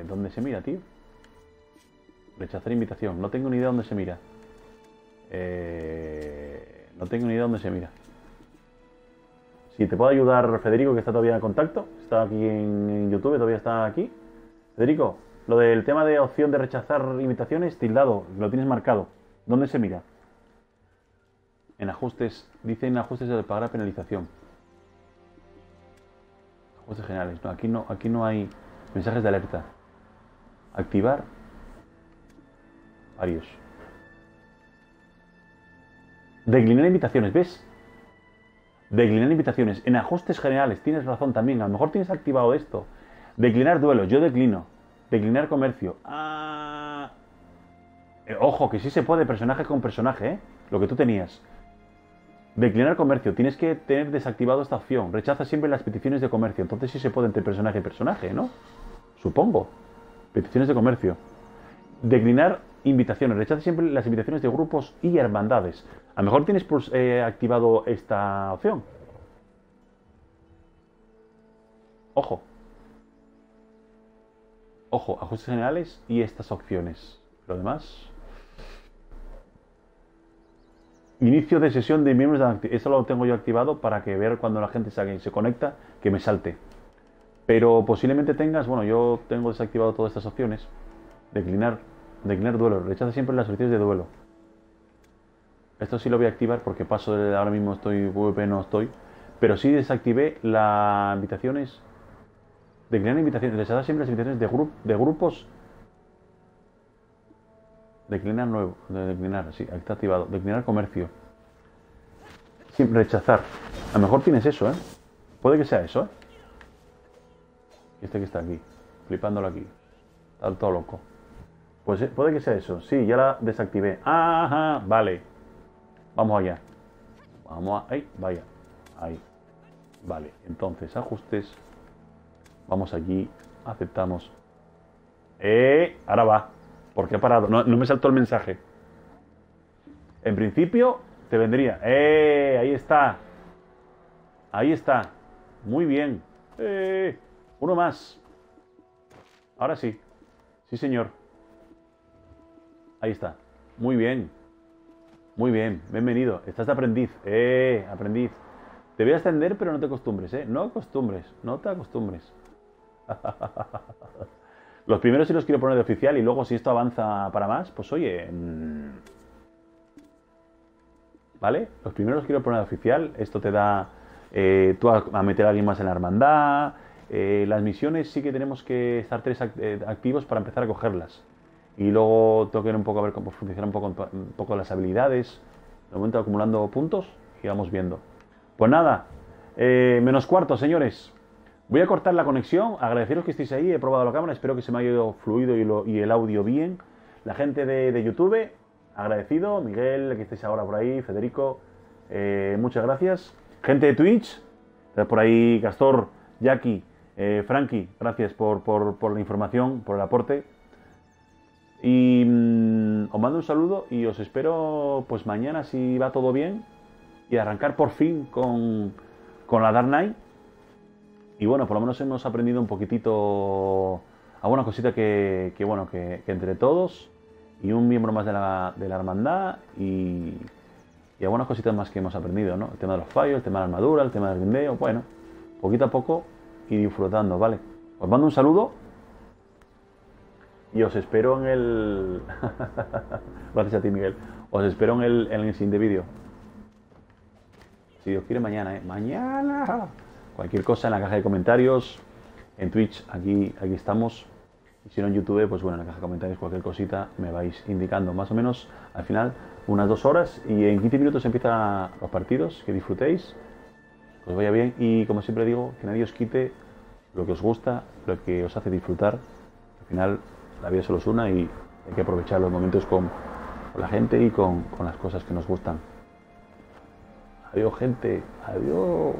[SPEAKER 1] ¿Dónde se mira, tío? Rechazar invitación. No tengo ni idea dónde se mira. No tengo ni idea dónde se mira. Si te puedo ayudar, Federico, que está todavía en contacto. Está aquí en YouTube, todavía está aquí. Federico, lo del tema de opción de rechazar invitaciones, tildado, lo tienes marcado. ¿Dónde se mira? En ajustes, dice en ajustes de pagar penalización. Ajustes generales. No, aquí no hay mensajes de alerta. Activar. Varios. Declinar invitaciones, ¿ves? Declinar invitaciones. En ajustes generales, tienes razón también. A lo mejor tienes activado esto. Declinar duelo, yo declino. Declinar comercio. Ojo, que sí se puede personaje con personaje, ¿eh? Lo que tú tenías. Declinar comercio. Tienes que tener desactivado esta opción. Rechaza siempre las peticiones de comercio. Entonces sí se puede entre personaje y personaje, ¿no? Supongo. Peticiones de comercio. Declinar invitaciones. Rechaza siempre las invitaciones de grupos y hermandades. A lo mejor tienes activado esta opción. Ojo. Ojo, ajustes generales y estas opciones. Lo demás... Inicio de sesión de miembros de... Eso lo tengo yo activado para que ver cuando la gente se conecta, que me salte. Pero posiblemente tengas... Bueno, yo tengo desactivado todas estas opciones. Declinar duelo. Rechaza siempre las solicitudes de duelo. Esto sí lo voy a activar porque paso de ahora mismo estoy... VP no estoy. Pero sí desactivé las invitaciones... Declinar invitaciones. Rechazar siempre las invitaciones de grupos... Declinar nuevo. Declinar, sí, está activado. Declinar comercio. Siempre rechazar. A lo mejor tienes eso, ¿eh? Puede que sea eso, ¿eh? Este que está aquí. Flipándolo aquí. Está todo loco. Pues puede que sea eso. Sí, ya la desactivé. Ajá, vale. Vamos allá. Vamos a... Ahí, vaya. Ahí. Vale. Entonces, ajustes. Vamos allí. Aceptamos. Ahora va. ¿Por qué he parado? No me saltó el mensaje. En principio, te vendría. Ahí está. Ahí está. Muy bien. Uno más. Ahora sí. Sí, señor. Ahí está. Muy bien. Muy bien. Bienvenido. Estás de aprendiz. Aprendiz. Te voy a extender, pero no te acostumbres, No acostumbres. No te acostumbres. Los primeros sí los quiero poner de oficial y luego si esto avanza para más, pues oye... ¿Vale? Los primeros los quiero poner de oficial. Esto te da... tú a meter a alguien más en la hermandad. Las misiones sí que tenemos que estar 3 activos para empezar a cogerlas. Y luego tengo que ver un poco a ver cómo funcionan un poco las habilidades. De momento acumulando puntos y vamos viendo. Pues nada, menos cuarto, señores. Voy a cortar la conexión, agradeceros que estéis ahí, he probado la cámara, espero que se me haya ido fluido y el audio bien. La gente de YouTube, agradecido, Miguel, que estáis ahora por ahí, Federico, muchas gracias. Gente de Twitch, Gracias por ahí, Castor, Jackie, Frankie, gracias por la información, por el aporte. Y os mando un saludo y os espero pues mañana si va todo bien y arrancar por fin con la Dark Knight. Y bueno, por lo menos hemos aprendido un poquitito alguna cosita que entre todos y un miembro más de la hermandad y algunas cositas más que hemos aprendido, ¿no? El tema de los fallos, el tema de la armadura, el tema del grindeo, bueno, poquito a poco y disfrutando, ¿vale? Os mando un saludo y os espero en el... Gracias a ti, Miguel. Os espero en el siguiente vídeo. Si Dios quiere, mañana, ¿eh? ¡Mañana! Cualquier cosa en la caja de comentarios, en Twitch, aquí estamos. Y si no en YouTube, pues bueno, en la caja de comentarios, cualquier cosita me vais indicando. Más o menos, al final, unas 2 horas y en 15 minutos empiezan los partidos. Que disfrutéis, que os vaya bien y, como siempre digo, que nadie os quite lo que os gusta, lo que os hace disfrutar. Al final, la vida solo es una y hay que aprovechar los momentos con la gente y con las cosas que nos gustan. Adiós, gente. Adiós.